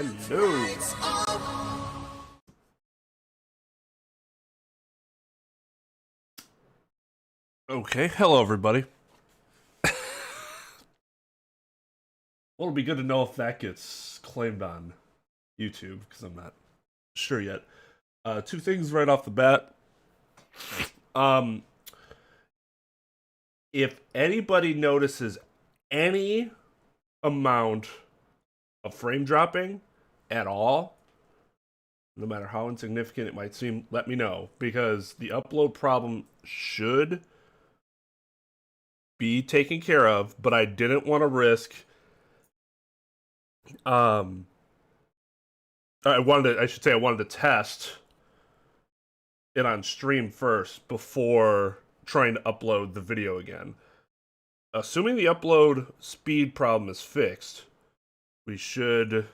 Hello. Okay, hello everybody. Well, it'll be good to know if that gets claimed on YouTube, because I'm not sure yet. Two things right off the bat. If anybody notices any amount of frame dropping at all, no matter how insignificant it might seem, let me know, because the upload problem should be taken care of, but I didn't want to risk I wanted to test it on stream first before trying to upload the video again. Assuming the upload speed problem is fixed, we should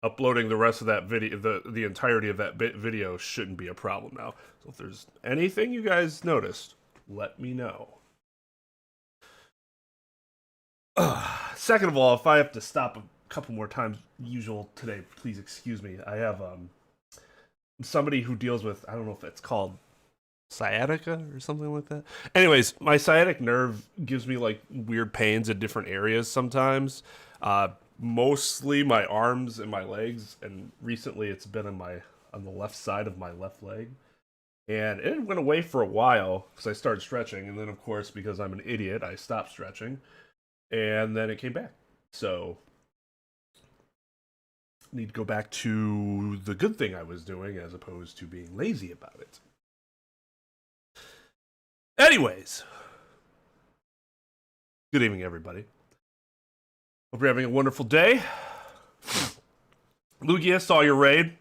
uploading the rest of that video, the entirety of that video shouldn't be a problem now. So if there's anything you guys noticed, let me know. Second of all, if I have to stop a couple more times usual today, please excuse me. I have somebody who deals with, I don't know if it's called sciatica or something like that. Anyways, my sciatic nerve gives me like weird pains in different areas sometimes. Mostly my arms and my legs, and recently it's been on the left side of my left leg. And it went away for a while because I started stretching, and then of course because I'm an idiot, I stopped stretching, and then it came back. So need to go back to the good thing I was doing as opposed to being lazy about it. Anyways, good evening, everybody. Hope you're having a wonderful day. Lugia, saw your raid.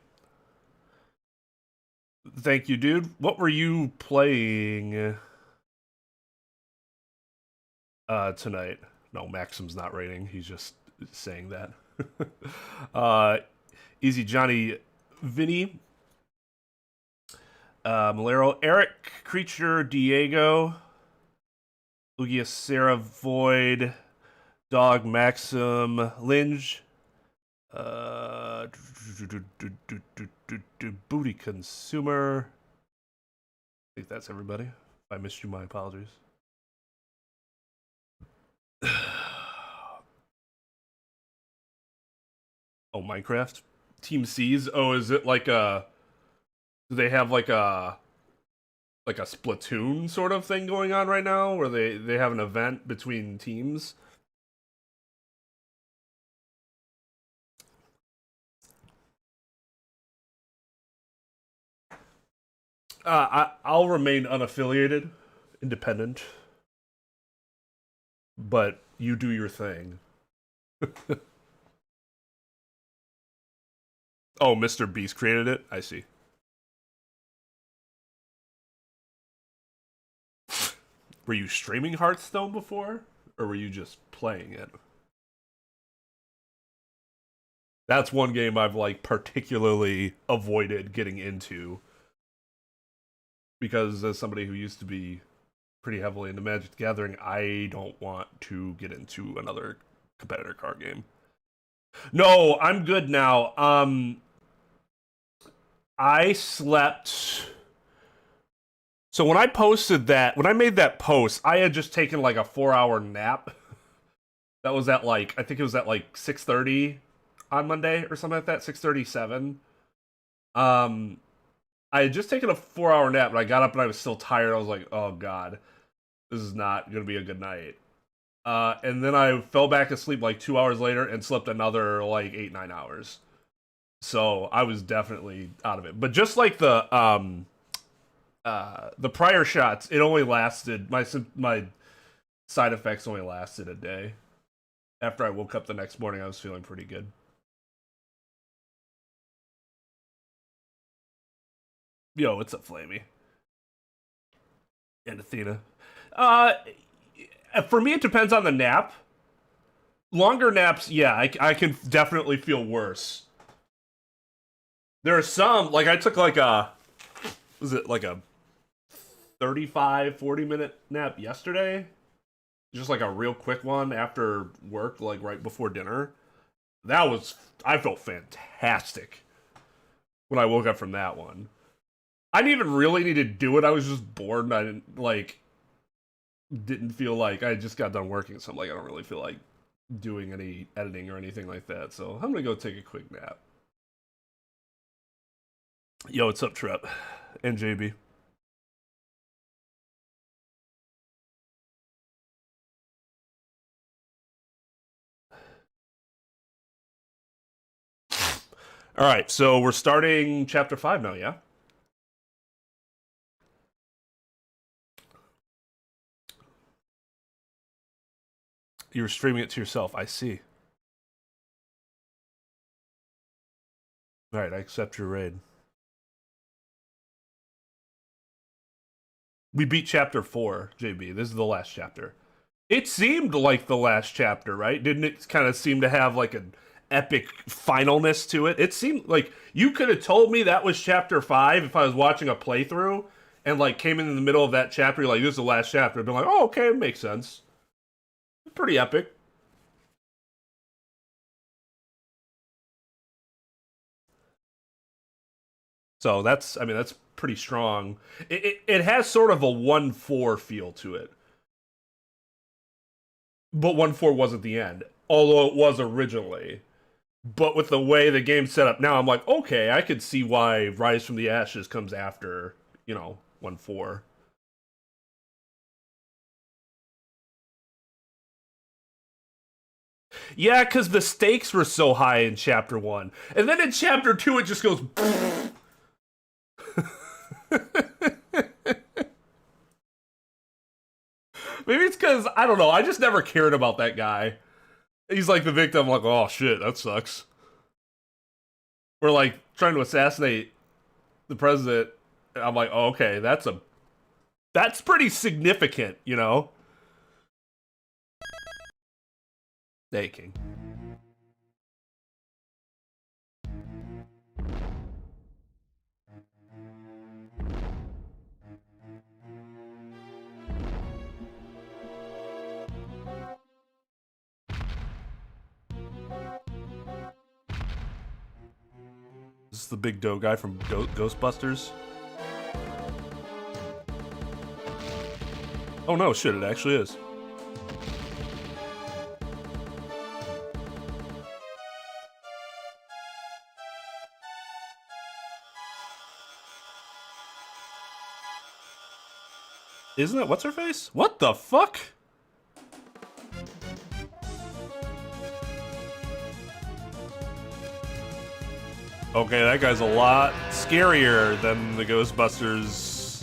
Thank you, dude. What were you playing tonight? No, Maxim's not raiding. He's just saying that. Easy Johnny, Vinny, Malero, Eric, Creature, Diego, Lugia, Sarah, Void, Dog, Maxim, Linge, Booty Consumer. I think that's everybody. If I missed you, my apologies. Oh, Minecraft? Team C's? Oh, is it like a... Do they have like a Splatoon sort of thing going on right now? Where they have an event between teams? I'll remain unaffiliated, independent. But you do your thing. Oh, Mr. Beast created it? I see. Were you streaming Hearthstone before? Or were you just playing it? That's one game I've, like, particularly avoided getting into. Because as somebody who used to be pretty heavily into Magic the Gathering, I don't want to get into another competitor card game. No, I'm good now. I slept... So when I made that post, I had just taken like a 4-hour nap. That was at like, I think it was at like 6:30 on Monday or something like that, 6:37. I had just taken a 4-hour nap, and I got up and I was still tired. I was like, oh god, this is not going to be a good night. And then I fell back asleep like 2 hours later and slept another like 8-9 hours. So I was definitely out of it. But just like the prior shots, it only lasted, my side effects only lasted a day. After I woke up the next morning, I was feeling pretty good. Yo, what's up, Flamey? And Athena. For me, it depends on the nap. Longer naps, yeah, I can definitely feel worse. There are some, like I took like a 35, 40-minute nap yesterday. Just like a real quick one after work, like right before dinner. I felt fantastic when I woke up from that one. I didn't even really need to do it. I was just bored and I didn't feel like, I just got done working, so I'm like, I don't really feel like doing any editing or anything like that. So I'm gonna go take a quick nap. Yo, what's up, Trep? And JB. All right, so we're starting chapter 5 now, yeah? You're streaming it to yourself, I see. All right, I accept your raid. We beat chapter 4, JB. This is the last chapter. It seemed like the last chapter, right? Didn't it kind of seem to have like an epic finalness to it? It seemed like you could have told me that was chapter 5 if I was watching a playthrough and like came in the middle of that chapter, you're like, this is the last chapter. I'd be like, oh, okay, it makes sense. Pretty epic. So that's pretty strong. It has sort of a 1-4 feel to it. But 1-4 wasn't the end, although it was originally. But with the way the game's set up now, I'm like, okay, I could see why Rise from the Ashes comes after, 1-4. Yeah, because the stakes were so high in chapter 1. And then in chapter 2, it just goes... Maybe it's because, I don't know, I just never cared about that guy. He's like the victim, I'm like, oh shit, that sucks. We're like trying to assassinate the president. I'm like, oh, okay, that's pretty significant, Hey, King. This is the big dough guy from Ghostbusters. Oh no, shit, it actually is. Isn't it? What's her face? What the fuck? Okay, that guy's a lot scarier than the Ghostbusters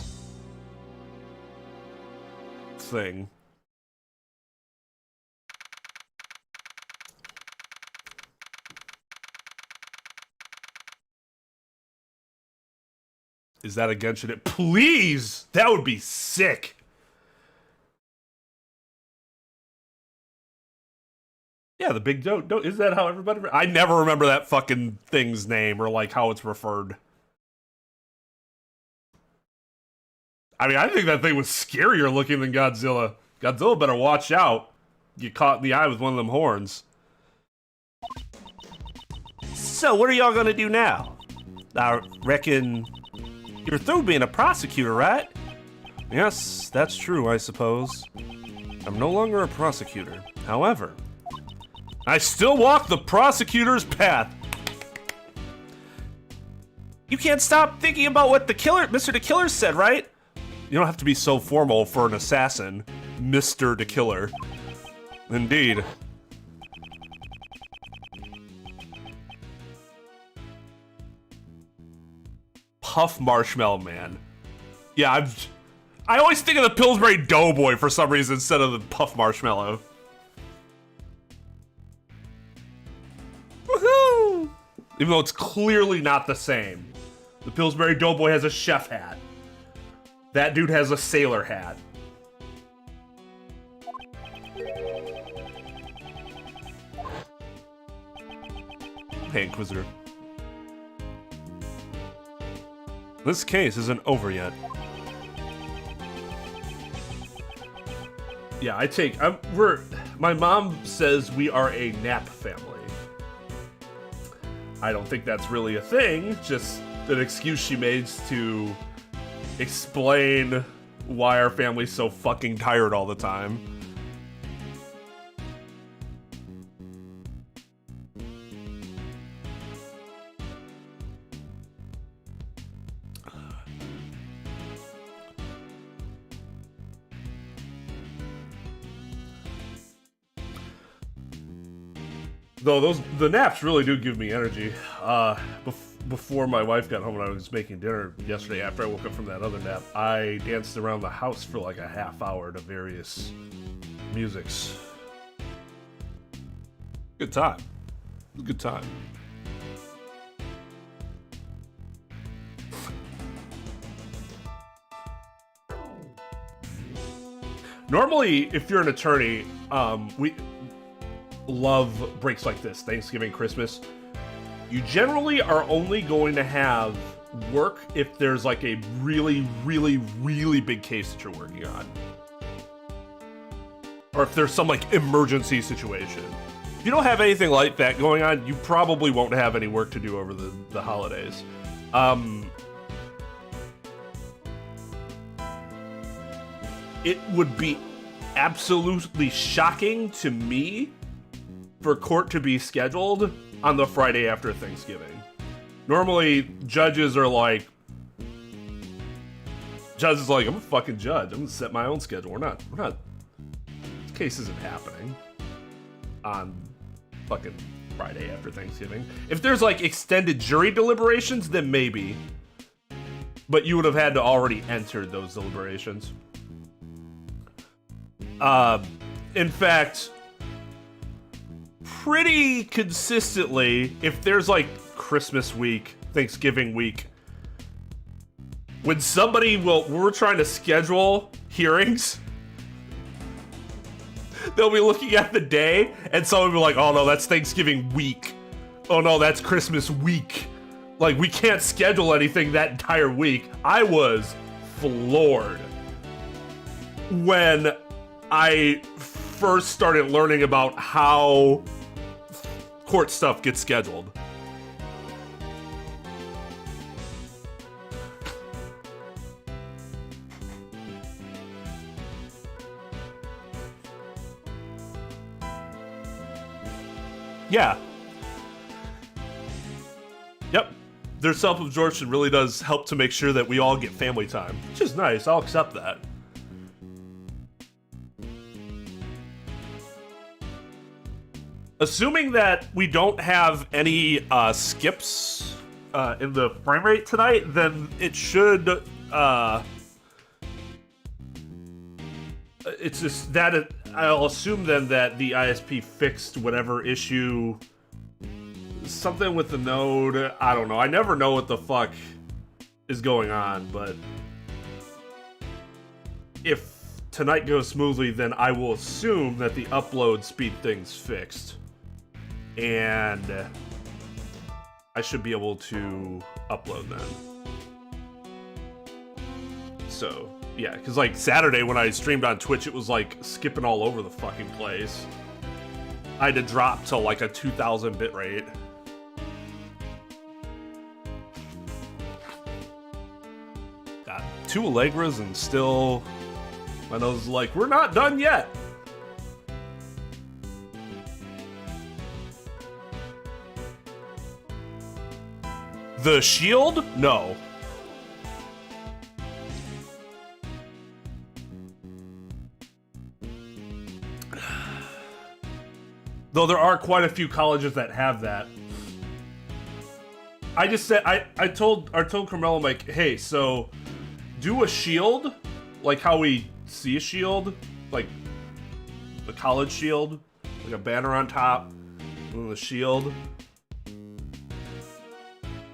thing. Is that a Genshin? Please! That would be sick! Yeah, the big dough. Is that how everybody... I never remember that fucking thing's name or, like, how it's referred. I mean, I think that thing was scarier looking than Godzilla. Godzilla better watch out. Get caught in the eye with one of them horns. So, what are y'all gonna do now? I reckon... You're through being a prosecutor, right? Yes, that's true, I suppose. I'm no longer a prosecutor. However... I still walk the prosecutor's path. You can't stop thinking about what Mr. the Killer said, right? You don't have to be so formal for an assassin, Mr. the Killer. Indeed. Puff Marshmallow Man. Yeah, I always think of the Pillsbury Doughboy for some reason instead of the Puff Marshmallow. Woohoo! Even though it's clearly not the same. The Pillsbury Doughboy has a chef hat. That dude has a sailor hat. Hey, Inquisitor. This case isn't over yet. Yeah, my mom says we are a nap family. I don't think that's really a thing, just an excuse she made to explain why our family's so fucking tired all the time. Though the naps really do give me energy. Before my wife got home and I was making dinner yesterday after I woke up from that other nap, I danced around the house for like a half hour to various musics. Good time. Good time. Normally, if you're an attorney, we love breaks like this, Thanksgiving, Christmas. You generally are only going to have work if there's like a really, really, really big case that you're working on. Or if there's some like emergency situation. If you don't have anything like that going on, you probably won't have any work to do over the holidays. It would be absolutely shocking to me for court to be scheduled on the Friday after Thanksgiving. Normally, judges are like, I'm a fucking judge. I'm gonna set my own schedule. We're not, this case isn't happening on fucking Friday after Thanksgiving. If there's like extended jury deliberations, then maybe. But you would have had to already enter those deliberations. In fact, pretty consistently, if there's like Christmas week, Thanksgiving week, when we're trying to schedule hearings, they'll be looking at the day and someone will be like, oh no, that's Thanksgiving week. Oh no, that's Christmas week. Like, we can't schedule anything that entire week. I was floored when I first started learning about how court stuff gets scheduled. Yeah. Yep. Their self-absorption really does help to make sure that we all get family time, which is nice. I'll accept that. Assuming that we don't have any skips in the frame rate tonight, then it should. It's just that I'll assume then that the ISP fixed whatever issue. Something with the node. I don't know. I never know what the fuck is going on, but if tonight goes smoothly, then I will assume that the upload speed thing's fixed. And I should be able to upload then. So, yeah, because like Saturday when I streamed on Twitch, it was like skipping all over the fucking place. I had to drop to like a 2000 bit rate. Got 2 Allegras and still my nose is like, we're not done yet. The shield? No. Though there are quite a few colleges that have that. I just said I told Carmello, I'm like, hey, so do a shield, like how we see a shield, like the college shield, like a banner on top, and the shield.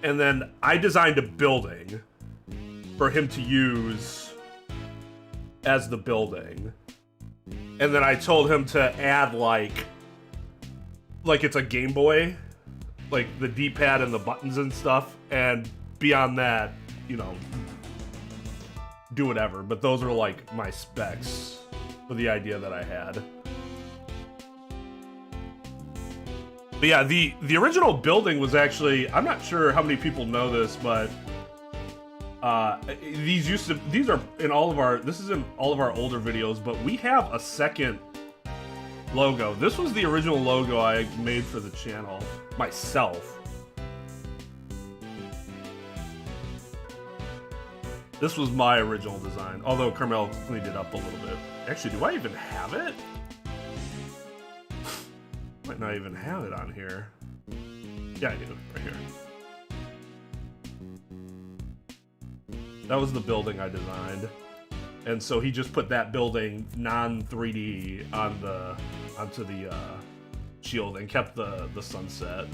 And then I designed a building for him to use as the building. And then I told him to add like it's a Game Boy, like the D-pad and the buttons and stuff. And beyond that, you know, do whatever. But those are like my specs for the idea that I had. But yeah, the original building was actually, I'm not sure how many people know this, but these are in all of our, this is in all of our older videos, but we have a second logo. This was the original logo I made for the channel myself. This was my original design, although Carmel cleaned it up a little bit. Actually, do I even have it? Might not even have it on here. Yeah, I do, right here. That was the building I designed. And so he just put that building non-3D onto the shield and kept the sunset.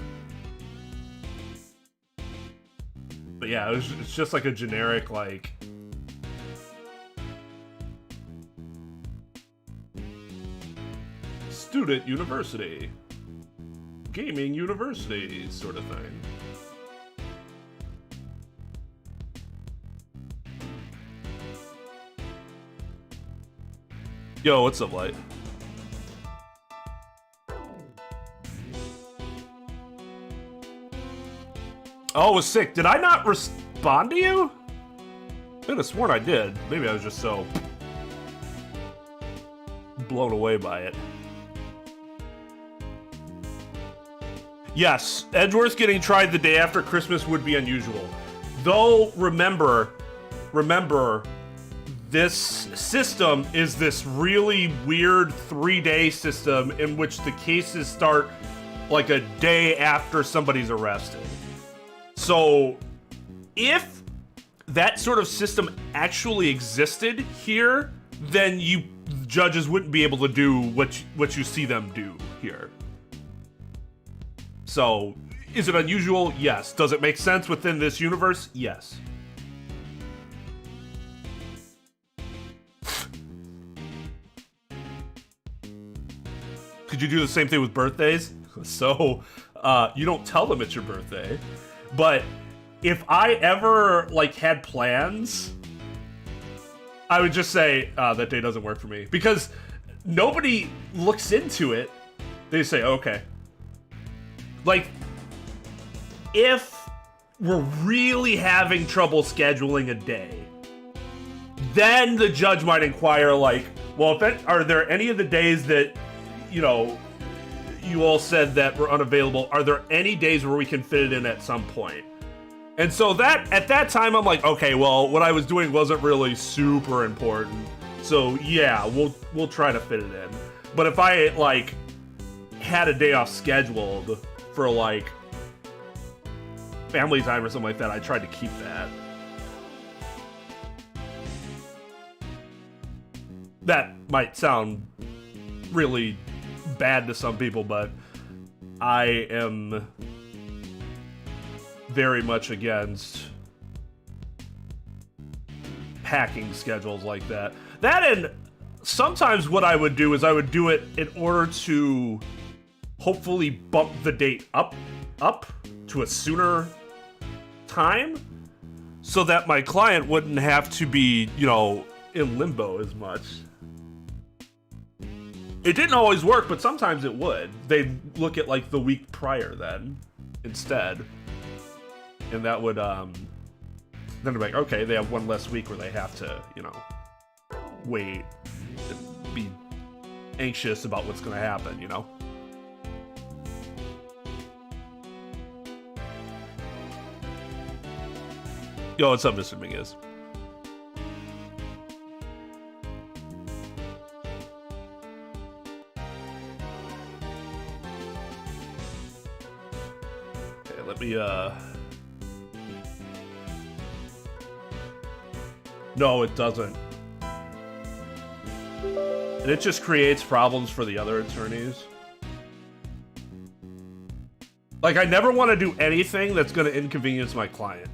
But yeah, it's just like a generic, like, student university, gaming university sort of thing. Yo, what's up, Light? Oh, I was sick. Did I not respond to you? I could have sworn I did. Maybe I was just so blown away by it. Yes, Edgeworth getting tried the day after Christmas would be unusual. Though, remember, this system is this really weird 3-day system in which the cases start like a day after somebody's arrested. So, if that sort of system actually existed here, then judges wouldn't be able to do what you see them do here. So, is it unusual? Yes. Does it make sense within this universe? Yes. Could you do the same thing with birthdays? So, you don't tell them it's your birthday. But if I ever, like, had plans, I would just say, that day doesn't work for me. Because nobody looks into it. They say, okay. Like, if we're really having trouble scheduling a day, then the judge might inquire, like, well, are there any of the days that, you know, you all said that were unavailable, are there any days where we can fit it in at some point? And so that, at that time, I'm like, okay, well, what I was doing wasn't really super important. So yeah, we'll try to fit it in. But if I, like, had a day off scheduled for, like, family time or something like that, I tried to keep that. That might sound really bad to some people, but I am very much against packing schedules like that. That, and sometimes what I would do is I would do it in order to hopefully bump the date up to a sooner time so that my client wouldn't have to be, you know, in limbo as much. It didn't always work, but sometimes it would. They'd look at, like, the week prior then instead. And that would, then they'd be like, okay, they have one less week where they have to, you know, wait and be anxious about what's going to happen, you know? Yo, what's up, Mr. McGiz? Okay, let me, No, it doesn't. And it just creates problems for the other attorneys. Like, I never want to do anything that's going to inconvenience my client.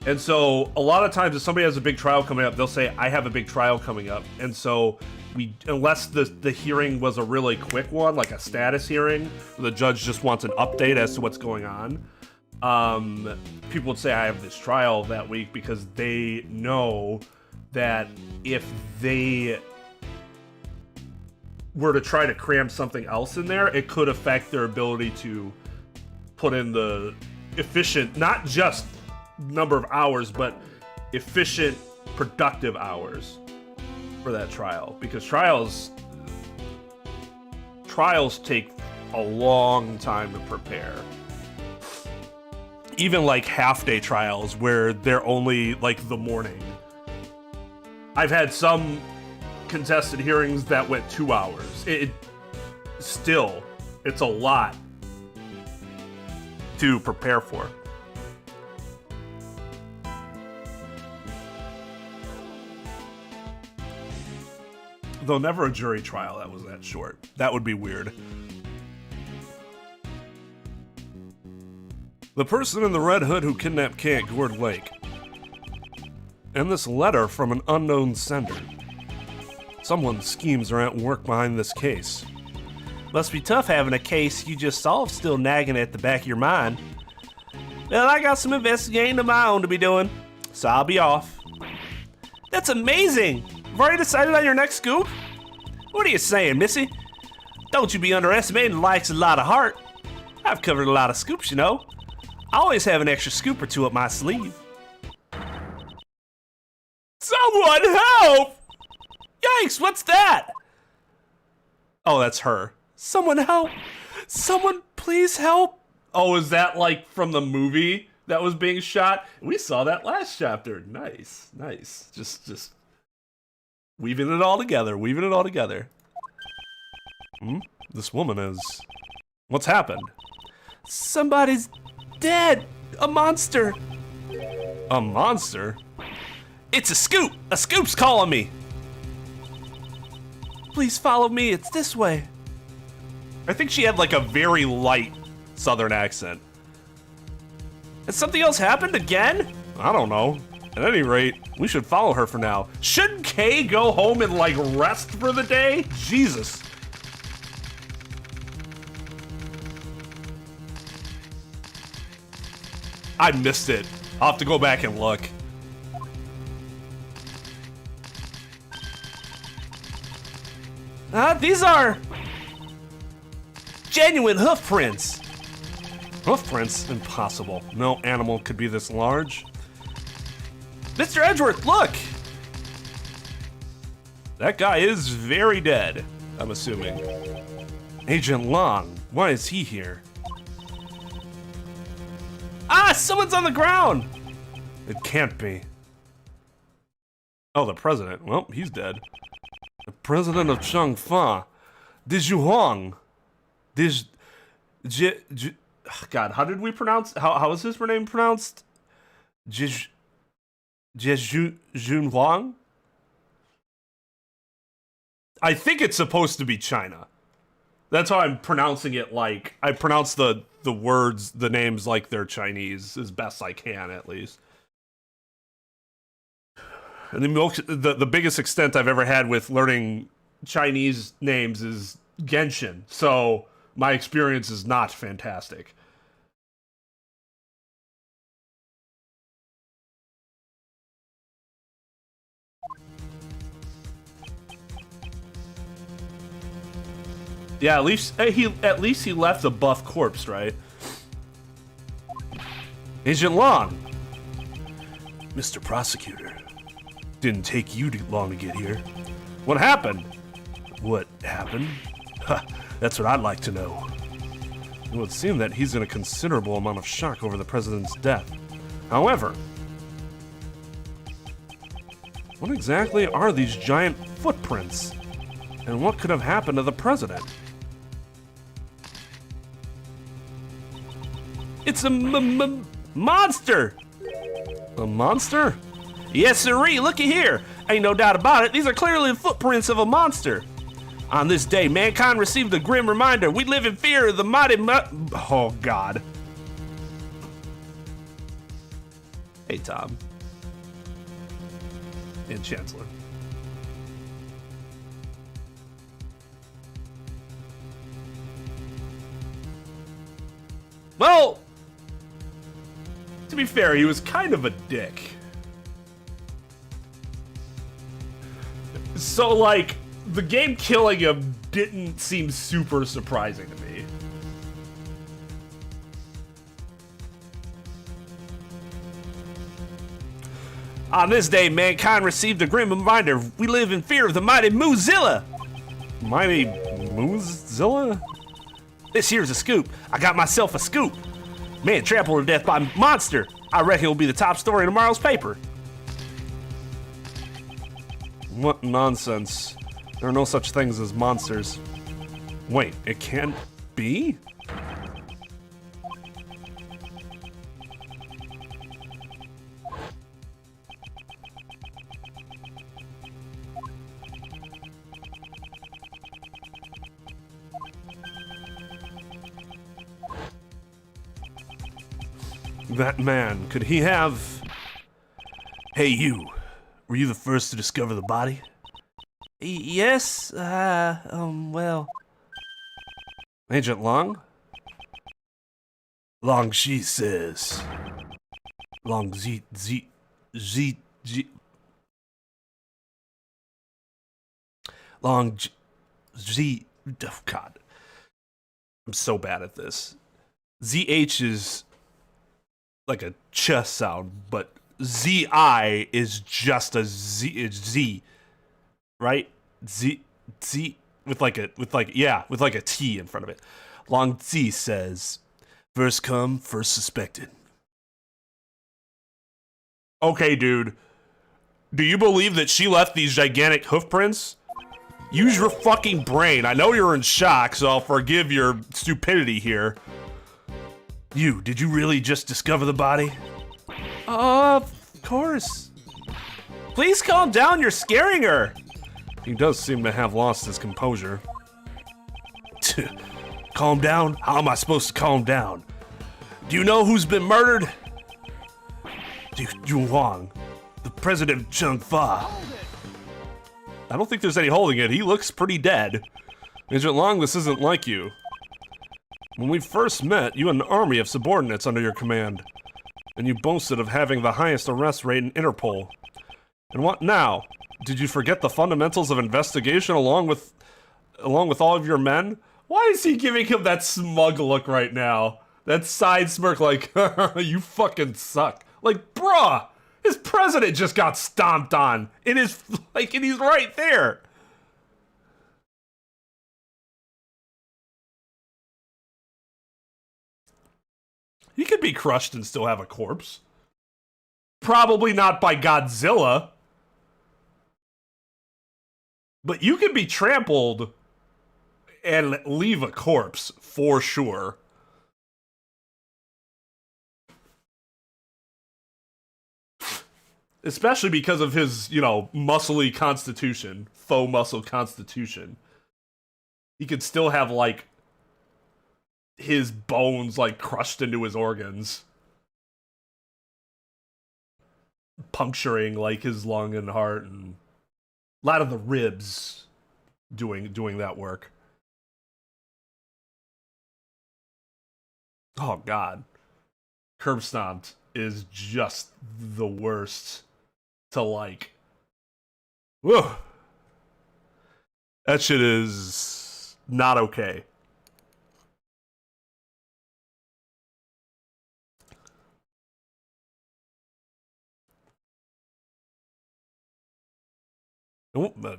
And so, a lot of times, if somebody has a big trial coming up, they'll say, I have a big trial coming up. And so, unless the hearing was a really quick one, like a status hearing, the judge just wants an update as to what's going on, people would say I have this trial that week because they know that if they were to try to cram something else in there, it could affect their ability to put in the efficient, not just number of hours, but efficient, productive hours for that trial. Because trials take a long time to prepare. Even like half-day trials where they're only like the morning. I've had some contested hearings that went 2 hours. It's a lot to prepare for. Though never a jury trial that was that short. That would be weird. The person in the red hood who kidnapped Kay at Gourd Lake. And this letter from an unknown sender. Someone's schemes are at work behind this case. Must be tough having a case you just solved still nagging at the back of your mind. Well, I got some investigating of my own to be doing, so I'll be off. That's amazing! You've already decided on your next scoop? What are you saying, Missy? Don't you be underestimating Like's a lot of heart. I've covered a lot of scoops, you know. I always have an extra scoop or two up my sleeve. Someone help! Yikes, what's that? Oh, that's her. Someone help! Someone please help! Oh, is that like from the movie that was being shot? We saw that last chapter. Nice, nice. Just weaving it all together, This woman is... What's happened? Somebody's dead! A monster! A monster? It's a scoop! A scoop's calling me! Please follow me, it's this way. I think she had like a very light southern accent. Has something else happened again? I don't know. At any rate, we should follow her for now. Shouldn't Kay go home and like rest for the day? Jesus. I missed it. I'll have to go back and look. These are genuine hoof prints. Hoof prints? Impossible. No animal could be this large. Mr. Edgeworth, look! That guy is very dead, I'm assuming. Agent Long, why is he here? Ah, someone's on the ground! It can't be. Oh, the president. Well, he's dead. The president of Changfa, Dijuang. God, how did we pronounce? How is his name pronounced? Junhuang. I think it's supposed to be China. That's how I'm pronouncing it. Like I pronounce the words, the names like they're Chinese as best I can, at least. And the biggest extent I've ever had with learning Chinese names is Genshin, so my experience is not fantastic. Yeah, at least he left a buff corpse, right? Agent Long, Mr. Prosecutor. Didn't take you too long to get here. What happened? What happened? Ha, that's what I'd like to know. It would seem that he's in a considerable amount of shock over the president's death. However, what exactly are these giant footprints? And what could have happened to the president? It's a monster! A monster? Yes, sirree, looky here. Ain't no doubt about it, these are clearly the footprints of a monster. On this day, mankind received a grim reminder. We live in fear of the mighty oh, God. Hey, Tom. And Chancellor. Well, To be fair, he was kind of a dick. So, like, the game killing him didn't seem super surprising to me. On this day, mankind received a grim reminder. We live in fear of the mighty Moozilla. Mighty Moozilla? This here's a scoop. I got myself a scoop. Man trampled to death by monster. I reckon it'll be the top story in tomorrow's paper. What nonsense. There are no such things as monsters. Wait, it can't be? That man, could he have... Hey you, were you the first to discover the body? Yes, well... Agent Long? Long, she says. Long, Z... Long, Z... Oh, God. I'm so bad at this. ZH is... like a ch sound, but ZI is just a Z, it's Z, right? Z with like a T in front of it. Long Z says, first come, first suspected. Okay, dude. Do you believe that she left these gigantic hoof prints? Use your fucking brain. I know you're in shock, so I'll forgive your stupidity here. You, did you really just discover the body? Of course. Please calm down, you're scaring her. He does seem to have lost his composure. Calm down? How am I supposed to calm down? Do you know who's been murdered? Jun Huang, the president of Chung Fa. I don't think there's any holding it. He looks pretty dead. Agent Long, this isn't like you. When we first met, you had an army of subordinates under your command, and you boasted of having the highest arrest rate in Interpol. And what now? Did you forget the fundamentals of investigation along with all of your men? Why is he giving him that smug look right now? That side smirk like, you fucking suck. Like, bruh, his president just got stomped on. And he's right there. He could be crushed and still have a corpse. Probably not by Godzilla. But you can be trampled and leave a corpse, for sure. Especially because of his, muscly constitution. Faux muscle constitution. He could still have, like, his bones, like, crushed into his organs. Puncturing, like, his lung and heart, and a lot of the ribs doing that work. Oh, God. Curb stomped is just the worst to, like... Whew. That shit is not okay.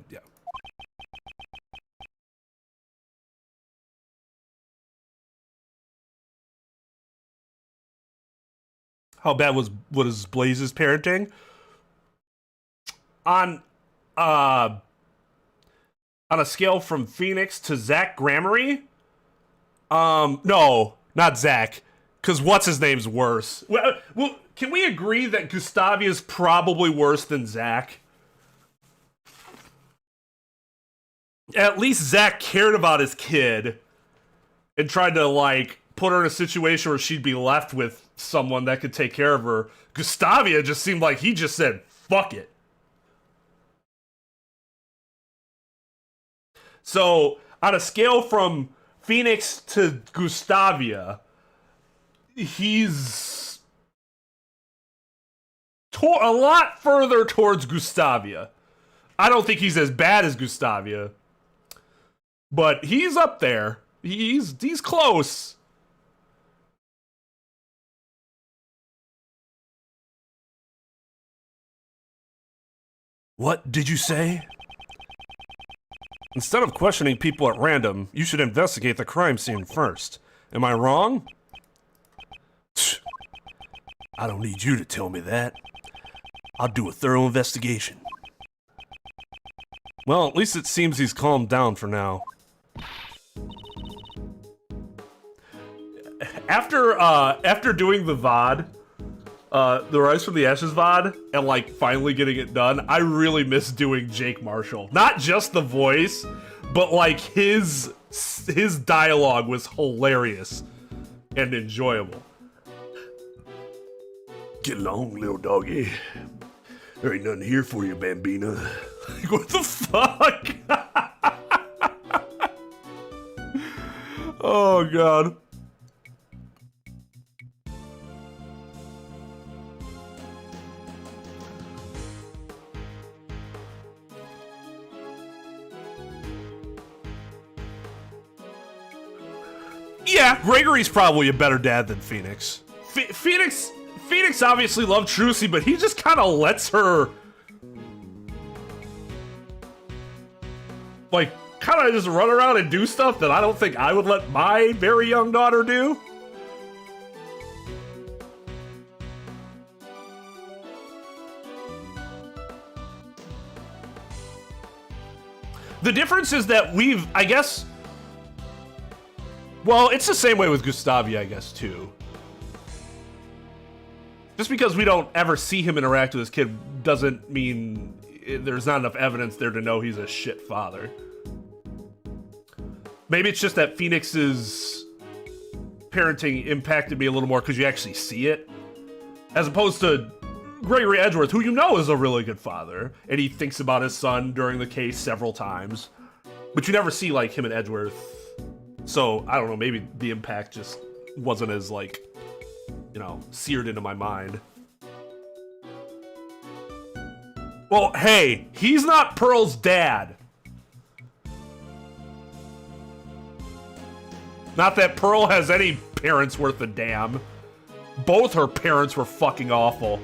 Yeah. How bad was Blaze's parenting? On a scale from Phoenix to Zach Grammary? No, not Zach. Because what's his name's worse. Well, can we agree that Gustavia's probably worse than Zach? At least Zach cared about his kid and tried to, like, put her in a situation where she'd be left with someone that could take care of her. Gustavia just seemed like he just said, fuck it. So, on a scale from Phoenix to Gustavia, he's a lot further towards Gustavia. I don't think he's as bad as Gustavia, but he's up there. He's close. What did you say? Instead of questioning people at random, you should investigate the crime scene first. Am I wrong? I don't need you to tell me that. I'll do a thorough investigation. Well, at least it seems he's calmed down for now. After doing the VOD, the Rise from the Ashes VOD, and like finally getting it done, I really miss doing Jake Marshall. Not just the voice, but like his dialogue was hilarious and enjoyable. Get along, little doggy. There ain't nothing here for you, Bambina. Like, what the fuck? Oh, God. Yeah, Gregory's probably a better dad than Phoenix. Phoenix obviously loved Trucy, but he just kind of lets her, like, kind of just run around and do stuff that I don't think I would let my very young daughter do. The difference is that I guess, well, it's the same way with Gustavia, I guess, too. Just because we don't ever see him interact with his kid doesn't mean there's not enough evidence there to know he's a shit father. Maybe it's just that Phoenix's parenting impacted me a little more because you actually see it. As opposed to Gregory Edgeworth, who you know is a really good father, and he thinks about his son during the case several times. But you never see, like, him and Edgeworth. So, I don't know, maybe the impact just wasn't as, like, you know, seared into my mind. Well, hey, he's not Pearl's dad. Not that Pearl has any parents worth a damn. Both her parents were fucking awful.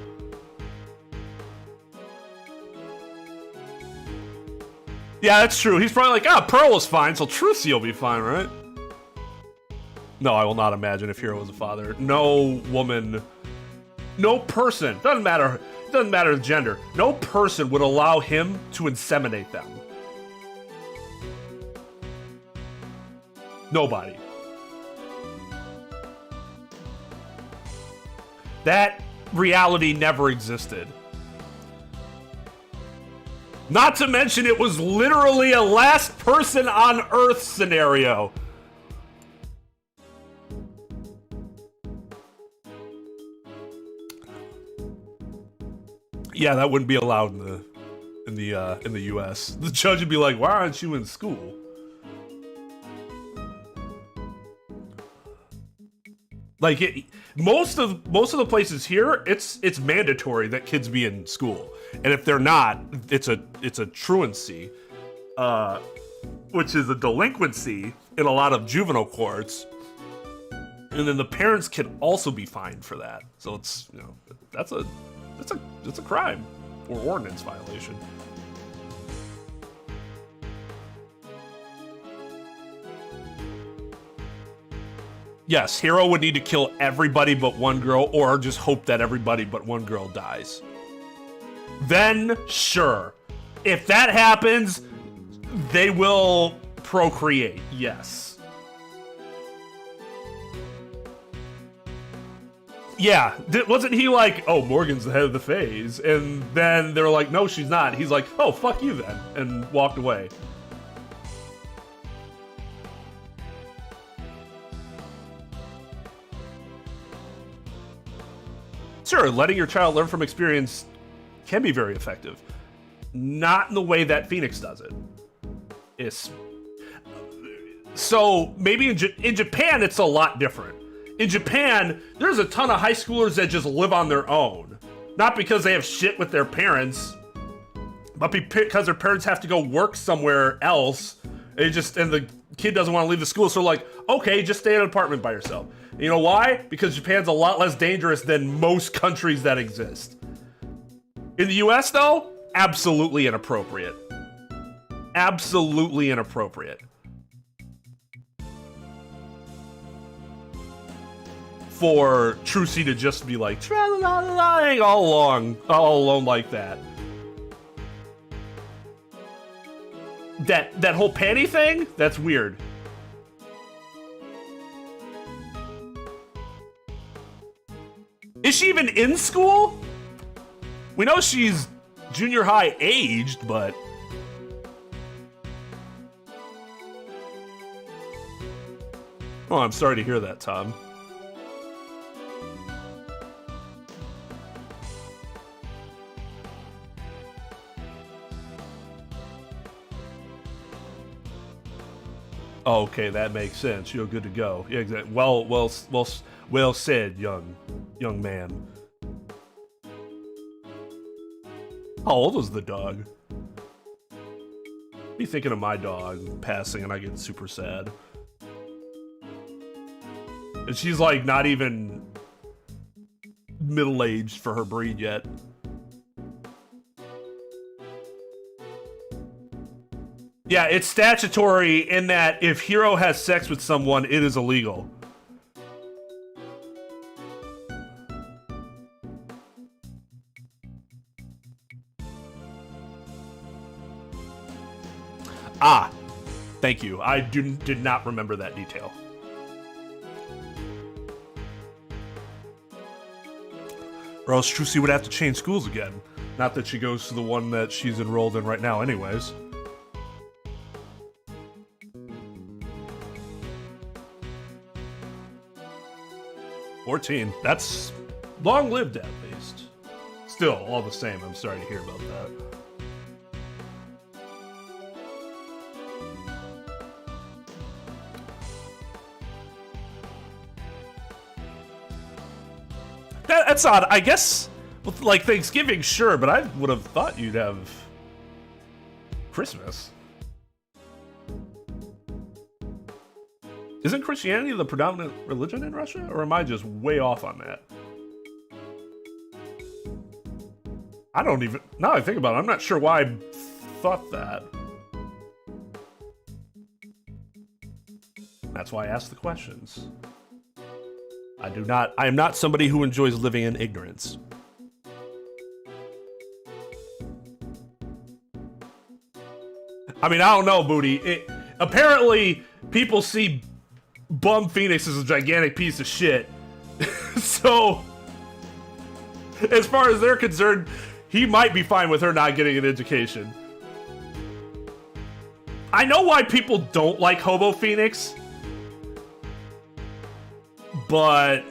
Yeah, that's true. He's probably like, Pearl was fine, so Trucy will be fine, right? No, I will not imagine if Hero was a father. No woman, no person, doesn't matter the gender, no person would allow him to inseminate them. Nobody. That reality never existed. Not to mention it was literally a last person on Earth scenario. Yeah, that wouldn't be allowed in the U.S. The judge would be like, "Why aren't you in school?" Like most of the places here, it's mandatory that kids be in school, and if they're not, it's a truancy, which is a delinquency in a lot of juvenile courts, and then the parents can also be fined for that. So it's, you know, that's a crime or ordinance violation. Yes, Hero would need to kill everybody but one girl, or just hope that everybody but one girl dies. Then, sure. If that happens, they will procreate, yes. Yeah, wasn't he like, oh, Morgan's the head of the phase, and then they're like, no, she's not. He's like, oh, fuck you then, and walked away. Sure, letting your child learn from experience can be very effective. Not in the way that Phoenix does it. So maybe in Japan, it's a lot different. In Japan, there's a ton of high schoolers that just live on their own. Not because they have shit with their parents, but because their parents have to go work somewhere else. And the kid doesn't want to leave the school, so like, okay, just stay in an apartment by yourself. You know why? Because Japan's a lot less dangerous than most countries that exist. In the US, though, absolutely inappropriate. Absolutely inappropriate. For Trucy to just be like, tra-la-la-la-la, all alone like that. That whole panty thing? That's weird. Is she even in school? We know she's junior high aged, but... Oh, I'm sorry to hear that, Tom. Oh, okay, that makes sense. You're good to go. Yeah, exactly. Well said, young man. How old was the dog? Be thinking of my dog passing, and I get super sad. And she's like not even middle-aged for her breed yet. Yeah, it's statutory in that if Hiro has sex with someone, it is illegal. Ah, thank you. I did not remember that detail. Or else Trucy would have to change schools again. Not that she goes to the one that she's enrolled in right now anyways. That's long-lived at least. Still, all the same, I'm sorry to hear about that. That's odd. I guess, with like Thanksgiving, sure, but I would have thought you'd have Christmas. Isn't Christianity the predominant religion in Russia? Or am I just way off on that? I don't even... Now I think about it, I'm not sure why I thought that. That's why I ask the questions. I am not somebody who enjoys living in ignorance. I mean, I don't know, Booty. Apparently, people see Bum Phoenix as a gigantic piece of shit. So, as far as they're concerned, he might be fine with her not getting an education. I know why people don't like Hobo Phoenix, but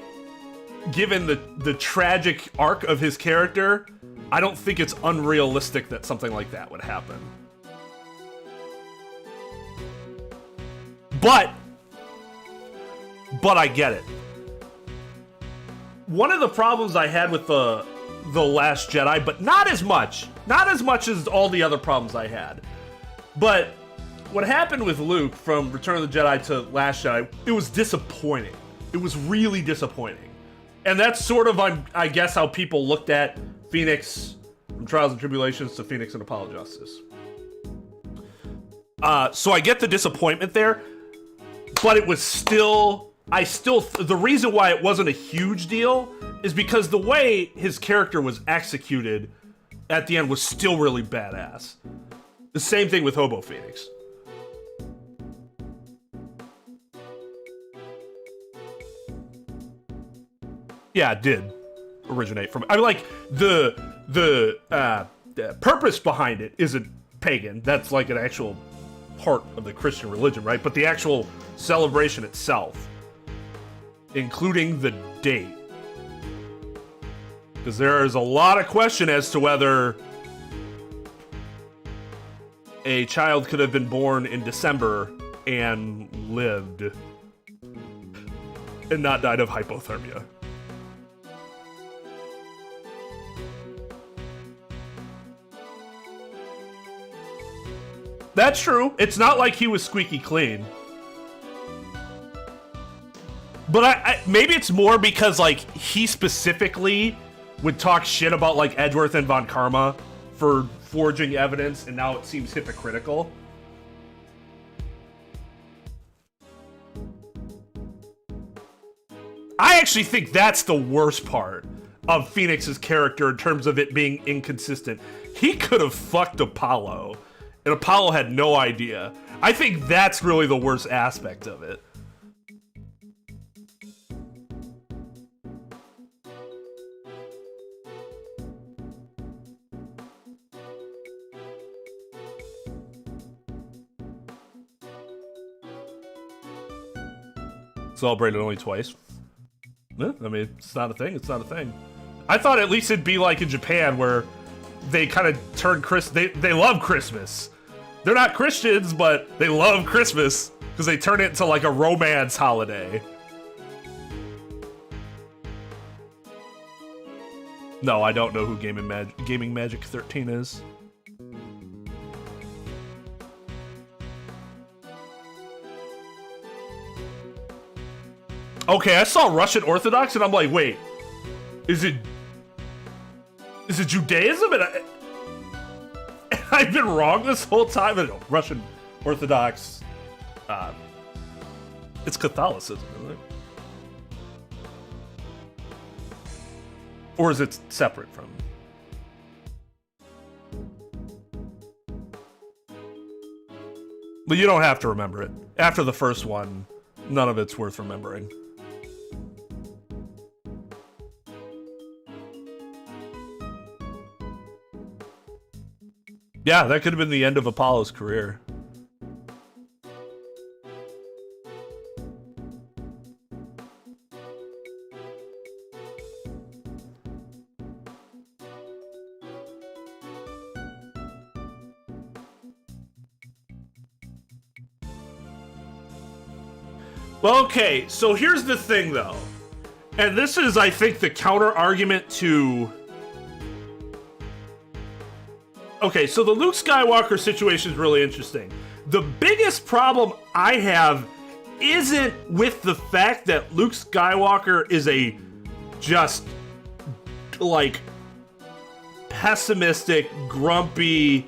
given the tragic arc of his character, I don't think it's unrealistic that something like that would happen. But I get it. One of the problems I had with the Last Jedi, but not as much as all the other problems I had. But what happened with Luke from Return of the Jedi to Last Jedi, it was disappointing. It was really disappointing. And that's sort of, I guess, how people looked at Phoenix from Trials and Tribulations to Phoenix and Apollo Justice. So I get the disappointment there, but it was still... the reason why it wasn't a huge deal is because the way his character was executed at the end was still really badass. The same thing with Hobo Phoenix. Yeah, it did originate from... I mean, like, the purpose behind it isn't pagan. That's like an actual part of the Christian religion, right? But the actual celebration itself, including the date. Because there is a lot of question as to whether a child could have been born in December and lived and not died of hypothermia. That's true. It's not like he was squeaky clean. But maybe it's more because, like, he specifically would talk shit about, like, Edgeworth and Von Karma for forging evidence, and now it seems hypocritical. I actually think that's the worst part of Phoenix's character in terms of it being inconsistent. He could have fucked Apollo, and Apollo had no idea. I think that's really the worst aspect of it. Celebrated only twice. Yeah, I mean, it's not a thing. It's not a thing. I thought at least it'd be like in Japan where they kind of turn they love Christmas. They're not Christians, but they love Christmas because they turn it into like a romance holiday. No, I don't know who Gaming Magic 13 is. Okay, I saw Russian Orthodox and I'm like, wait, is it Judaism? And I've been wrong this whole time. Russian Orthodox, it's Catholicism, isn't it? Or is it separate from? But you don't have to remember it. After the first one, none of it's worth remembering. Yeah, that could have been the end of Apollo's career. Well, okay, so here's the thing, though. And this is, I think, the counter-argument to... Okay, so the Luke Skywalker situation is really interesting. The biggest problem I have isn't with the fact that Luke Skywalker is a just, like, pessimistic, grumpy,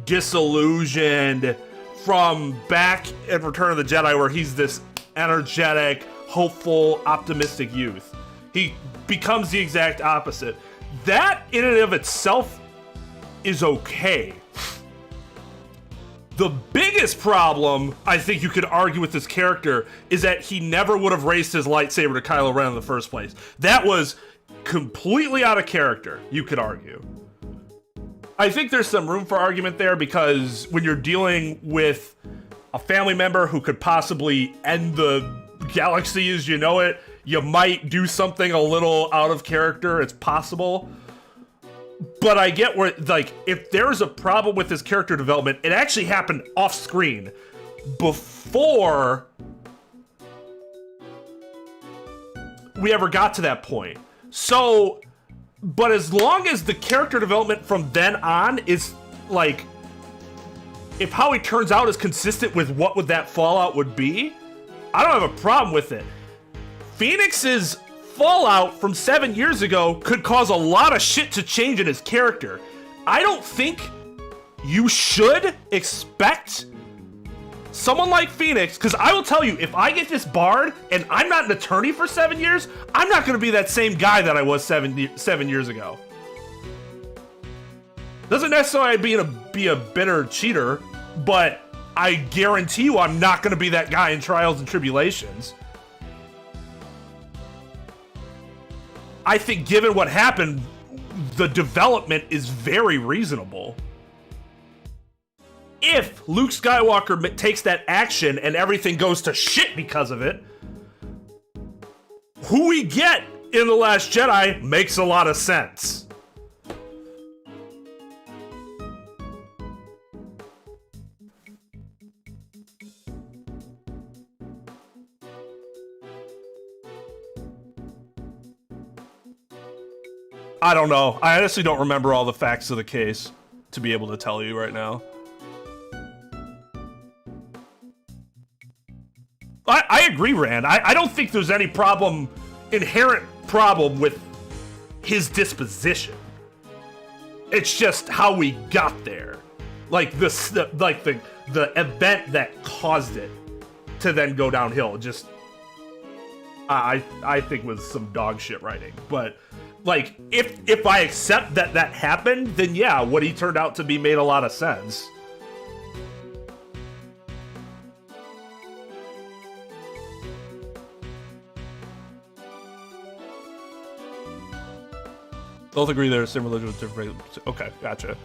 disillusioned from back in Return of the Jedi where he's this energetic, hopeful, optimistic youth. He becomes the exact opposite. That, in and of itself, is okay. The biggest problem I think you could argue with this character is that he never would have raised his lightsaber to Kylo Ren in the first place. That was completely out of character, you could argue. I think there's some room for argument there because when you're dealing with a family member who could possibly end the galaxy as you know it, you might do something a little out of character. It's possible. But I get where, like, if there's a problem with his character development, it actually happened off screen before we ever got to that point. So, but as long as the character development from then on is, like, if how he turns out is consistent with what would that fallout would be, I don't have a problem with it. Phoenix's fallout from 7 years ago could cause a lot of shit to change in his character. I don't think you should expect someone like Phoenix, because I will tell you, if I get disbarred and I'm not an attorney for 7 years, I'm not going to be that same guy that I was seven years ago. Doesn't necessarily be a bitter cheater, but I guarantee you I'm not going to be that guy in Trials and Tribulations. I think given what happened, the development is very reasonable. If Luke Skywalker takes that action and everything goes to shit because of it, who we get in The Last Jedi makes a lot of sense. I don't know. I honestly don't remember all the facts of the case to be able to tell you right now. I agree, Rand. I don't think there's any inherent problem with his disposition. It's just how we got there. Like the event that caused it to then go downhill. Just I think was some dog shit writing. But like if I accept that happened, then yeah, what he turned out to be made a lot of sense. Both agree they're the same religion with different. Okay, gotcha.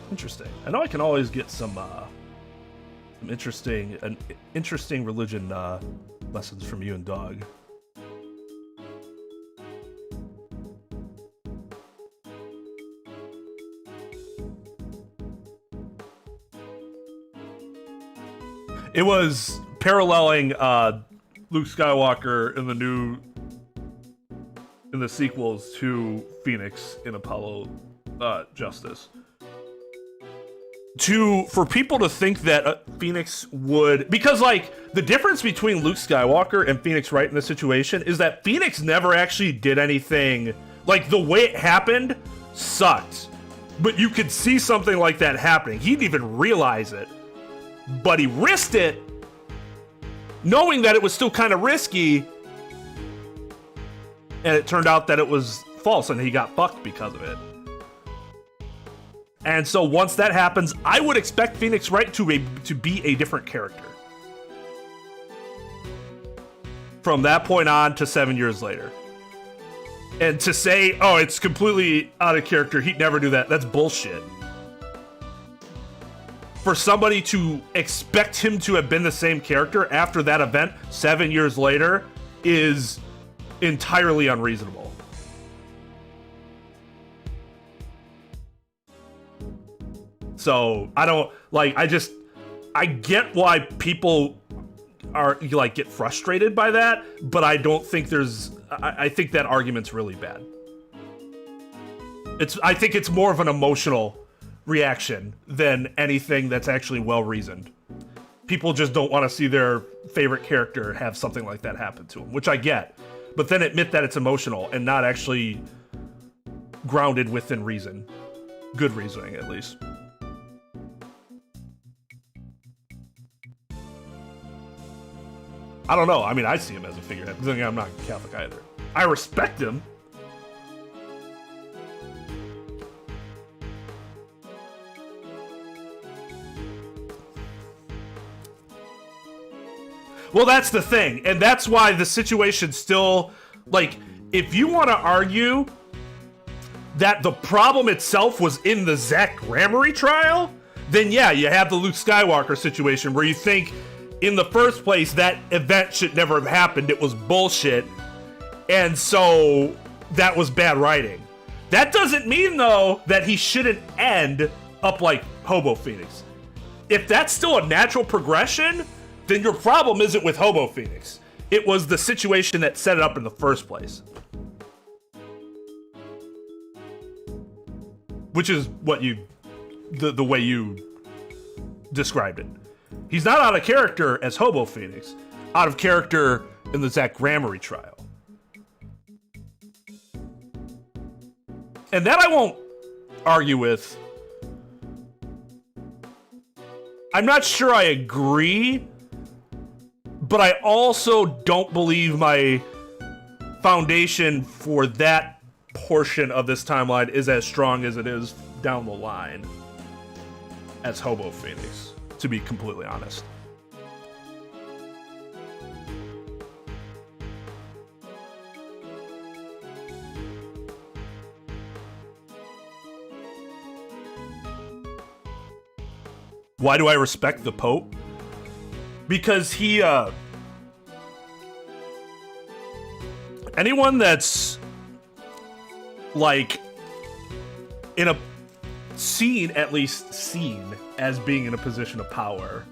Interesting. I know I can always get some interesting religion lessons from you and Dog. It was paralleling Luke Skywalker in the sequels to Phoenix in Apollo Justice. For people to think that Phoenix would, because like the difference between Luke Skywalker and Phoenix Wright in this situation is that Phoenix never actually did anything. Like the way it happened sucked, but you could see something like that happening. He didn't even realize it, but he risked it, knowing that it was still kind of risky, and it turned out that it was false, and he got fucked because of it. And so once that happens, I would expect Phoenix Wright to be a different character. From that point on to 7 years later. And to say, oh, it's completely out of character, he'd never do that, that's bullshit. For somebody to expect him to have been the same character after that event 7 years later is entirely unreasonable. So I don't like. I get why people get frustrated by that, but I don't think I think that argument's really bad. I think it's more of an emotional reaction than anything that's actually well reasoned. People just don't want to see their favorite character have something like that happen to them, which I get, but then admit that it's emotional and not actually grounded within reason. Good reasoning, at least. I don't know. I mean, I see him as a figurehead. I'm not Catholic either. I respect him. Well, that's the thing, and that's why the situation still, like, if you want to argue that the problem itself was in the Zach Gramarye trial, then yeah, you have the Luke Skywalker situation where you think, in the first place, that event should never have happened, it was bullshit, and so that was bad writing. That doesn't mean, though, that he shouldn't end up like Hobo Phoenix. If that's still a natural progression, then your problem isn't with Hobo Phoenix. It was the situation that set it up in the first place. Which is what the way you described it. He's not out of character as Hobo Phoenix, out of character in the Zach Gramarye trial. And that I won't argue with. I'm not sure I agree, but I also don't believe my foundation for that portion of this timeline is as strong as it is down the line as Hobo Phoenix, to be completely honest. Why do I respect the Pope? Because he, anyone that's, like, in a seen as being in a position of power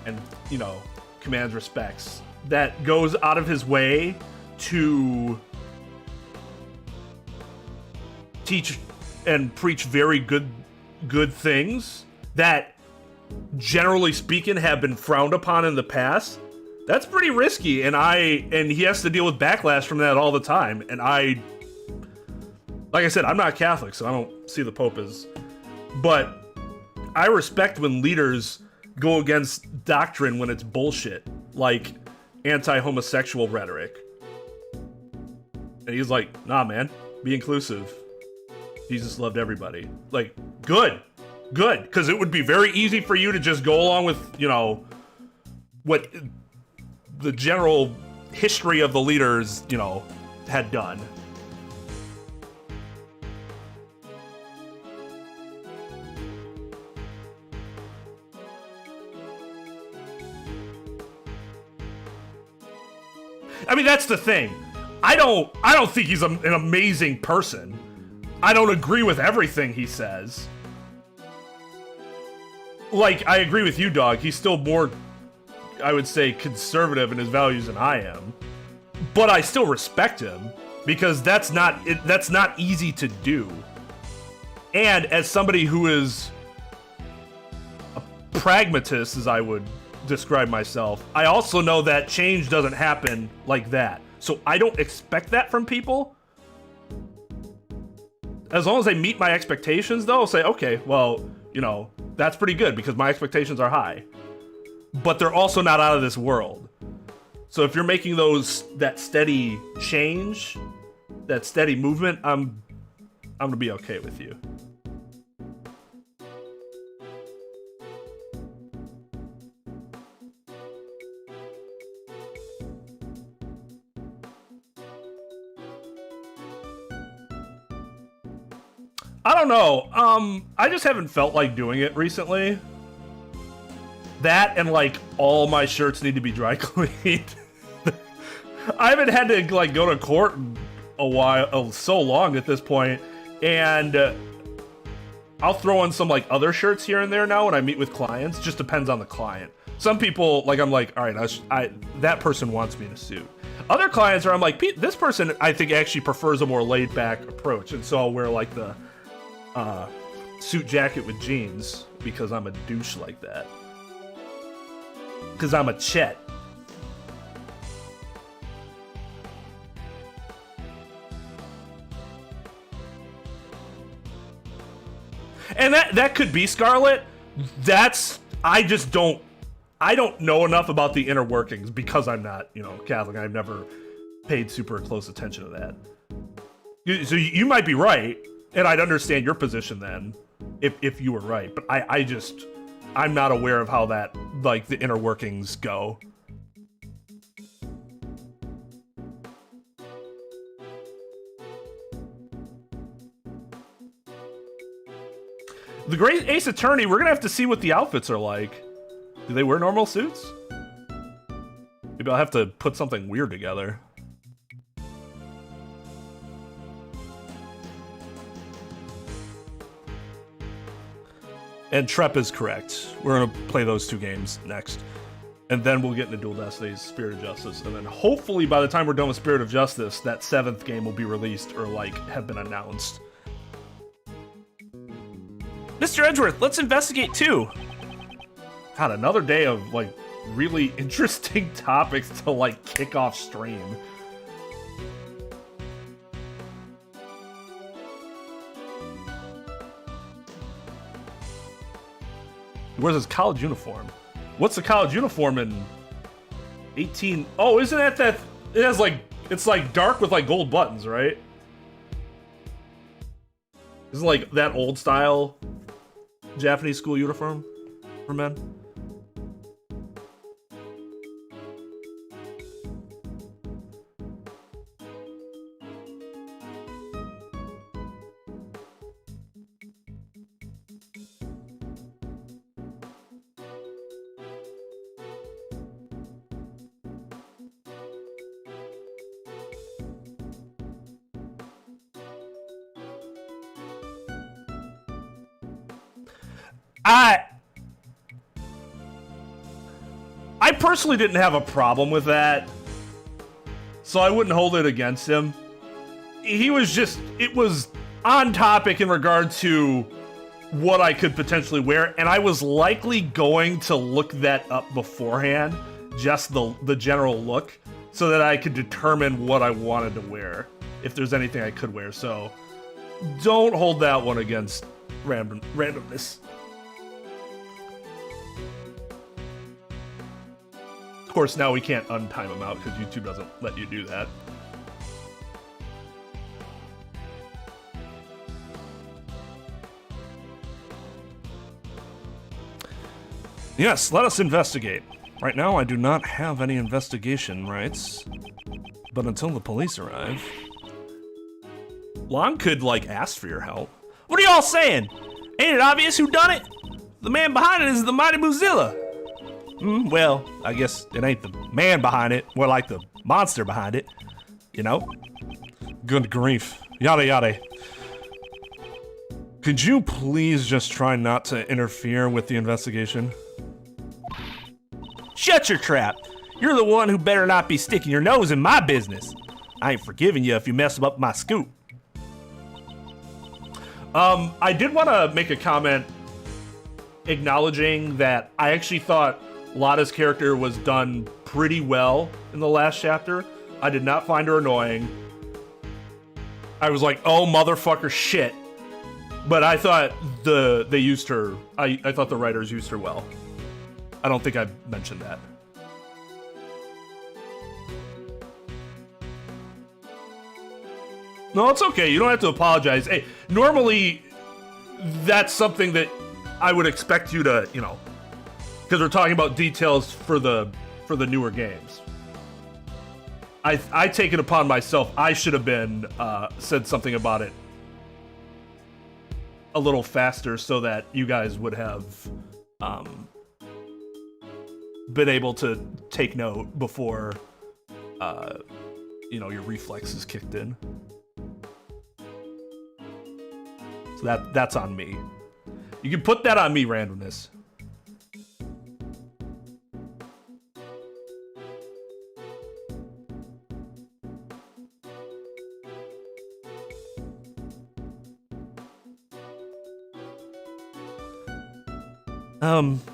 and, you know, commands respects, that goes out of his way to teach and preach very good things that, generally speaking, have been frowned upon in the past, that's pretty risky, and he has to deal with backlash from that all the time. And like I said, I'm not Catholic, so I don't see the Pope as, but I respect when leaders go against doctrine when it's bullshit, like anti-homosexual rhetoric. And he's like, nah, man, be inclusive. Jesus loved everybody. Like, good, because it would be very easy for you to just go along with, you know, what the general history of the leaders, you know, had done. I mean, that's the thing. I don't think he's an amazing person. I don't agree with everything he says. Like, I agree with you, dog. He's still more, I would say, conservative in his values than I am. But I still respect him because that's not easy to do. And as somebody who is a pragmatist, as I would describe myself, I also know that change doesn't happen like that. So I don't expect that from people. As long as they meet my expectations, though, I'll say, okay, well, you know, that's pretty good because my expectations are high. But they're also not out of this world. So if you're making that steady change, that steady movement, I'm gonna be okay with you. I don't know. I just haven't felt like doing it recently. That and like all my shirts need to be dry cleaned. I haven't had to like go to court in a while, so long at this point, and I'll throw in some like other shirts here and there now when I meet with clients. Just depends on the client. Some people, like, I'm like, all right, that person wants me in a suit. Other clients are, I'm like, this person I think actually prefers a more laid back approach, and so I'll wear like the suit jacket with jeans because I'm a douche like that. Because I'm a Chet. And that could be Scarlet. I don't know enough about the inner workings because I'm not, you know, Catholic. I've never paid super close attention to that. So you might be right, and I'd understand your position then if you were right. But I'm not aware of how that, like, the inner workings go. The Great Ace Attorney, we're gonna have to see what the outfits are like. Do they wear normal suits? Maybe I'll have to put something weird together. And Trep is correct. We're gonna play those two games next. And then we'll get into Dual Destinies, Spirit of Justice. And then hopefully by the time we're done with Spirit of Justice, that 7th game will be released or like have been announced. Mr. Edgeworth, let's investigate too. God, another day of like really interesting topics to like kick off stream. He wears his college uniform. What's the college uniform in 18? Oh, isn't that it has like, it's like dark with like gold buttons, right? Isn't like that old style Japanese school uniform for men? I personally didn't have a problem with that, so I wouldn't hold it against him. He was just, it was on topic in regard to what I could potentially wear, and I was likely going to look that up beforehand, just the general look, so that I could determine what I wanted to wear, if there's anything I could wear. So don't hold that one against randomness. Of course, now we can't untime them out because YouTube doesn't let you do that. Yes, let us investigate. Right now, I do not have any investigation rights, but until the police arrive... Lon could, like, ask for your help. What are y'all saying? Ain't it obvious who done it? The man behind it is the mighty Mozilla. Well, I guess it ain't the man behind it, more like the monster behind it, you know? Good grief. Yada yada. Could you please just try not to interfere with the investigation? Shut your trap. You're the one who better not be sticking your nose in my business. I ain't forgiving you if you mess up my scoop. I did want to make a comment acknowledging that I actually thought Lada's character was done pretty well in the last chapter. I did not find her annoying. I was like, oh motherfucker shit. But I thought they used her, I thought the writers used her well. I don't think I mentioned that. No, it's okay. You don't have to apologize. Hey, normally, that's something that I would expect you to, you know, because we're talking about details for the newer games. I take it upon myself. I should have been said something about it a little faster so that you guys would have been able to take note before you know, your reflexes kicked in. So that's on me. You can put that on me, randomness.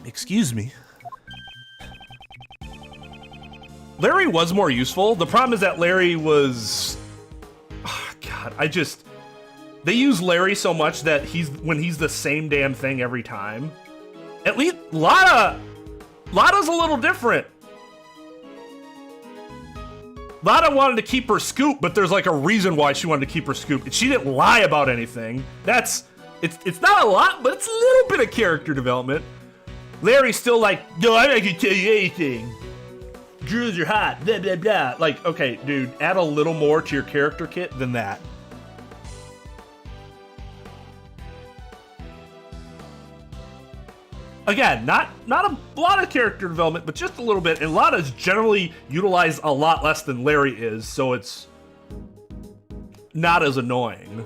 Excuse me. Larry was more useful. The problem is that Larry was... Oh, God, they use Larry so much that when he's the same damn thing every time. At least Lada's a little different. Lada wanted to keep her scoop, but there's like a reason why she wanted to keep her scoop. She didn't lie about anything. It's not a lot, but it's a little bit of character development. Larry's still like, no, I'm not gonna tell you anything. Druids are hot, blah, blah, blah. Like, okay, dude, add a little more to your character kit than that. Again, not a lot of character development, but just a little bit. And Lada's generally utilized a lot less than Larry is, so it's not as annoying.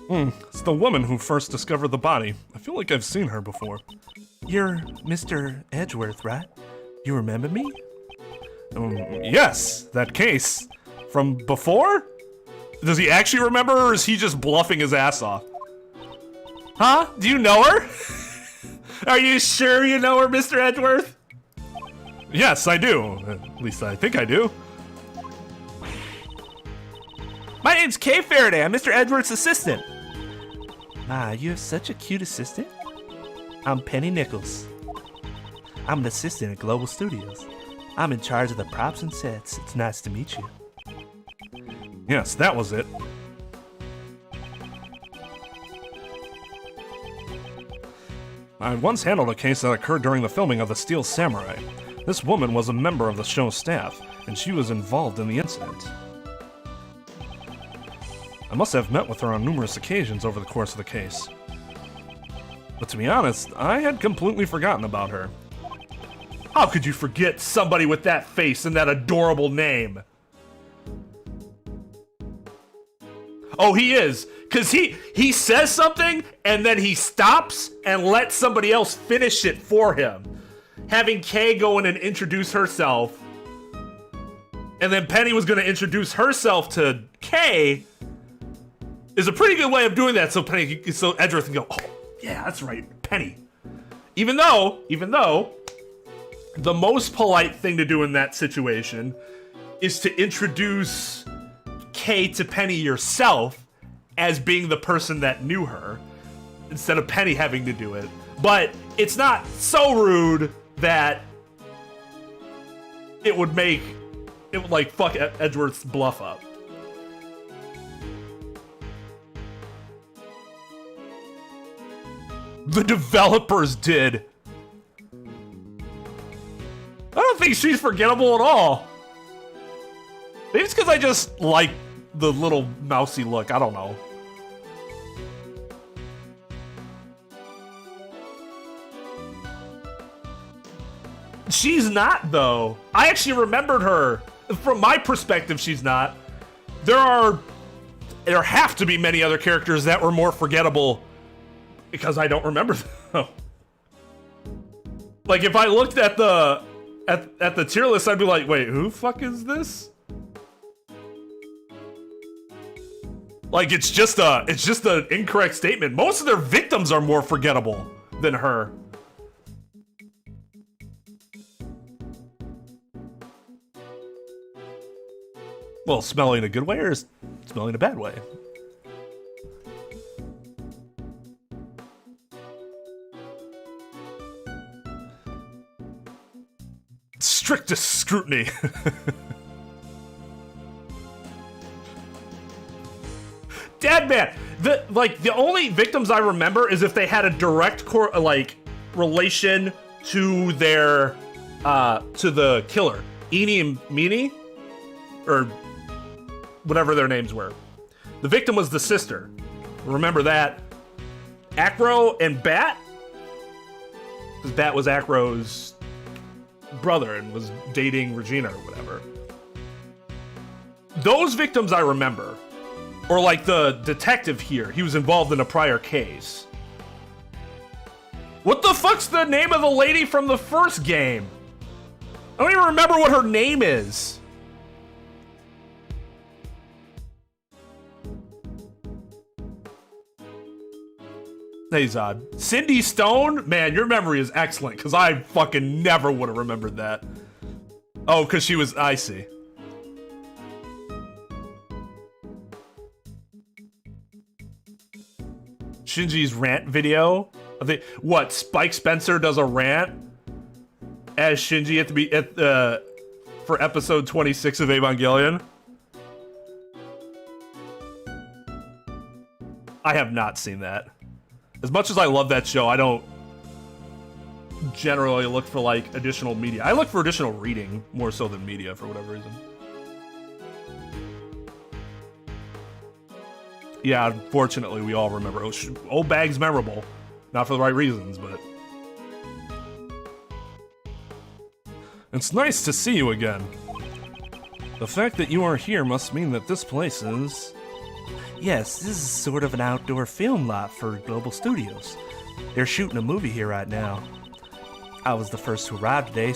It's the woman who first discovered the body. I feel like I've seen her before. You're Mr. Edgeworth, right? You remember me? Yes, that case. From before? Does he actually remember, or is he just bluffing his ass off? Huh? Do you know her? Are you sure you know her, Mr. Edgeworth? Yes, I do. At least I think I do. My name's Kay Faraday. I'm Mr. Edgeworth's assistant. Ma, you have such a cute assistant. I'm Penny Nichols. I'm an assistant at Global Studios. I'm in charge of the props and sets. It's nice to meet you. Yes, that was it. I once handled a case that occurred during the filming of The Steel Samurai. This woman was a member of the show's staff, and she was involved in the incident. I must have met with her on numerous occasions over the course of the case. But to be honest, I had completely forgotten about her. How could you forget somebody with that face and that adorable name? Oh, he is. Because he says something, and then he stops and lets somebody else finish it for him. having Kay go in and introduce herself, and then Penny was going to introduce herself to Kay, is a pretty good way of doing that. So Edgeworth can go, oh yeah, that's right, Penny. Even though the most polite thing to do in that situation is to introduce Kay to Penny yourself as being the person that knew her, instead of Penny having to do it. But it's not so rude that it would like fuck Edgeworth's bluff up. The developers did. I don't think she's forgettable at all. Maybe it's because I just like the little mousy look. I don't know. She's not, though. I actually remembered her. From my perspective, she's not. There have to be many other characters that were more forgettable because I don't remember them. Like, if I looked at the tier list, I'd be like, wait, who fuck is this? Like, it's just an incorrect statement. Most of their victims are more forgettable than her. Well, smelling in a good way or smelling in a bad way? Strictest scrutiny. Dead man. The only victims I remember is if they had a direct relation to their to the killer, Eenie and Meanie, or whatever their names were. The victim was the sister. Remember that. Acro and Bat, because Bat was Acro's brother and was dating Regina or whatever. Those victims I remember. Or like the detective here, he was involved in a prior case. What the fuck's the name of the lady from the first game? I don't even remember what her name is. Hey Zod. Cindy Stone? Man, your memory is excellent, because I fucking never would have remembered that. Oh, because she was... I see. Shinji's rant video? What, Spike Spencer does a rant as Shinji for episode 26 of Evangelion? I have not seen that. As much as I love that show, I don't generally look for like additional media. I look for additional reading more so than media for whatever reason. Yeah, unfortunately, we all remember. Old Bag's memorable. Not for the right reasons, but... It's nice to see you again. The fact that you are here must mean that this place is... Yes, this is sort of an outdoor film lot for Global Studios. They're shooting a movie here right now. I was the first to arrive today, I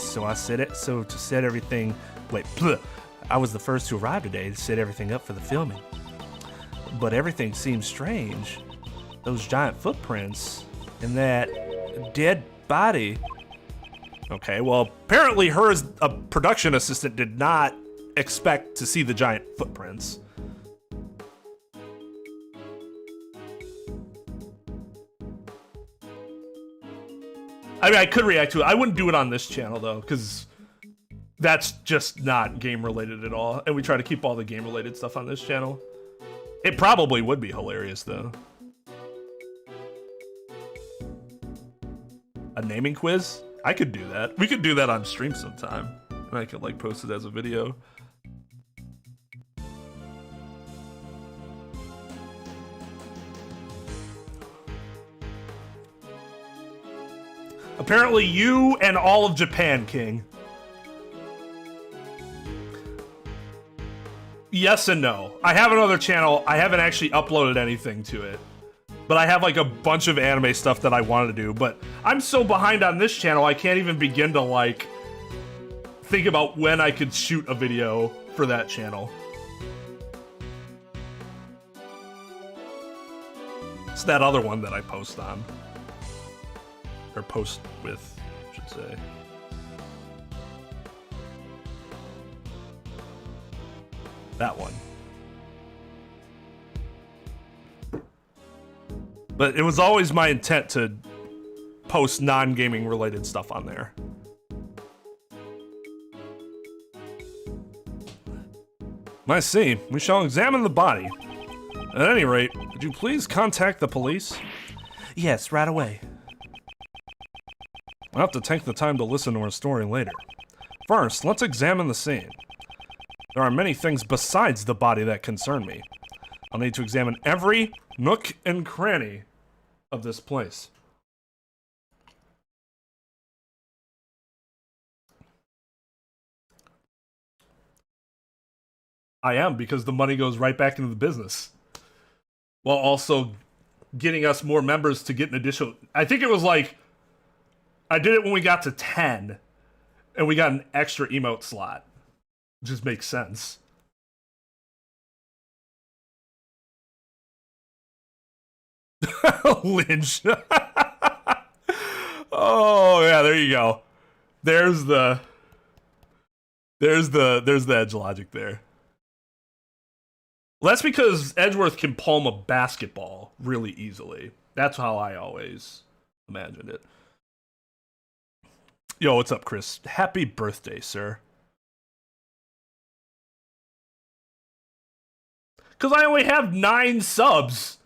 was the first to arrive today to set everything up for the filming. But everything seems strange. Those giant footprints and that dead body. Okay, well, apparently her as a production assistant did not expect to see the giant footprints. I mean, I could react to it. I wouldn't do it on this channel, though, because that's just not game-related at all. And we try to keep all the game-related stuff on this channel. It probably would be hilarious, though. A naming quiz? I could do that. We could do that on stream sometime. And I could, like, post it as a video. Apparently you and all of Japan, King. Yes and no. I have another channel. I haven't actually uploaded anything to it. But I have like a bunch of anime stuff that I wanted to do, but I'm so behind on this channel, I can't even begin to like think about when I could shoot a video for that channel. It's that other one that I post on. Or post with, I should say. That one. But it was always my intent to post non-gaming related stuff on there. I see. We shall examine the body. At any rate, could you please contact the police? Yes, right away. I'll have to take the time to listen to her story later. First, let's examine the scene. There are many things besides the body that concern me. I'll need to examine every nook and cranny of this place. I am, because the money goes right back into the business. While also getting us more members to get an additional... I think it was like... I did it when we got to 10. And we got an extra emote slot. It just makes sense. Lynch. Oh, yeah, there you go. There's the edge logic there. Well, that's because Edgeworth can palm a basketball really easily. That's how I always imagined it. Yo, what's up, Chris? Happy birthday, sir. Because I only have 9 subs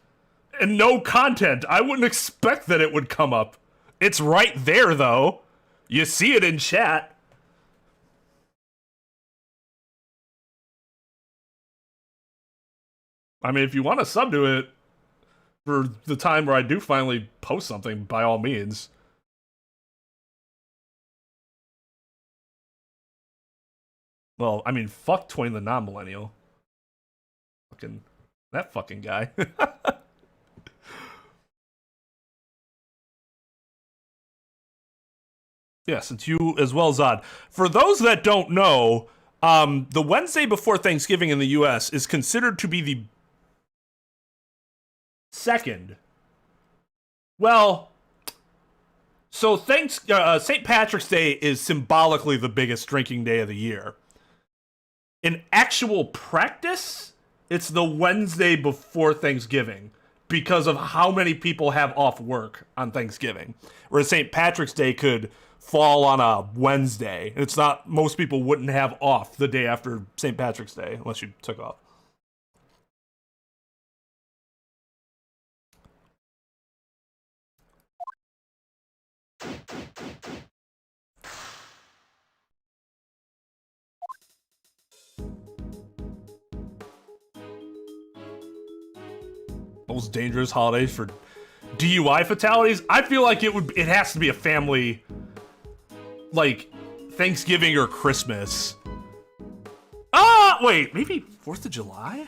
and no content. I wouldn't expect that it would come up. It's right there, though. You see it in chat. I mean, if you want to sub to it for the time where I do finally post something, by all means. Well, I mean, fuck Twain the non-millennial. That fucking guy. Yes, it's you as well, Zod. For those that don't know, the Wednesday before Thanksgiving in the U.S. is considered to be the second. Well, so St. Patrick's Day is symbolically the biggest drinking day of the year. In actual practice, it's the Wednesday before Thanksgiving because of how many people have off work on Thanksgiving. Whereas St. Patrick's Day could fall on a Wednesday. It's not, most people wouldn't have off the day after St. Patrick's Day unless you took off. Most dangerous holidays for DUI fatalities? I feel like it has to be a family, like Thanksgiving or Christmas. Wait, maybe 4th of July?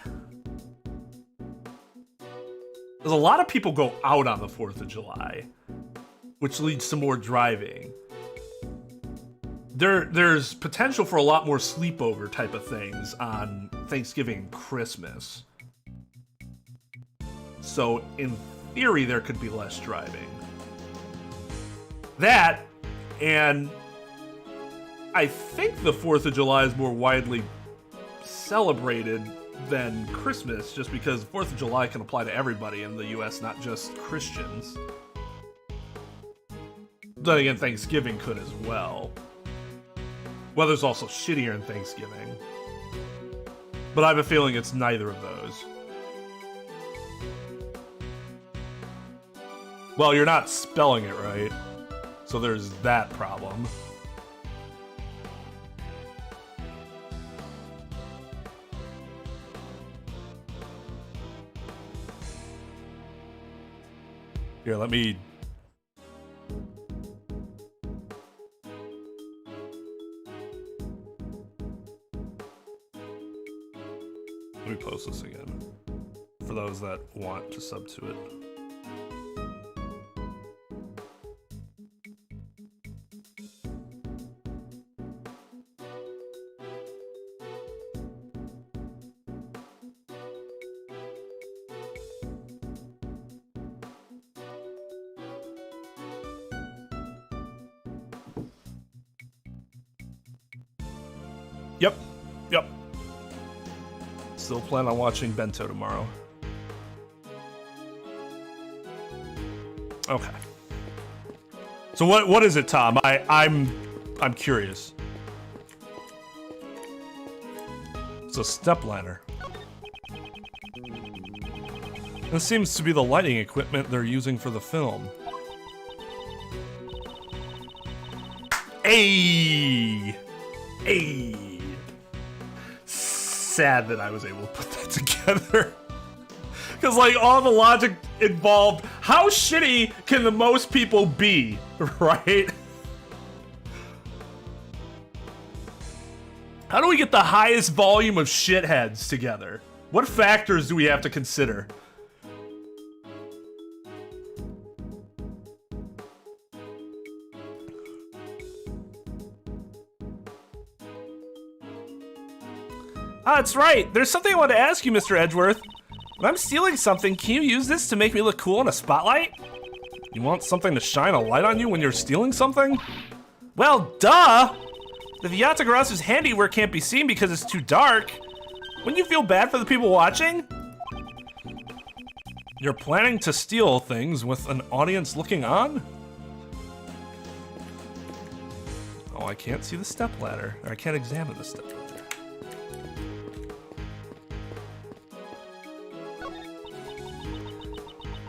There's a lot of people go out on the 4th of July, which leads to more driving. There's potential for a lot more sleepover type of things on Thanksgiving and Christmas. So, in theory, there could be less driving. That, and I think the 4th of July is more widely celebrated than Christmas, just because the 4th of July can apply to everybody in the US, not just Christians. Then again, Thanksgiving could as well. Weather's also shittier in Thanksgiving. But I have a feeling it's neither of those. Well, you're not spelling it right, so there's that problem. Here, let me post this again for those that want to sub to it. Yep. Yep. Still plan on watching Bento tomorrow. Okay. So what is it, Tom? I'm curious. It's a stepladder. This seems to be the lighting equipment they're using for the film. Hey! Hey! Sad that I was able to put that together. Because, like, all the logic involved, how shitty can the most people be, right? How do we get the highest volume of shitheads together? What factors do we have to consider? Ah, that's right. There's something I want to ask you, Mr. Edgeworth. When I'm stealing something, can you use this to make me look cool in a spotlight? You want something to shine a light on you when you're stealing something? Well, duh! The Yatagarazu's handiwork can't be seen because it's too dark. Wouldn't you feel bad for the people watching? You're planning to steal things with an audience looking on? Oh, I can't see the stepladder. Or I can't examine the stepladder.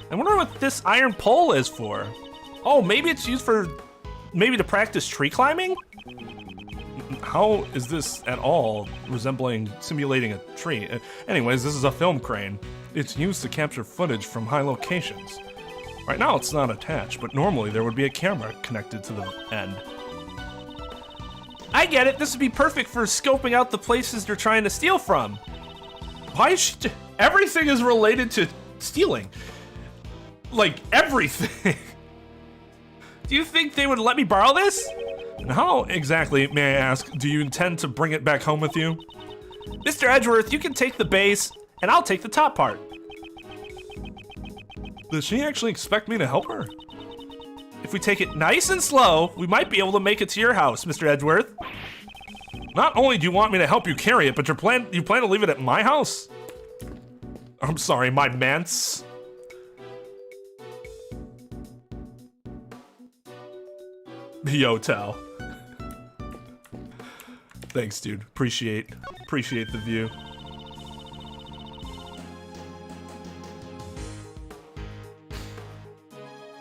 I wonder what this iron pole is for. Oh, maybe it's used for, maybe to practice tree climbing? How is this at all simulating a tree? Anyways, this is a film crane. It's used to capture footage from high locations. Right now it's not attached, but normally there would be a camera connected to the end. I get it, this would be perfect for scoping out the places they're trying to steal from. Why is she, everything is related to stealing. Like, everything. Do you think they would let me borrow this? And how exactly, may I ask, do you intend to bring it back home with you? Mr. Edgeworth, you can take the base, and I'll take the top part. Does she actually expect me to help her? If we take it nice and slow, we might be able to make it to your house, Mr. Edgeworth. Not only do you want me to help you carry it, but you plan to leave it at my house? I'm sorry, my manse. Yo, Tal. Thanks, dude. Appreciate the view.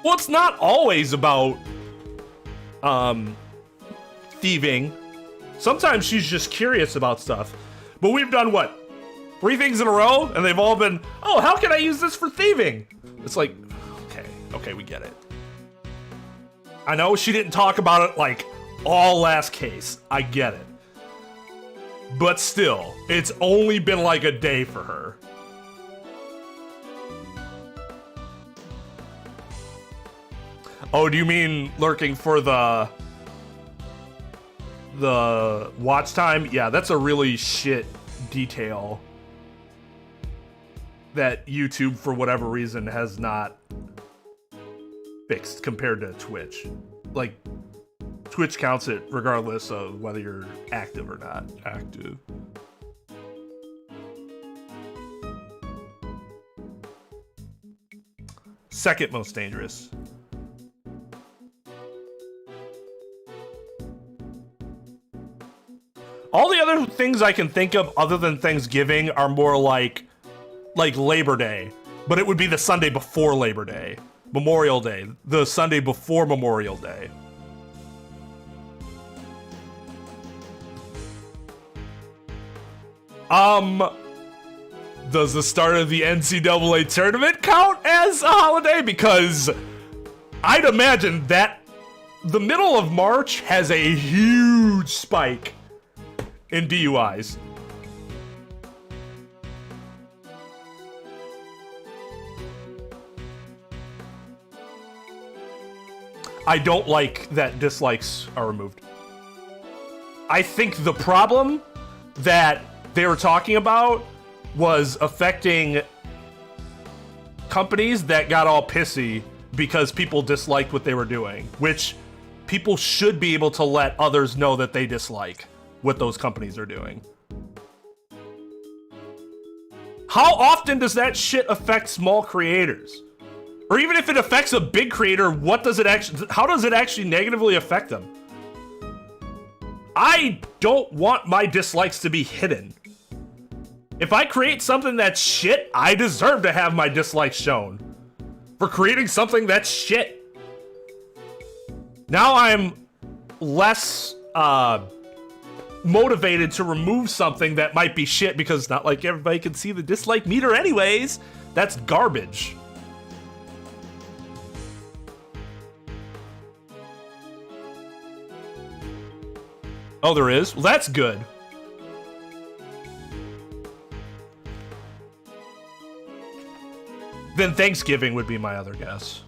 Well, it's not always about thieving. Sometimes she's just curious about stuff. But we've done what? 3 things in a row, and they've all been, oh, how can I use this for thieving? It's like, okay, we get it. I know she didn't talk about it like all last case. I get it. But still, it's only been like a day for her. Oh, do you mean lurking for the watch time? Yeah, that's a really shit detail that YouTube, for whatever reason, has not fixed compared to Twitch. Like, Twitch counts it regardless of whether you're active or not active. Second most dangerous. All the other things I can think of other than Thanksgiving are more like Labor Day, but it would be the Sunday before Labor Day. Memorial Day, the Sunday before Memorial Day. Does the start of the NCAA tournament count as a holiday? Because I'd imagine that the middle of March has a huge spike in DUIs. I don't like that dislikes are removed. I think the problem that they were talking about was affecting companies that got all pissy because people disliked what they were doing, which people should be able to let others know that they dislike. what those companies are doing. How often does that shit affect small creators? Or even if it affects a big creator, how does it actually negatively affect them? I don't want my dislikes to be hidden. If I create something that's shit, I deserve to have my dislikes shown for creating something that's shit. Now I'm less motivated to remove something that might be shit because it's not like everybody can see the dislike meter anyways. That's garbage. Oh, there is? Well, that's good. Then Thanksgiving would be my other guess.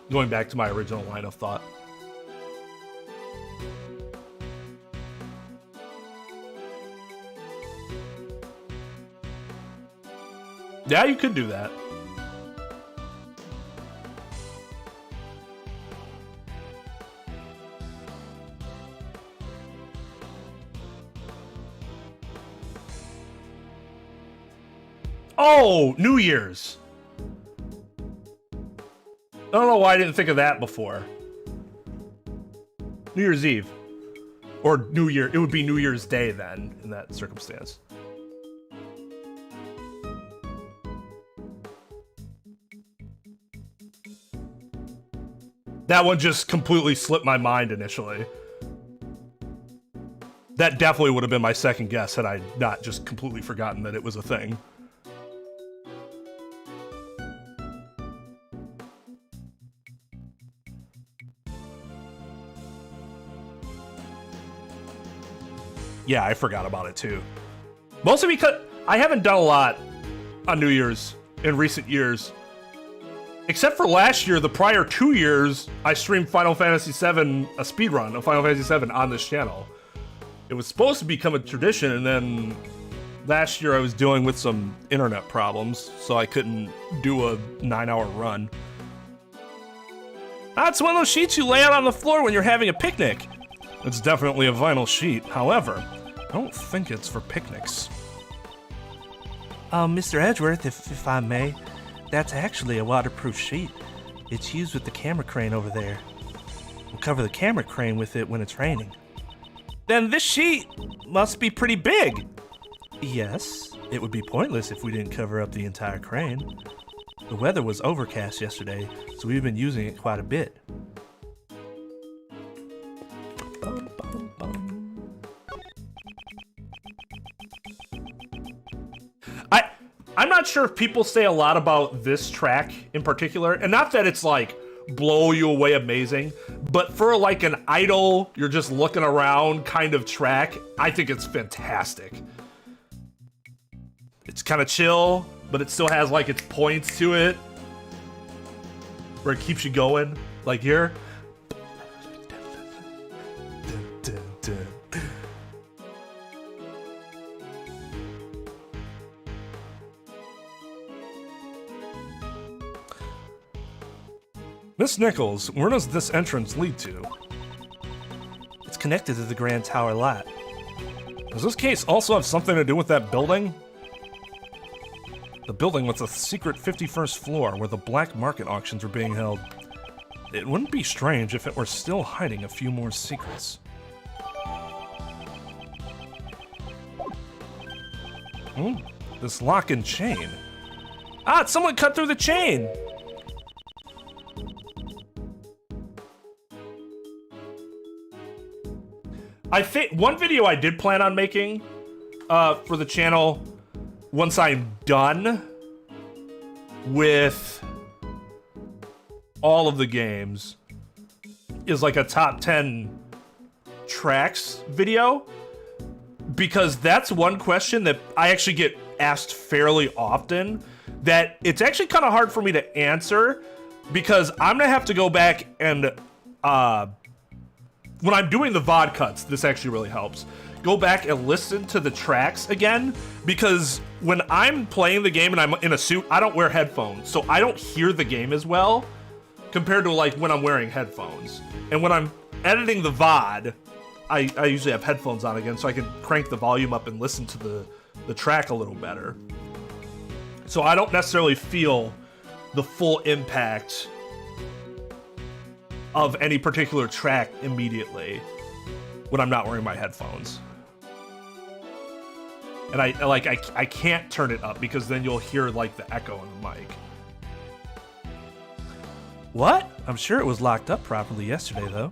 Going back to my original line of thought. Yeah, you could do that. Oh, New Year's. I don't know why I didn't think of that before. New Year's Eve. Or New Year. It would be New Year's Day then, in that circumstance. That one just completely slipped my mind initially. That definitely would have been my second guess had I not just completely forgotten that it was a thing. Yeah, I forgot about it too. Mostly because I haven't done a lot on New Year's in recent years. Except for last year, the prior 2 years, I streamed Final Fantasy VII, a speedrun of Final Fantasy VII on this channel. It was supposed to become a tradition, and then last year I was dealing with some internet problems, so I couldn't do a 9-hour run. That's one of those sheets you lay out on the floor when you're having a picnic. It's definitely a vinyl sheet, however, I don't think it's for picnics. Mr. Edgeworth, if I may, that's actually a waterproof sheet. It's used with the camera crane over there. We'll cover the camera crane with it when it's raining. Then this sheet must be pretty big. Yes, it would be pointless if we didn't cover up the entire crane. The weather was overcast yesterday, so we've been using it quite a bit. I'm not sure if people say a lot about this track in particular, and not that it's like blow you away amazing, but for like an idle, you're just looking around kind of track, I think it's fantastic. It's kind of chill, but it still has like its points to it, where it keeps you going. Like here. Miss Nichols, where does this entrance lead to? It's connected to the Grand Tower lot. Does this case also have something to do with that building? The building with the secret 51st floor where the black market auctions were being held. It wouldn't be strange if it were still hiding a few more secrets. This lock and chain. Ah, someone cut through the chain! I think one video I did plan on making for the channel once I'm done with all of the games is like a top 10 tracks video, because that's one question that I actually get asked fairly often that it's actually kind of hard for me to answer, because I'm gonna have to go back and when I'm doing the VOD cuts, this actually really helps. Go back and listen to the tracks again, because when I'm playing the game and I'm in a suit, I don't wear headphones, so I don't hear the game as well compared to like when I'm wearing headphones. And when I'm editing the VOD, I usually have headphones on again, so I can crank the volume up and listen to the track a little better. So I don't necessarily feel the full impact of any particular track immediately when I'm not wearing my headphones. And I can't turn it up because then you'll hear like the echo in the mic. What? I'm sure it was locked up properly yesterday, though.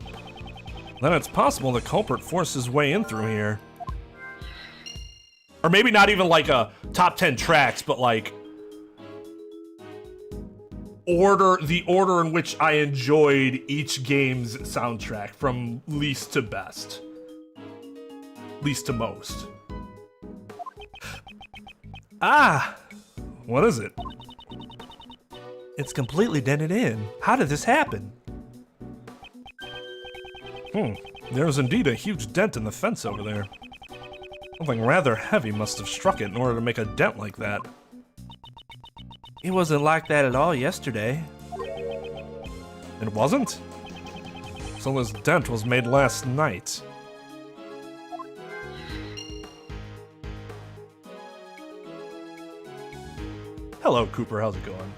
Then it's possible the culprit forced his way in through here. Or maybe not even like a top 10 tracks, but like the order in which I enjoyed each game's soundtrack from least to best. Least to most. Ah! What is it? It's completely dented in. How did this happen? There was indeed a huge dent in the fence over there. Something rather heavy must have struck it in order to make a dent like that. It wasn't like that at all yesterday. It wasn't? So this dent was made last night. Hello, Cooper. How's it going?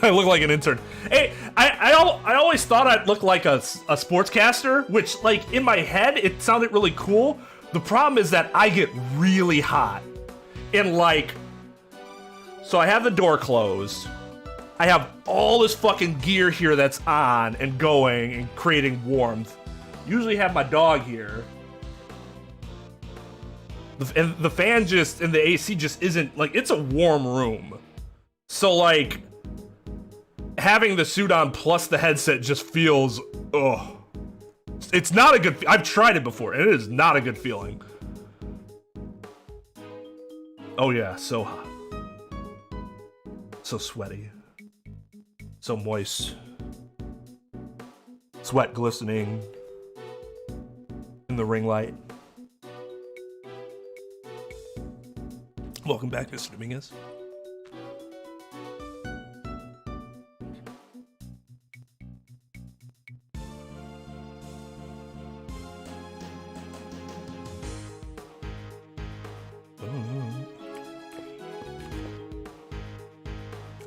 I look like an intern. Hey, I always thought I'd look like a sportscaster, which, like, in my head, it sounded really cool. The problem is that I get really hot. And, like, so I have the door closed. I have all this fucking gear here that's on and going and creating warmth. Usually have my dog here. And the fan just, and the AC just isn't, like, it's a warm room. So, like, having the suit on plus the headset just feels, ugh. It's not a good, I've tried it before, and it is not a good feeling. Oh yeah, so hot. So sweaty. So moist. Sweat glistening in the ring light. Welcome back, Mr. Dominguez.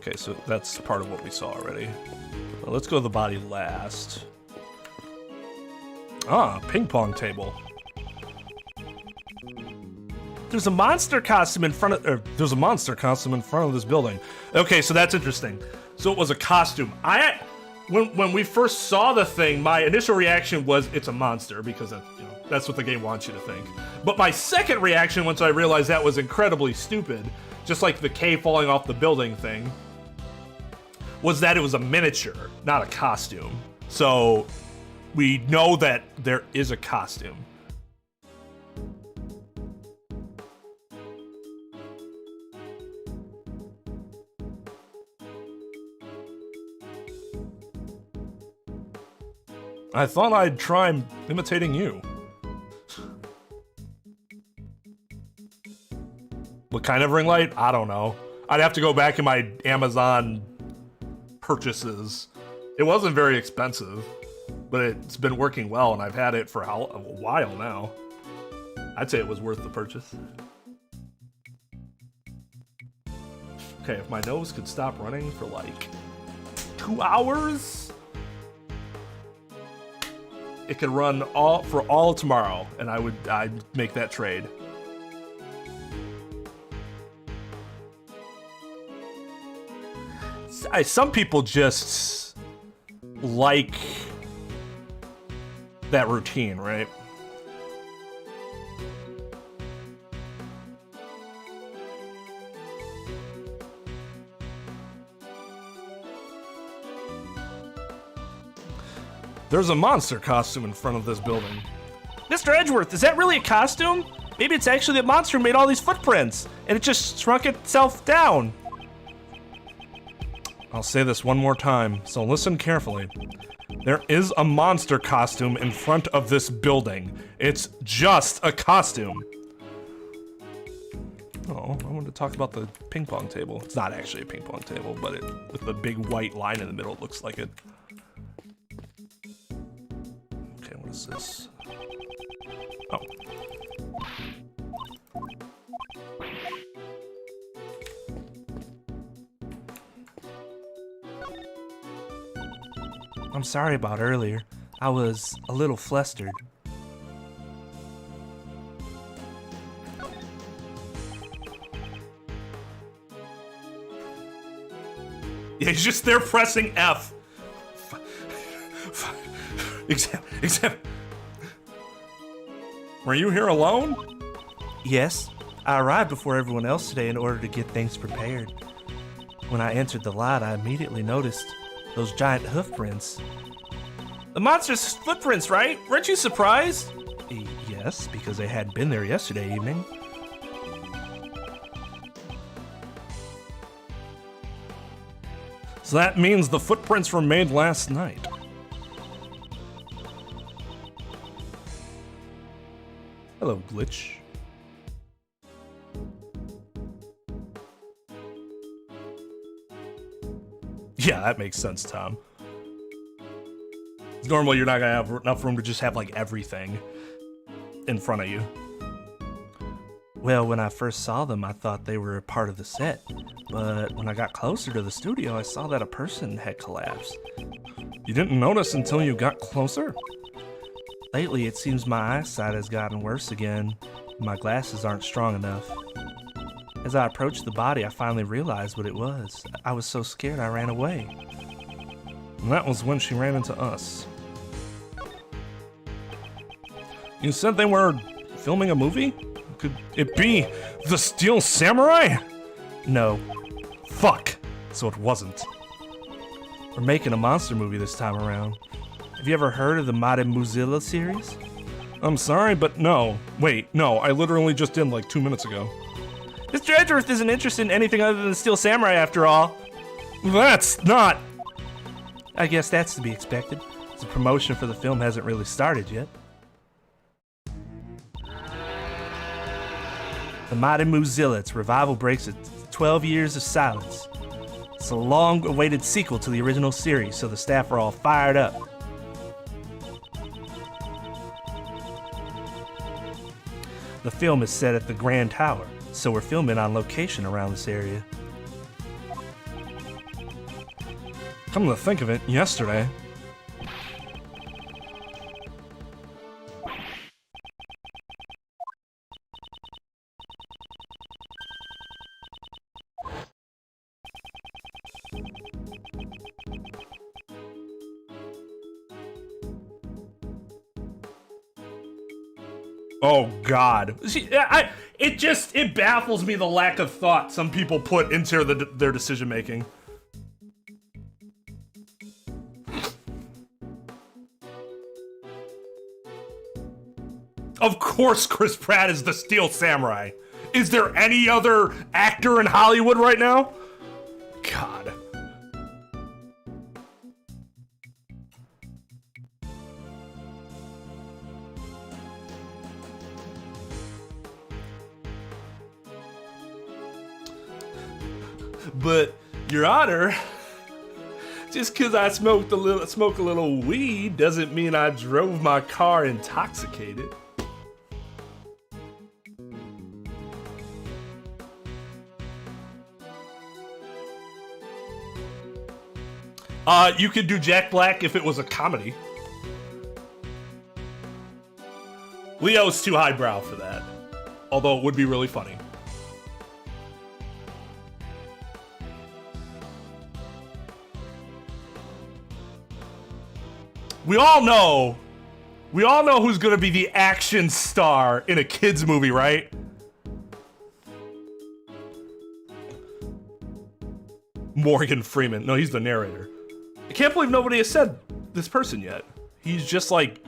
Okay, so that's part of what we saw already. Well, let's go to the body last. Ah, ping pong table. There's a monster costume in front of, there's a monster costume in front of this building. Okay, so that's interesting. So it was a costume. When we first saw the thing, my initial reaction was it's a monster because that's what the game wants you to think. But my second reaction, once I realized that was incredibly stupid, just like the K falling off the building thing, was that it was a miniature, not a costume. So we know that there is a costume. I thought I'd try imitating you. What kind of ring light? I don't know. I'd have to go back in my Amazon purchases. It wasn't very expensive, but it's been working well, and I've had it for a while now. I'd say it was worth the purchase. Okay, if my nose could stop running for like 2 hours, it could run for all tomorrow, and I'd make that trade. Some people just like that routine, right? There's a monster costume in front of this building. Mr. Edgeworth, is that really a costume? Maybe it's actually the monster who made all these footprints, and it just shrunk itself down. I'll say this one more time, so listen carefully. There is a monster costume in front of this building. It's just a costume. Oh, I wanted to talk about the ping pong table. It's not actually a ping pong table, but it with the big white line in the middle, it looks like it. Okay, what is this? Oh. I'm sorry about earlier. I was a little flustered. Yeah, he's just there pressing F. Exam. Were you here alone? Yes, I arrived before everyone else today in order to get things prepared. When I entered the lot, I immediately noticed those giant hoof prints. The monster's footprints, right? Weren't you surprised? Yes, because they hadn't been there yesterday evening. So that means the footprints were made last night. Hello, Glitch. Yeah, that makes sense, Tom. Normally, you're not gonna have enough room to just have, like, everything in front of you. Well, when I first saw them, I thought they were a part of the set. But when I got closer to the studio, I saw that a person had collapsed. You didn't notice until you got closer? Lately, it seems my eyesight has gotten worse again. My glasses aren't strong enough. As I approached the body, I finally realized what it was. I was so scared I ran away. And that was when she ran into us. You said they were filming a movie? Could it be The Steel Samurai? No. Fuck. So it wasn't. We're making a monster movie this time around. Have you ever heard of the Mozilla series? I'm sorry, but no. Wait, no, I literally just did like 2 minutes ago. Mr. Edgeworth isn't interested in anything other than the Steel Samurai after all. That's not... I guess that's to be expected. The promotion for the film hasn't really started yet. The Mighty Mozilla, its revival breaks its 12 years of silence. It's a long-awaited sequel to the original series, so the staff are all fired up. The film is set at the Grand Tower, so we're filming on location around this area. Come to think of it, yesterday... Oh God! See, it baffles me the lack of thought some people put into their decision making. Of course, Chris Pratt is the Steel Samurai. Is there any other actor in Hollywood right now? God. But, Your Honor, just because I smoke a little weed doesn't mean I drove my car intoxicated. You could do Jack Black if it was a comedy. Leo's too highbrow for that, although it would be really funny. We all know who's gonna be the action star in a kids movie, right? Morgan Freeman. No, he's the narrator. I can't believe nobody has said this person yet. He's just like...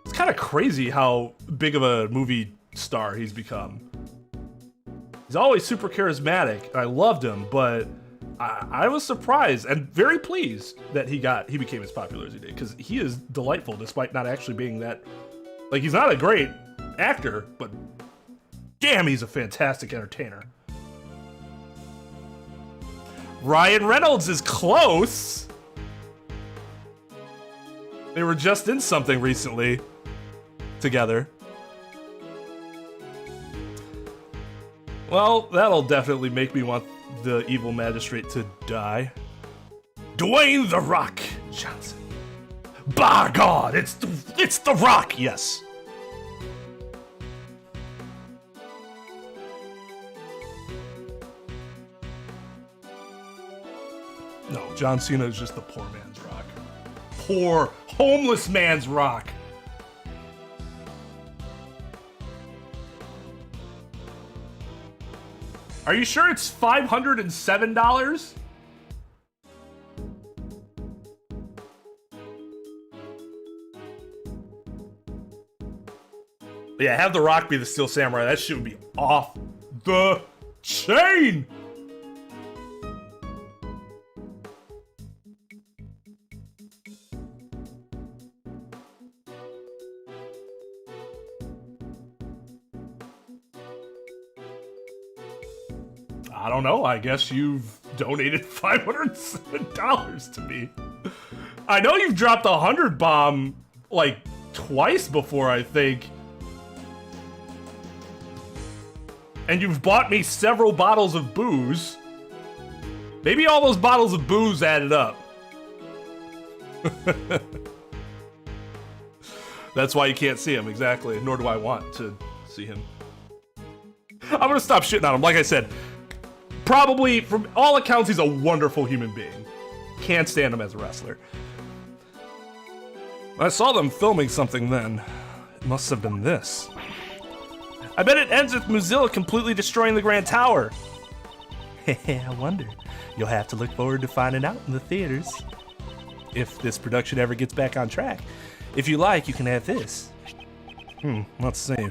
It's kind of crazy how big of a movie star he's become. He's always super charismatic. I loved him, but I was surprised and very pleased that he became as popular as he did, because he is delightful despite not actually being that... Like, he's not a great actor, but damn, he's a fantastic entertainer. Ryan Reynolds is close. They were just in something recently together. Well, that'll definitely make me want the evil magistrate to die. Dwayne The Rock Johnson. By God, it's The Rock, yes. No, John Cena is just the poor man's Rock. Poor, homeless man's Rock. Are you sure it's $507? Yeah, have The Rock be the Steel Samurai. That shit would be off the chain. I don't know. I guess you've donated $507 to me. I know you've dropped a 100 bomb like twice before, I think. And you've bought me several bottles of booze. Maybe all those bottles of booze added up. That's why you can't see him, exactly. Nor do I want to see him. I'm gonna stop shitting on him. Like I said, probably, from all accounts, he's a wonderful human being. Can't stand him as a wrestler. I saw them filming something then. It must have been this. I bet it ends with Mozilla completely destroying the Grand Tower. I wonder. You'll have to look forward to finding out in the theaters. If this production ever gets back on track. If you like, you can have this. Let's see.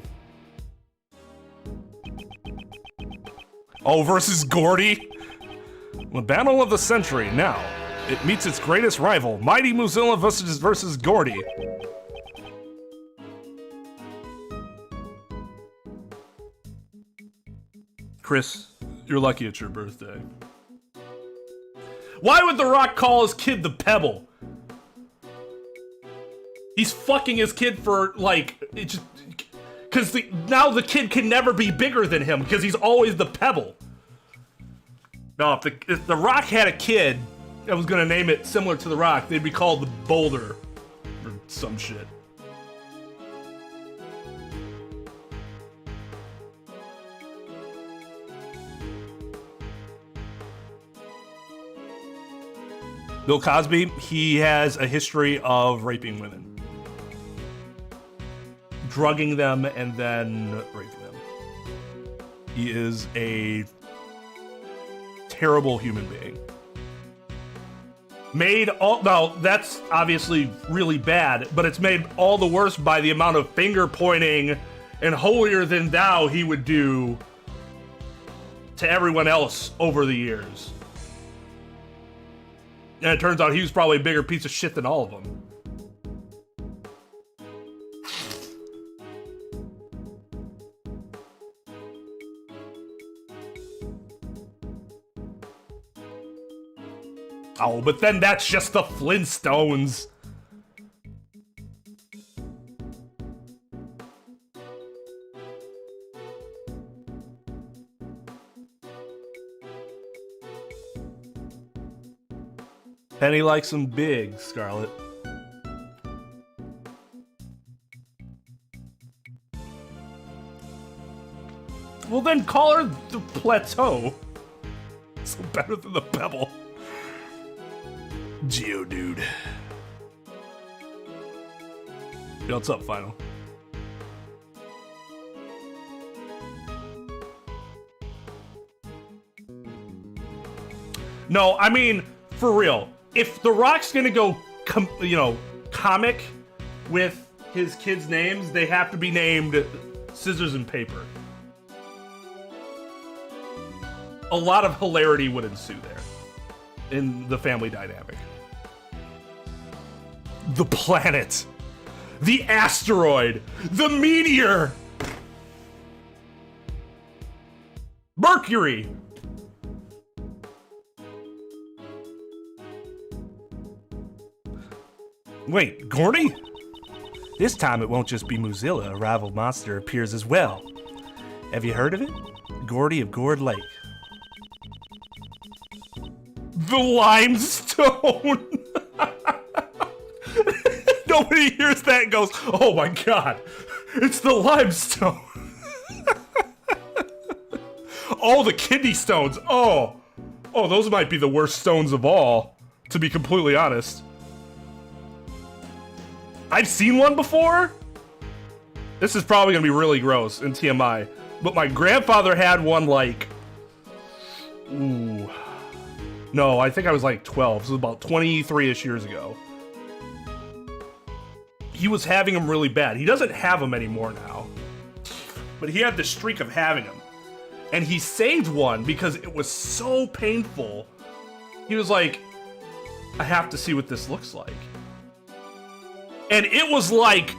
Oh, versus Gordy? The battle of the century. Now, it meets its greatest rival, Mighty Mozilla versus Gordy. Chris, you're lucky it's your birthday. Why would The Rock call his kid the Pebble? He's fucking his kid for, like, it just... Because now the kid can never be bigger than him, because he's always the Pebble. No, if the Rock had a kid that was going to name it similar to The Rock, they'd be called the Boulder. Or some shit. Bill Cosby, he has a history of raping women. Drugging them and then raping them. He is a terrible human being. Now, that's obviously really bad, but it's made all the worse by the amount of finger pointing and holier than thou he would do to everyone else over the years. And it turns out he was probably a bigger piece of shit than all of them. Oh, but then that's just the Flintstones. Penny likes them big, Scarlet. Well, then call her the Plateau. So better than the Pebble. Geodude. Yo, what's up, Final? No, I mean, for real. If The Rock's gonna go, comic with his kids' names, they have to be named Scissors and Paper. A lot of hilarity would ensue there in the family dynamic. The planet, the asteroid, the meteor. Mercury! Wait, Gordy? This time it won't just be Mozilla, a rival monster appears as well. Have you heard of it? Gordy of Gourd Lake. The limestone! Nobody hears that and goes, oh my god, it's the limestone! Oh, the kidney stones. Oh, those might be the worst stones of all, to be completely honest. I've seen one before. This is probably gonna be really gross in TMI, but my grandfather had one like, ooh, no, I think I was like 12. This was about 23-ish years ago. He was having them really bad. He doesn't have them anymore now, but he had the streak of having them. And he saved one because it was so painful. He was like, I have to see what this looks like. And it was like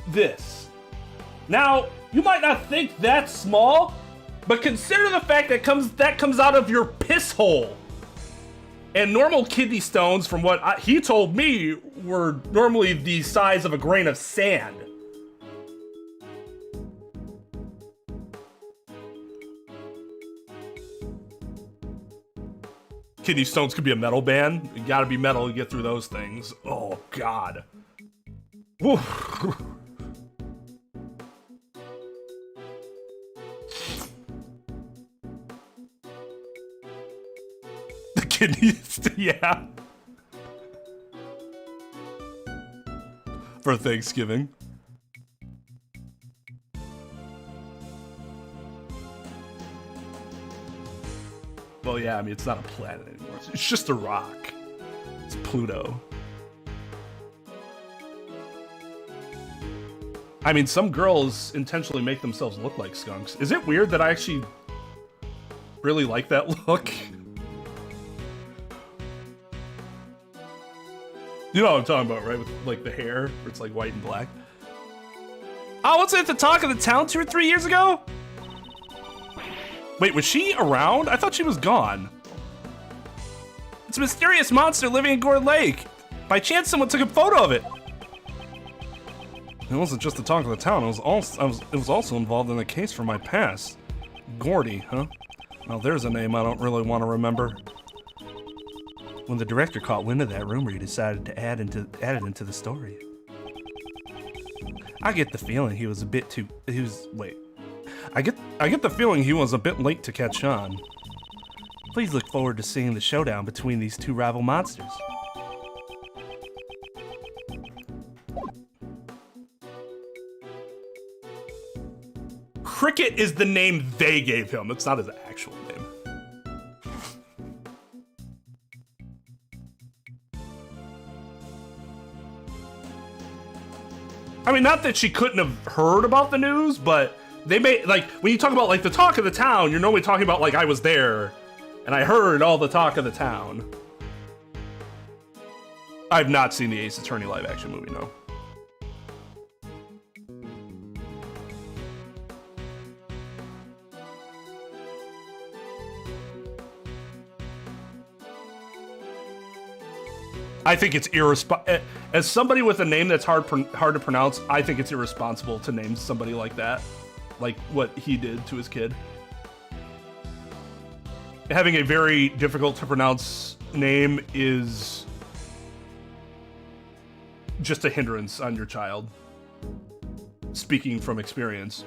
this. Now, you might not think that's small, but consider the fact that comes out of your piss hole. And normal kidney stones, from what he told me, were normally the size of a grain of sand. Kidney stones could be a metal band. You gotta be metal to get through those things. Oh, God. Woo. The kidneys, yeah. For Thanksgiving. Well, yeah, I mean, it's not a planet anymore. It's just a rock. It's Pluto. I mean, some girls intentionally make themselves look like skunks. Is it weird that I actually really like that look? You know what I'm talking about, right? With, like, the hair, where it's, like, white and black. Oh, wasn't it the talk of the town 2 or 3 years ago? Wait, was she around? I thought she was gone. It's a mysterious monster living in Gourd Lake. By chance, someone took a photo of it. It wasn't just the talk of the town. It was also involved in a case from my past. Gordy, huh? Well, there's a name I don't really want to remember. When the director caught wind of that rumor, he decided to add it into the story. I get the feeling he was a bit too. I get the feeling he was a bit late to catch on. Please look forward to seeing the showdown between these two rival monsters. Cricket is the name they gave him. It's not his actual name. I mean, not that she couldn't have heard about the news, but they made, like, when you talk about, like, the talk of the town, you're normally talking about, like, I was there, and I heard all the talk of the town. I've not seen the Ace Attorney live-action movie, no. I think it's as somebody with a name that's hard to pronounce, I think it's irresponsible to name somebody like that, like what he did to his kid. Having a very difficult to pronounce name is just a hindrance on your child. Speaking from experience.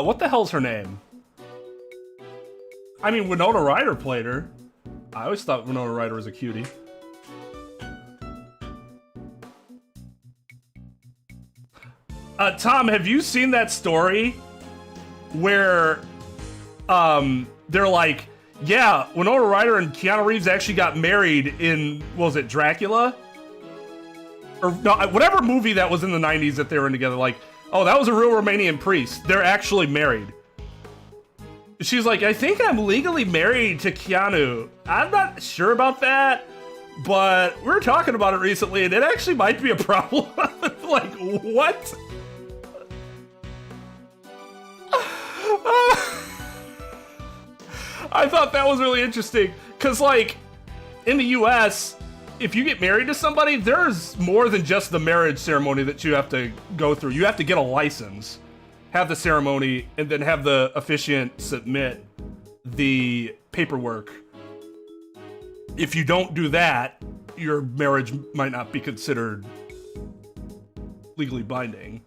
What the hell's her name? I mean, Winona Ryder played her. I always thought Winona Ryder was a cutie. Tom, have you seen that story where they're like, yeah, Winona Ryder and Keanu Reeves actually got married in, what was it, Dracula? or no, whatever movie that was in the 90s that they were in together, like, oh, that was a real Romanian priest. They're actually married. She's like, I think I'm legally married to Keanu. I'm not sure about that, but we were talking about it recently, and it actually might be a problem. Like, what? I thought that was really interesting, because, like, in the US, if you get married to somebody, there's more than just the marriage ceremony that you have to go through. You have to get a license, have the ceremony, and then have the officiant submit the paperwork. If you don't do that, your marriage might not be considered legally binding.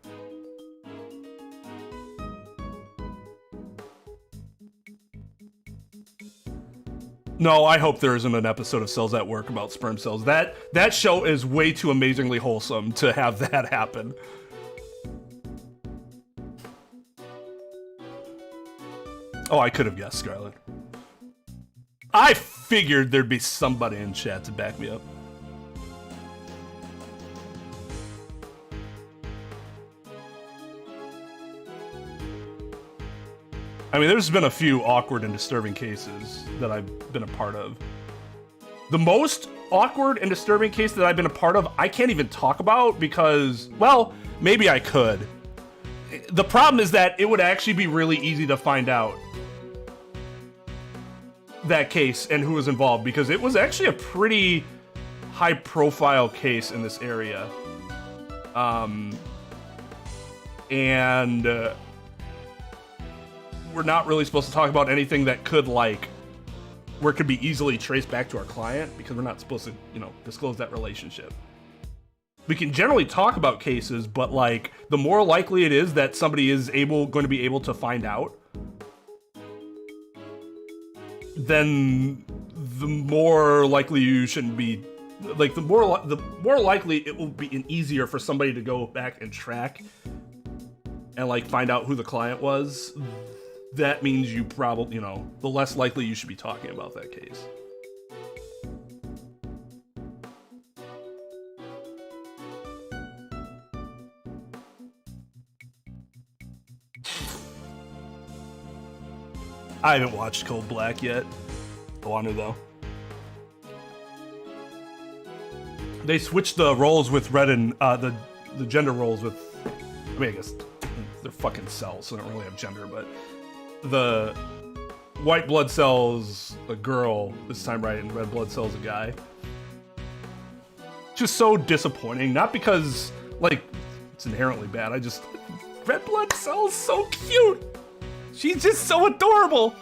No, I hope there isn't an episode of Cells at Work about sperm cells. That show is way too amazingly wholesome to have that happen. Oh, I could have guessed, Scarlett. I figured there'd be somebody in chat to back me up. I mean, there's been a few awkward and disturbing cases that I've been a part of. The most awkward and disturbing case that I've been a part of, I can't even talk about because, well, maybe I could. The problem is that it would actually be really easy to find out that case and who was involved, because it was actually a pretty high-profile case in this area. We're not really supposed to talk about anything that could, like, where it could be easily traced back to our client, because we're not supposed to, you know, disclose that relationship. We can generally talk about cases, but, like, the more likely it is that somebody is going to be able to find out, then the more likely you shouldn't be, like, the more likely it will be easier for somebody to go back and track and, like, find out who the client was. That means you probably, you know, the less likely you should be talking about that case. I haven't watched Cold Black yet. I want to, though. They switched the roles with Red and the gender roles with, I mean, I guess they're fucking cells, so they don't really have gender, but the white blood cells a girl this time, right, and red blood cells a guy. Just so disappointing. Not because, like, it's inherently bad. Red blood cell's so cute. She's just so adorable.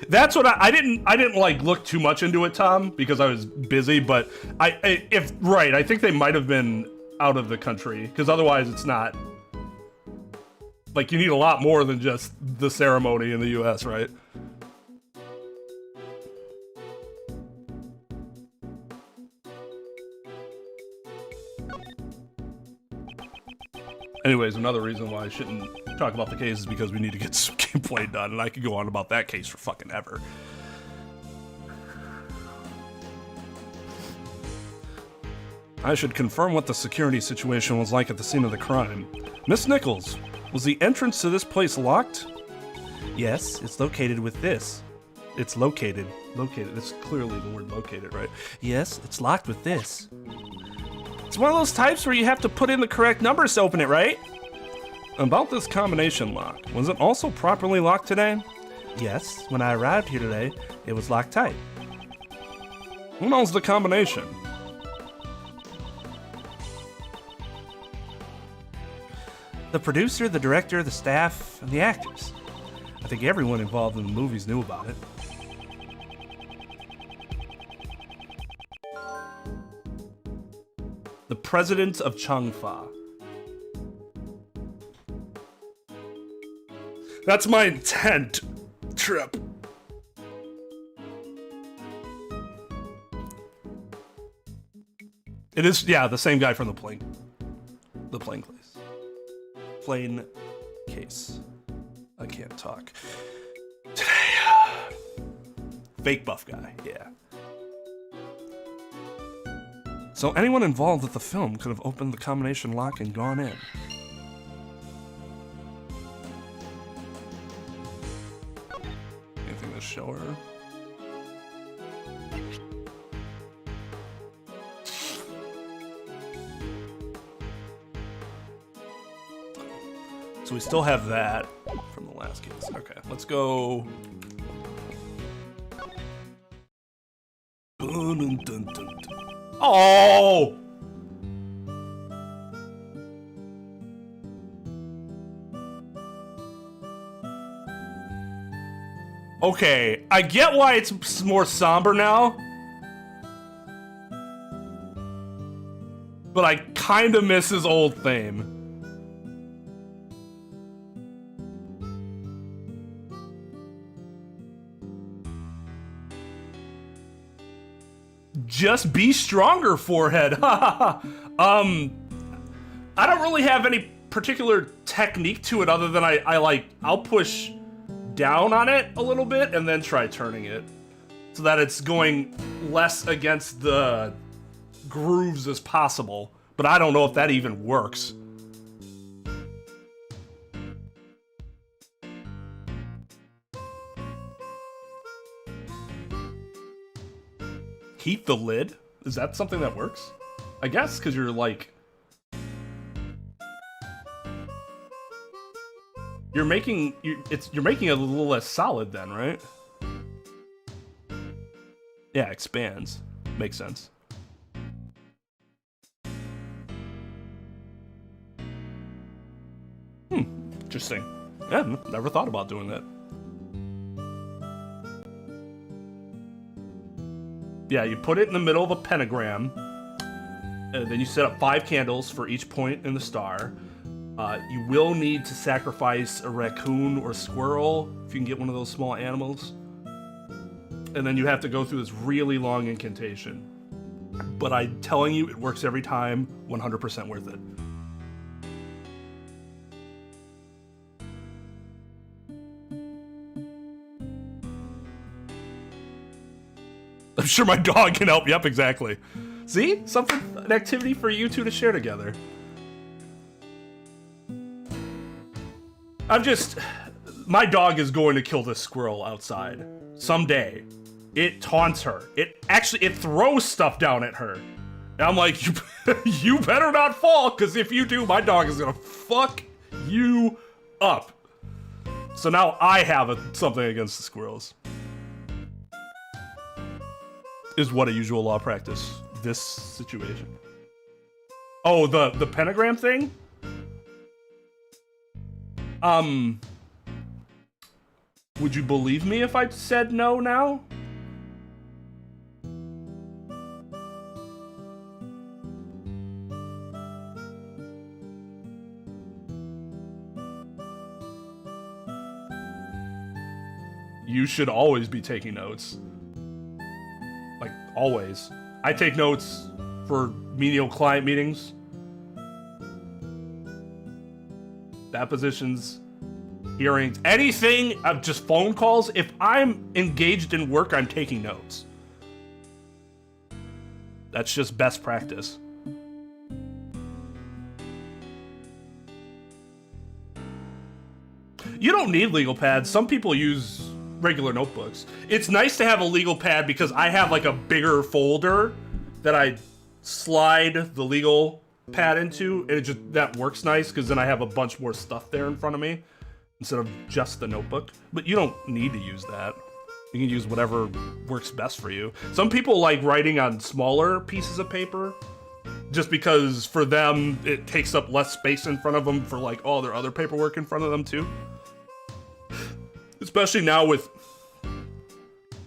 That's what I didn't like look too much into it, Tom, because I was busy, but I think they might have been out of the country, because otherwise it's not, like, you need a lot more than just the ceremony in the US, right? Anyways, another reason why I shouldn't talk about the case is because we need to get some gameplay done, and I could go on about that case for fucking ever. I should confirm what the security situation was like at the scene of the crime. Miss Nichols, was the entrance to this place locked? Yes, it's located with this. It's located. Located. That's clearly the word located, right? Yes, it's locked with this. It's one of those types where you have to put in the correct numbers to open it, right? About this combination lock, was it also properly locked today? Yes, when I arrived here today, it was locked tight. Who knows the combination? The producer, the director, the staff, and the actors. I think everyone involved in the movies knew about it. The president of Changfa. That's my intent, Trep. It is, yeah, the same guy from the plane case. Plane case. I can't talk today. Fake buff guy, yeah. So anyone involved with the film could have opened the combination lock and gone in. Anything to show her? So we still have that from the last case. Okay, let's go. Oh! Okay, I get why it's more somber now. But I kinda miss his old theme. Just be stronger, forehead. I don't really have any particular technique to it other than I'll push down on it a little bit and then try turning it so that it's going less against the grooves as possible. But I don't know if that even works. Heat the lid? Is that something that works? I guess, because you're like... You're making it a little less solid then, right? Yeah, expands. Makes sense. Interesting. Yeah, never thought about doing that. Yeah, you put it in the middle of a pentagram, and then you set up 5 candles for each point in the star. You will need to sacrifice a raccoon or squirrel if you can get one of those small animals. And then you have to go through this really long incantation. But I'm telling you, it works every time, 100% worth it. I'm sure my dog can help. Yep, exactly. See? An activity for you two to share together. My dog is going to kill this squirrel outside. Someday. It taunts her. It throws stuff down at her. And I'm like, you better not fall, because if you do, my dog is gonna fuck you up. So now I have something against the squirrels. Is what a usual law practice this situation. Oh, the pentagram thing? Would you believe me if I said no now? You should always be taking notes. Like, always. I take notes for menial client meetings. Depositions, hearings, anything, just phone calls. If I'm engaged in work, I'm taking notes. That's just best practice. You don't need legal pads. Some people use regular notebooks. It's nice to have a legal pad because I have like a bigger folder that I slide the legal pad into, and that works nice because then I have a bunch more stuff there in front of me instead of just the notebook. But you don't need to use that. You can use whatever works best for you. Some people like writing on smaller pieces of paper just because for them it takes up less space in front of them for like all their other paperwork in front of them too. Especially now with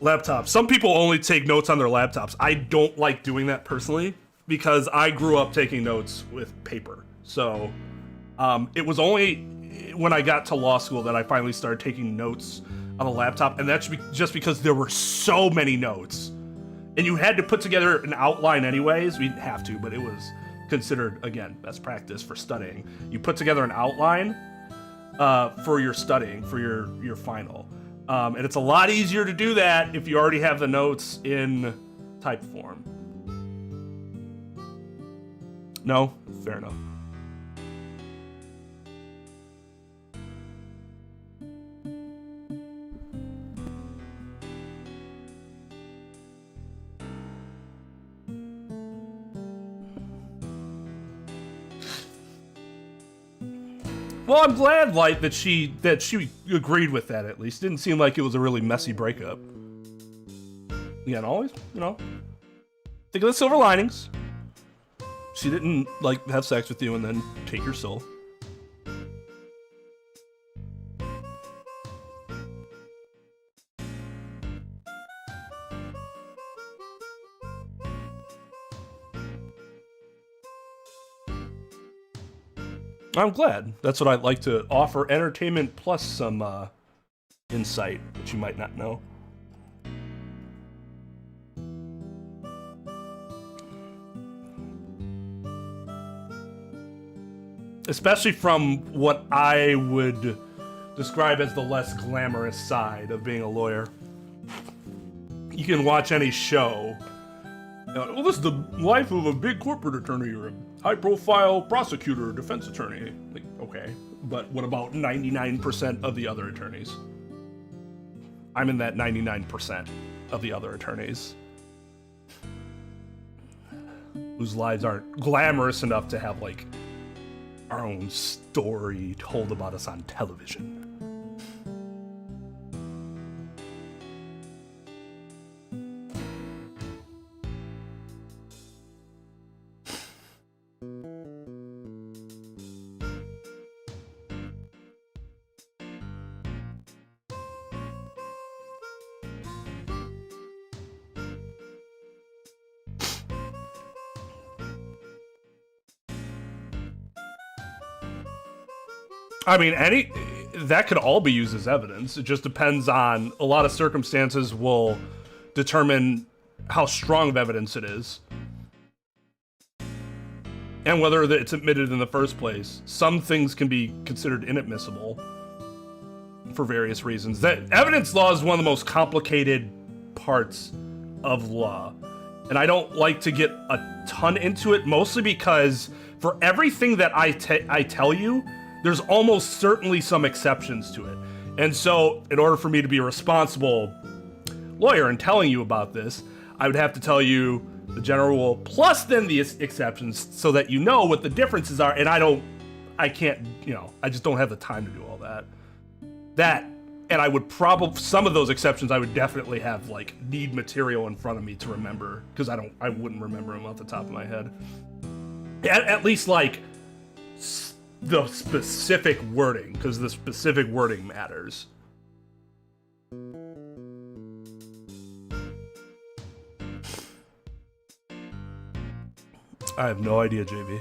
laptops. Some people only take notes on their laptops. I don't like doing that personally because I grew up taking notes with paper. So it was only when I got to law school that I finally started taking notes on a laptop, and that's just because there were so many notes. and you had to put together an outline anyways. We didn't have to, but it was considered, again, best practice for studying. You put together an outline for your studying, for your final. And it's a lot easier to do that if you already have the notes in type form. No? Fair enough. Well, I'm glad, like, that she agreed with that, at least. Didn't seem like it was a really messy breakup. Again, always, think of the silver linings. She didn't, like, have sex with you and then take your soul. I'm glad. That's what I'd like to offer, entertainment plus some insight, which you might not know. Especially from what I would describe as the less glamorous side of being a lawyer. You can watch any show. Well, this is the life of a big corporate attorney or a high-profile prosecutor or defense attorney. Like, okay, but what about 99% of the other attorneys? I'm in that 99% of the other attorneys whose lives aren't glamorous enough to have, like, our own story told about us on television. I mean, that could all be used as evidence. It just depends on, a lot of circumstances will determine how strong of evidence it is. And whether it's admitted in the first place. Some things can be considered inadmissible for various reasons. That evidence law is one of the most complicated parts of law. And I don't like to get a ton into it, mostly because for everything that I tell you, there's almost certainly some exceptions to it. And so, in order for me to be a responsible lawyer in telling you about this, I would have to tell you the general rule, plus then the exceptions, so that you know what the differences are, and I can't, I just don't have the time to do all that. And I would some of those exceptions I would definitely have, like, need material in front of me to remember, because I wouldn't remember them off the top of my head. At least, like, the specific wording, because the specific wording matters. I have no idea, JB.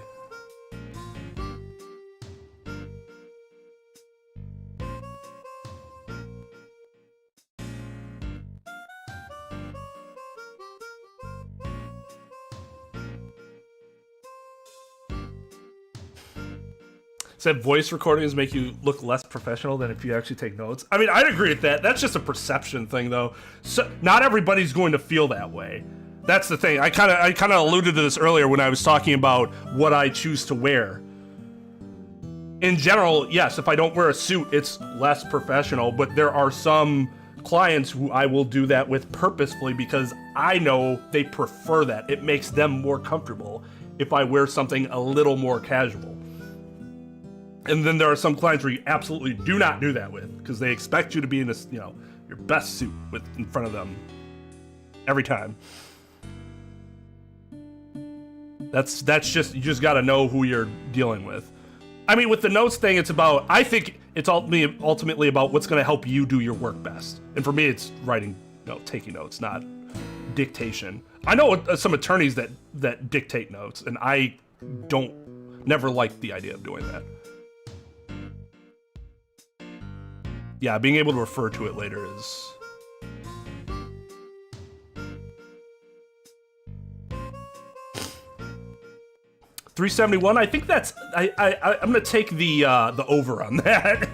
Said voice recordings make you look less professional than if you actually take notes. I mean, I'd agree with that. That's just a perception thing, though. So not everybody's going to feel that way. That's the thing. I kind of alluded to this earlier when I was talking about what I choose to wear. In general, yes, if I don't wear a suit, it's less professional, but there are some clients who I will do that with purposefully because I know they prefer that. It makes them more comfortable if I wear something a little more casual. And then there are some clients where you absolutely do not do that with, because they expect you to be in this, your best suit in front of them every time. That's just, you just got to know who you're dealing with. I mean, with the notes thing, I think it's ultimately about what's going to help you do your work best. And for me, it's writing, taking notes, not dictation. I know some attorneys that dictate notes, and I never liked the idea of doing that. Yeah, being able to refer to it later is... 371. I think that's. I'm gonna take the over on that.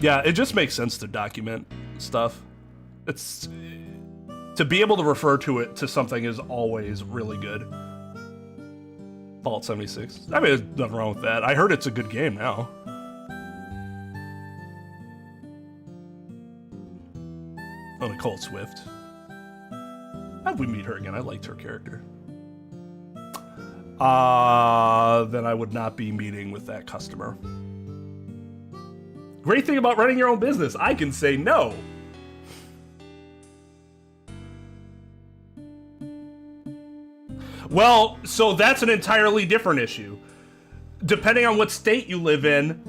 Yeah, it just makes sense to document stuff. It's to be able to refer to it to something is always really good. Fallout 76. I mean, there's nothing wrong with that. I heard it's a good game now. Oh, Nicole Swift. How'd we meet her again? I liked her character. Then I would not be meeting with that customer. Great thing about running your own business, I can say no. Well, so that's an entirely different issue. Depending on what state you live in,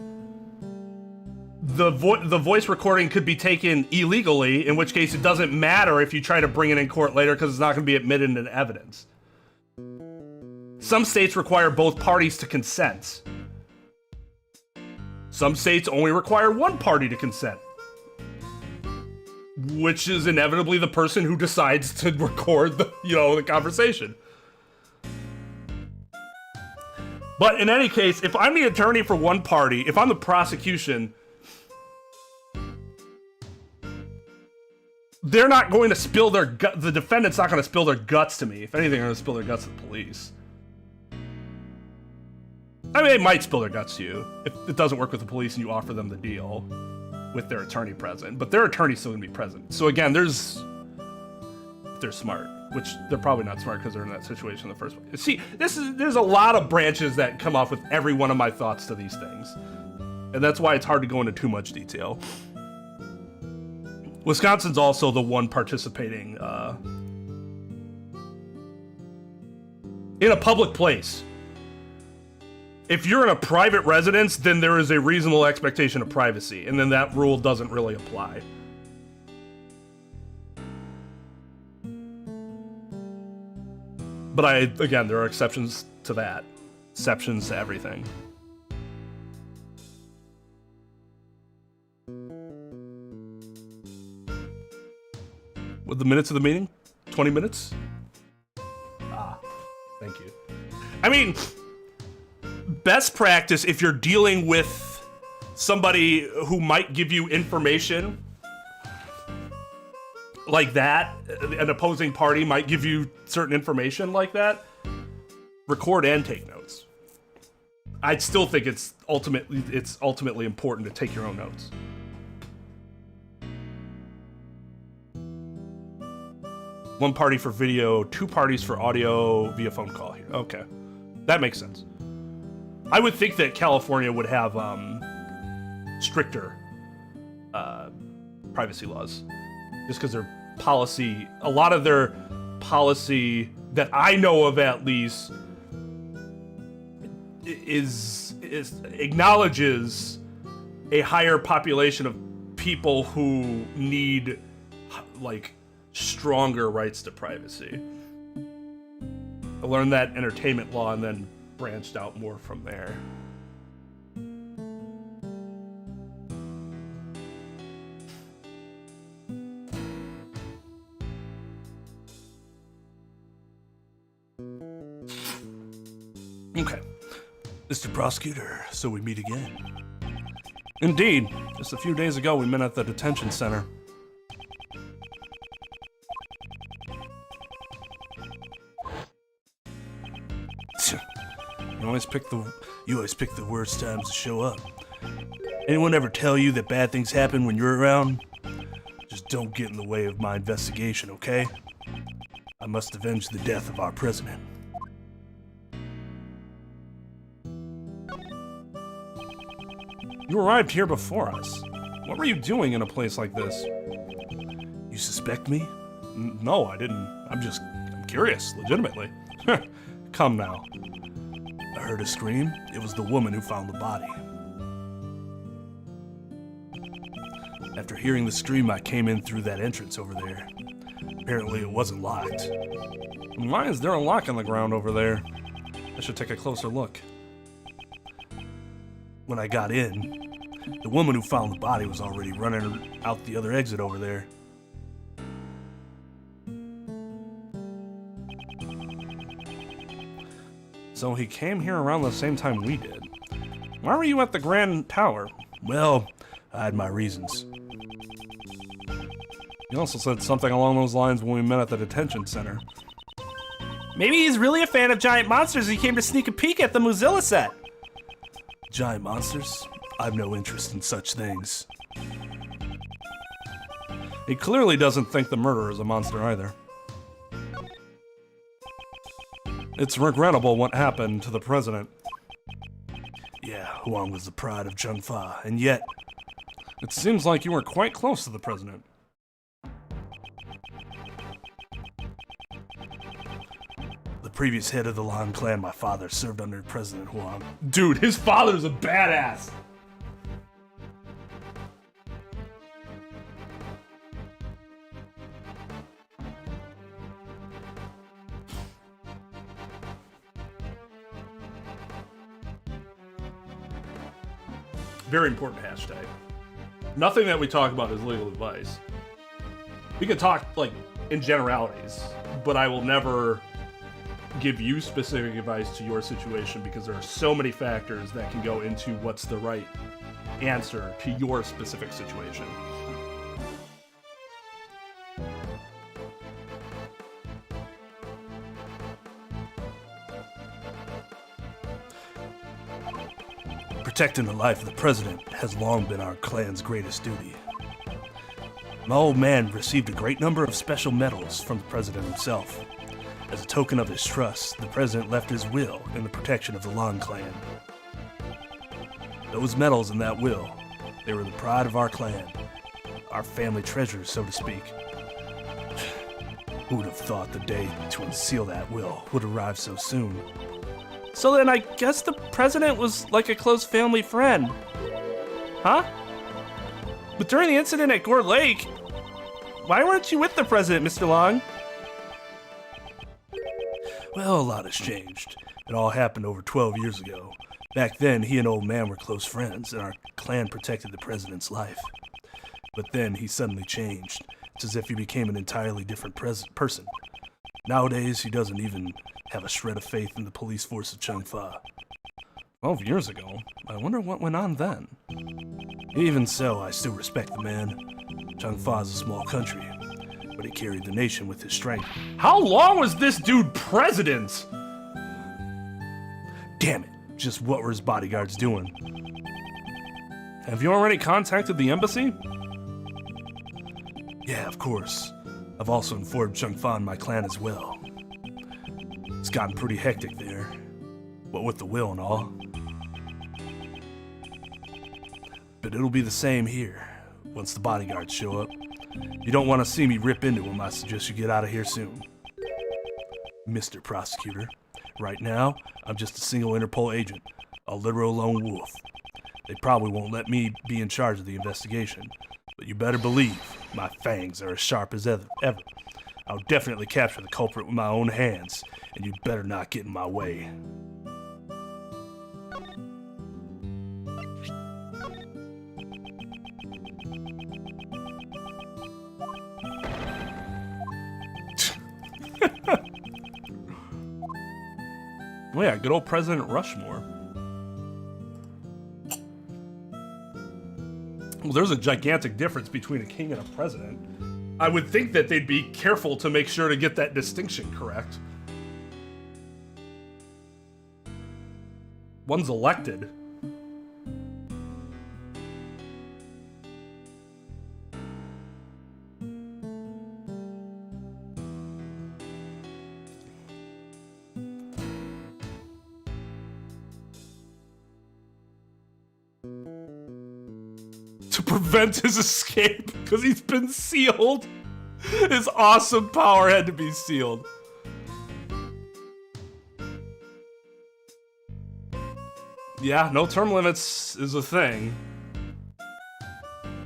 the voice recording could be taken illegally, in which case it doesn't matter if you try to bring it in court later because it's not going to be admitted into evidence. Some states require both parties to consent. Some states only require one party to consent, which is inevitably the person who decides to record the conversation. But in any case, if I'm the attorney for one party, if I'm the prosecution, they're not going to spill their the defendant's not going to spill their guts to me. If anything, they're going to spill their guts to the police. I mean, they might spill their guts to you if it doesn't work with the police and you offer them the deal with their attorney present. But their attorney's still going to be present. So again, if they're smart, which they're probably not smart because they're in that situation in the first place. See, there's a lot of branches that come off with every one of my thoughts to these things. And that's why it's hard to go into too much detail. Wisconsin's also the one participating in a public place. If you're in a private residence, then there is a reasonable expectation of privacy, and then that rule doesn't really apply. But again, there are exceptions to that. Exceptions to everything. With the minutes of the meeting? 20 minutes? Ah, thank you. I mean, best practice if you're dealing with somebody who might give you information like that, an opposing party might give you certain information like that, record and take notes. I'd still think it's ultimately important to take your own notes. One party for video, two parties for audio via phone call here. Okay, that makes sense. I would think that California would have stricter privacy laws, just because their policy, a lot of their policy that I know of at least, acknowledges a higher population of people who need stronger rights to privacy. I learned that entertainment law and then branched out more from there. Okay. Mr. Prosecutor, so we meet again. Indeed. Just a few days ago we met at the detention center. You always pick the worst times to show up. Anyone ever tell you that bad things happen when you're around? Just don't get in the way of my investigation, okay? I must avenge the death of our president. You arrived here before us. What were you doing in a place like this? You suspect me? No, I didn't. I'm curious, legitimately. Come now. I heard a scream. It was the woman who found the body. After hearing the scream, I came in through that entrance over there. Apparently it wasn't locked. Why is there a lock on the ground over there? I should take a closer look. When I got in, The woman who found the body was already running out the other exit over there. So he came here around the same time we did. Why were you at the Grand Tower? Well, I had my reasons. You also said something along those lines when we met at the detention center. Maybe he's really a fan of giant monsters and he came to sneak a peek at the Mozilla set. Giant monsters? I've no interest in such things. He clearly doesn't think the murderer is a monster either. It's regrettable what happened to the president. Yeah, Huang was the pride of Zhengfa, and yet... It seems like you were quite close to the president. The previous head of the Lan clan, my father, served under President Huang. Dude, his father's a badass. Very important hashtag. Nothing that we talk about is legal advice. We can talk, like, in generalities, but I will never give you specific advice to your situation because there are so many factors that can go into what's the right answer to your specific situation. Protecting the life of the president has long been our clan's greatest duty. My old man received a great number of special medals from the president himself. As a token of his trust, the president left his will in the protection of the Lan clan. Those medals in that will, they were the pride of our clan, our family treasures, so to speak. Who would have thought the day to unseal that will would arrive so soon? So then I guess the president was like a close family friend. Huh? But during the incident at Gore Lake, why weren't you with the president, Mr. Long? Well, a lot has changed. It all happened over 12 years ago. Back then, he and old man were close friends, and our clan protected the president's life. But then he suddenly changed. It's as if he became an entirely different person. Nowadays, he doesn't even have a shred of faith in the police force of Zhengfa. 12 years ago? I wonder what went on then. Even so, I still respect the man. Zhengfa is a small country, but he carried the nation with his strength. How long was this dude president? Damn it, just what were his bodyguards doing? Have you already contacted the embassy? Yeah, of course. I've also informed Zhengfa and my clan as well. It's gotten pretty hectic there, what with the will and all. But it'll be the same here, once the bodyguards show up. You don't want to see me rip into him, I suggest you get out of here soon. Mr. Prosecutor, right now, I'm just a single Interpol agent, a literal lone wolf. They probably won't let me be in charge of the investigation, but you better believe my fangs are as sharp as ever. I'll definitely capture the culprit with my own hands, and you'd better not get in my way. Oh yeah, good old President Rushmore. Well, there's a gigantic difference between a king and a president. I would think that they'd be careful to make sure to get that distinction correct. One's elected. To prevent his escape because he's been sealed. His awesome power had to be sealed. Yeah, no term limits is a thing.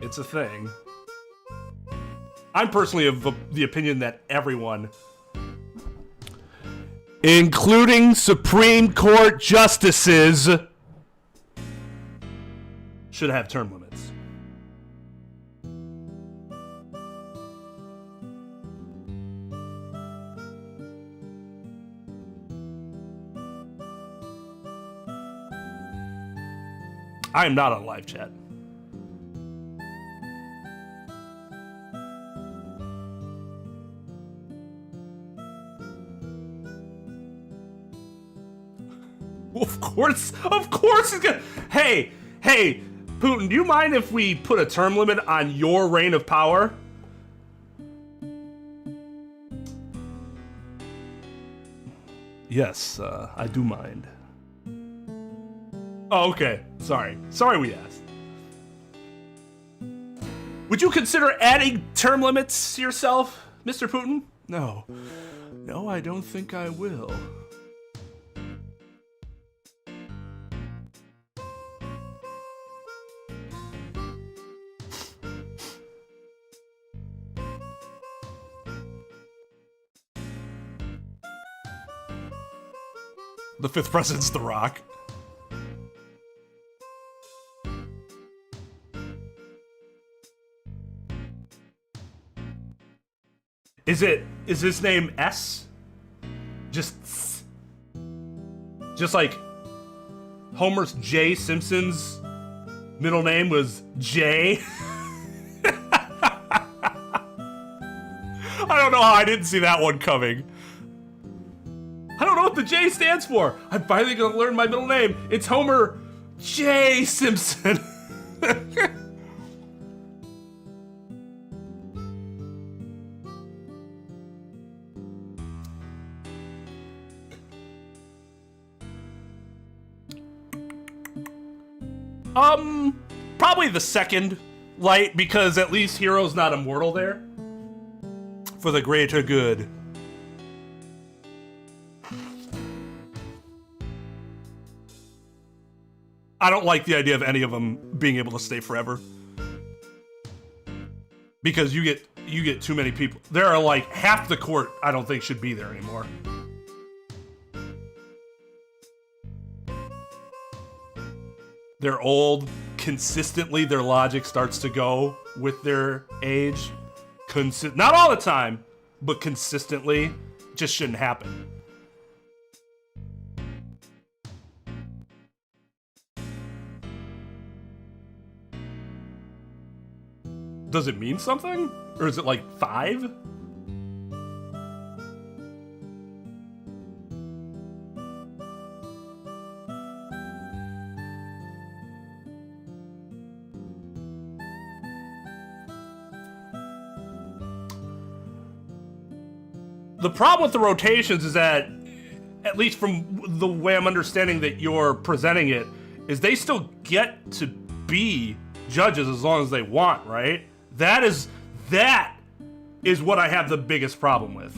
It's a thing. I'm personally of the opinion that everyone, including Supreme Court justices, should have term limits. I am not on live chat. Of course he's gonna. Hey, Putin, do you mind if we put a term limit on your reign of power? Yes, I do mind. Oh, okay. Sorry we asked. Would you consider adding term limits yourself, Mr. Putin? No, I don't think I will. The fifth president's The Rock. Is his name S? Just like Homer's J. Simpson's middle name was J? I don't know how I didn't see that one coming. I don't know what the J stands for. I'm finally gonna learn my middle name. It's Homer J. Simpson. Probably the second light, because at least Hero's not immortal there. For the greater good. I don't like the idea of any of them being able to stay forever. Because you get too many people. There are like half the court I don't think should be there anymore. They're old. Consistently, their logic starts to go with their age. Not all the time, but consistently. Just shouldn't happen. Does it mean something? Or is it like 5? The problem with the rotations is that, at least from the way I'm understanding that you're presenting it, is they still get to be judges as long as they want, right? That is what I have the biggest problem with.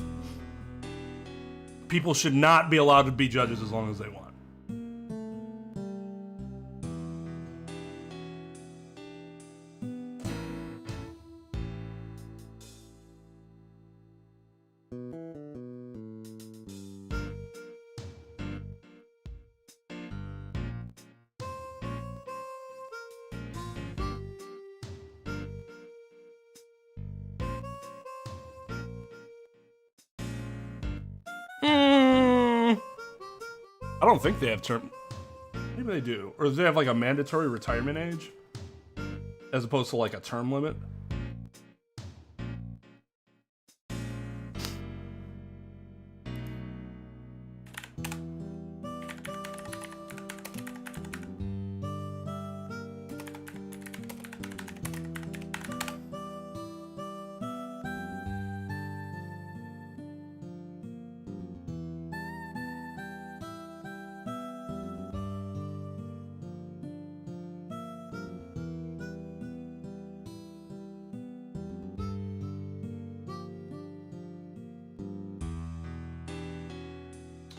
People should not be allowed to be judges as long as they want. I don't think they have term. Maybe they do. Or do they have like a mandatory retirement age? As opposed to like a term limit?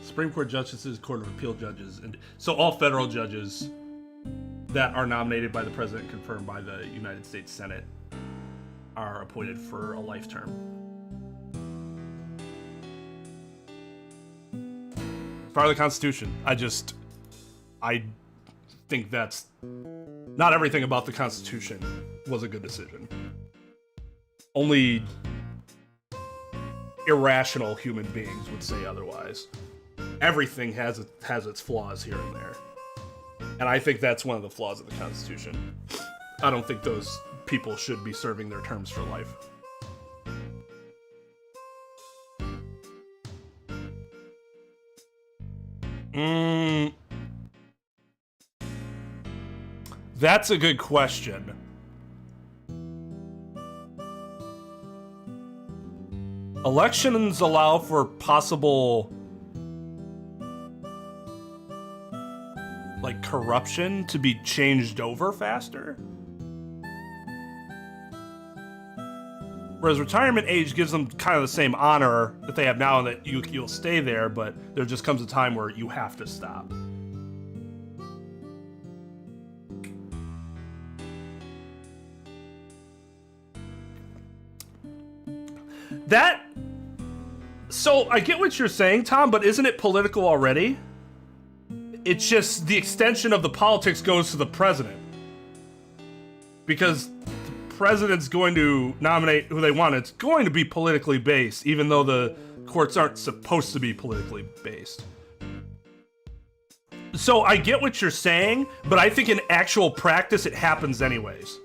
Supreme Court justices, Court of Appeal judges, and so all federal judges that are nominated by the president, confirmed by the United States Senate, are appointed for a life term. Part of the Constitution. I think that's Not everything about the Constitution was a good decision. Only irrational human beings would say otherwise. Everything has its flaws here and there. And I think that's one of the flaws of the Constitution. I don't think those people should be serving their terms for life. That's a good question. Elections allow for possible, like, corruption to be changed over faster. Whereas retirement age gives them kind of the same honor that they have now, and that you'll stay there, but there just comes a time where you have to stop. So I get what you're saying, Tom, but isn't it political already? It's just the extension of the politics goes to the president. Because the president's going to nominate who they want. It's going to be politically based, even though the courts aren't supposed to be politically based. So I get what you're saying, but I think in actual practice it happens anyways.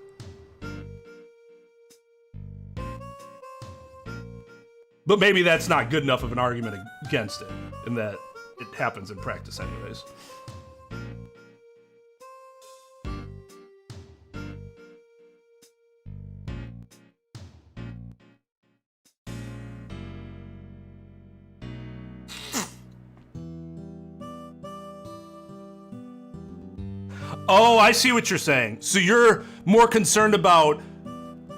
But maybe that's not good enough of an argument against it, in that it happens in practice anyways. Oh, I see what you're saying. So you're more concerned about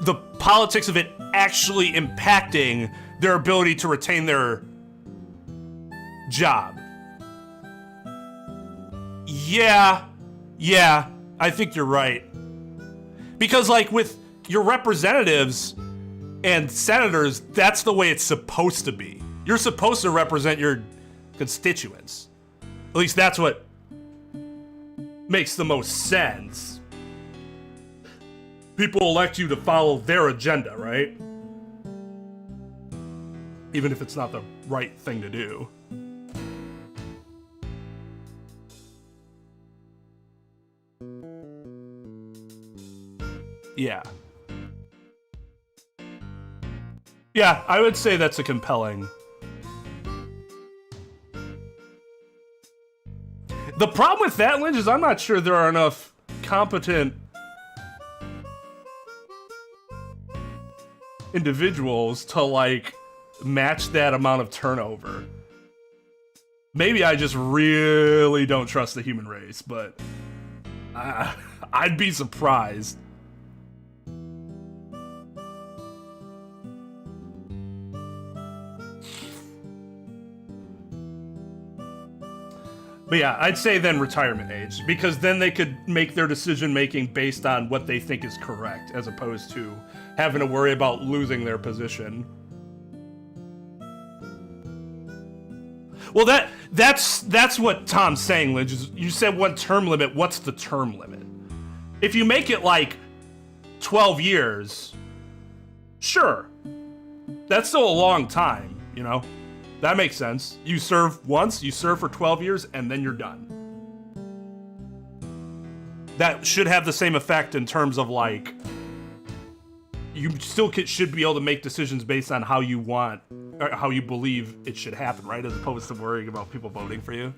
the politics of it actually impacting their ability to retain their job. Yeah, I think you're right. Because, like, with your representatives and senators, that's the way it's supposed to be. You're supposed to represent your constituents. At least that's what makes the most sense. People elect you to follow their agenda, right? Even if it's not the right thing to do. Yeah. Yeah, I would say that's a compelling. The problem with that, Lynch, is I'm not sure there are enough competent individuals to, like, match that amount of turnover. Maybe I just really don't trust the human race, but I'd be surprised. But yeah, I'd say then retirement age, because then they could make their decision making based on what they think is correct, as opposed to having to worry about losing their position. Well, that's what Tom's saying, Lynch. You said one term limit. What's the term limit? If you make it like 12 years, sure. That's still a long time, you know? That makes sense. You serve once, you serve for 12 years, and then you're done. That should have the same effect in terms of, like, you still should be able to make decisions based on how you want, or how you believe it should happen, right? As opposed to worrying about people voting for you.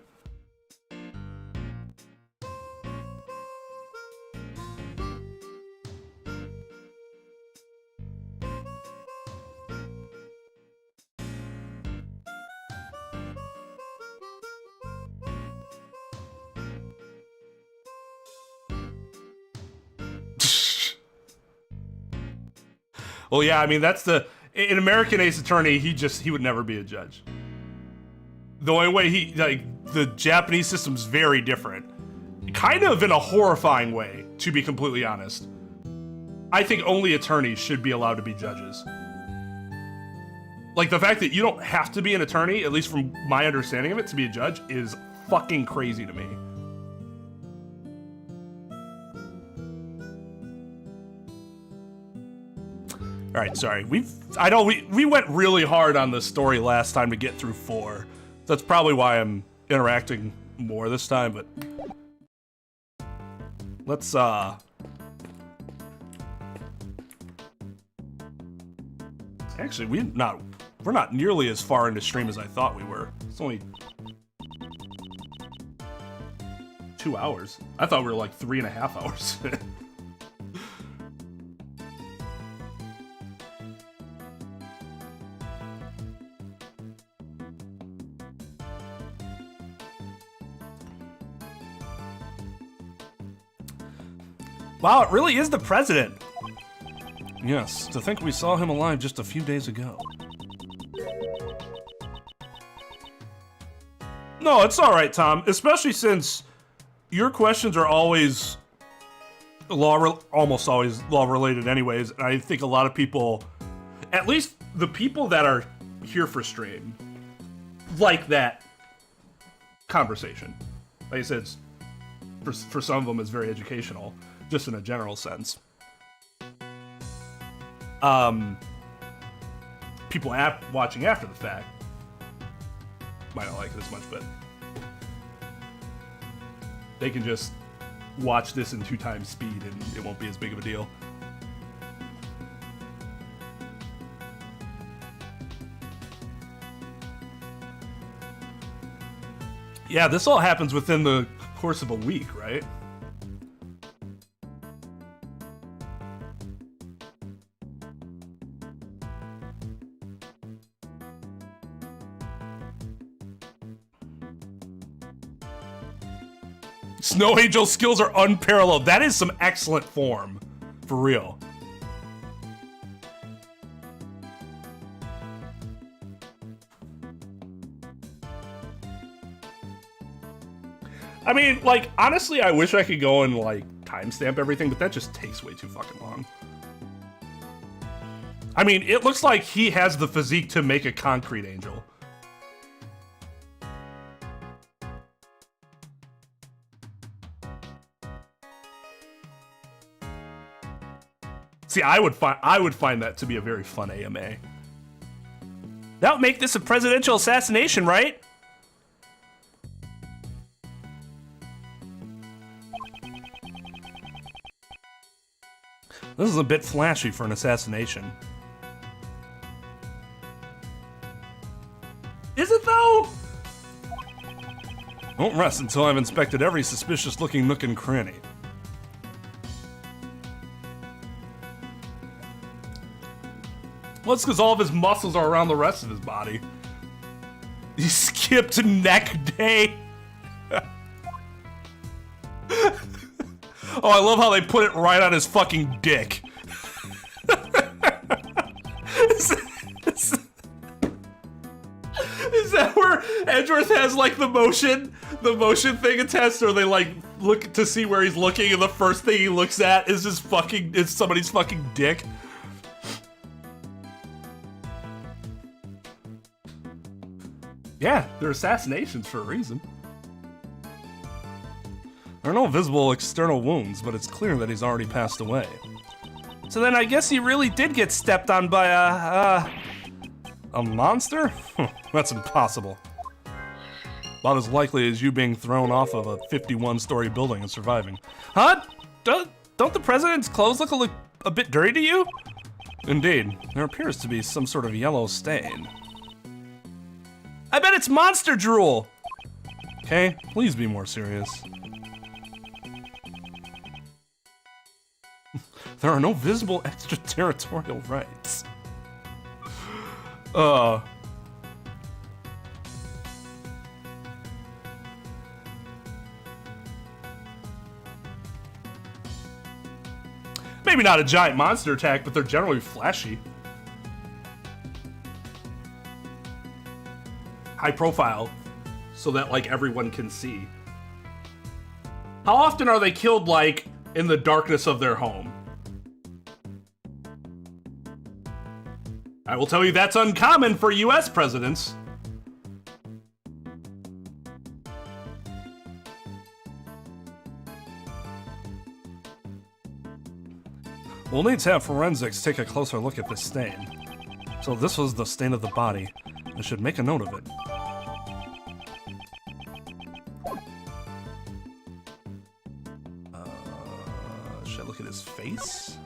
Well, yeah, I mean, that's an American Ace Attorney, he would never be a judge. The only way the Japanese system's very different. Kind of in a horrifying way, to be completely honest. I think only attorneys should be allowed to be judges. Like, the fact that you don't have to be an attorney, at least from my understanding of it, to be a judge, is fucking crazy to me. right, sorry. I know we went really hard on this story last time to get through 4. That's probably why I'm interacting more this time, but let's actually we're not nearly as far into stream as I thought we were. It's only 2 hours. I thought we were like 3.5 hours. Wow, it really is the president. Yes, to think we saw him alive just a few days ago. No, it's all right, Tom. Especially since your questions are always almost always law-related anyways. And I think a lot of people, at least the people that are here for stream, like that conversation. Like I said, for some of them, it's very educational, just in a general sense. People watching after the fact might not like it as much, but they can just watch this in 2 times speed and it won't be as big of a deal. Yeah, this all happens within the course of a week, right? Snow Angel skills are unparalleled. That is some excellent form. For real. I mean, like, honestly, I wish I could go and, like, timestamp everything, but that just takes way too fucking long. I mean, it looks like he has the physique to make a concrete angel. See, I would find that to be a very fun AMA. That would make this a presidential assassination, right? This is a bit flashy for an assassination. Is it though? Won't rest until I've inspected every suspicious-looking nook and cranny. Well, it's because all of his muscles are around the rest of his body. He skipped neck day. Oh, I love how they put it right on his fucking dick. Is that where Edgeworth has like the motion thing attached, or they like look to see where he's looking, and the first thing he looks at is somebody's fucking dick? Yeah, they're assassinations for a reason. There are no visible external wounds, but it's clear that he's already passed away. So then I guess he really did get stepped on by a monster? That's impossible. About as likely as you being thrown off of a 51-story building and surviving. Huh? Don't the president's clothes look a bit dirty to you? Indeed. There appears to be some sort of yellow stain. I bet it's monster drool! Okay, please be more serious. There are no visible extraterritorial rights. Maybe not a giant monster attack, but they're generally flashy. High profile, so that like everyone can see. How often are they killed like in the darkness of their home? I will tell you that's uncommon for US presidents. We'll need to have forensics take a closer look at this stain. So this was the stain of the body. I should make a note of it. Should I look at his face?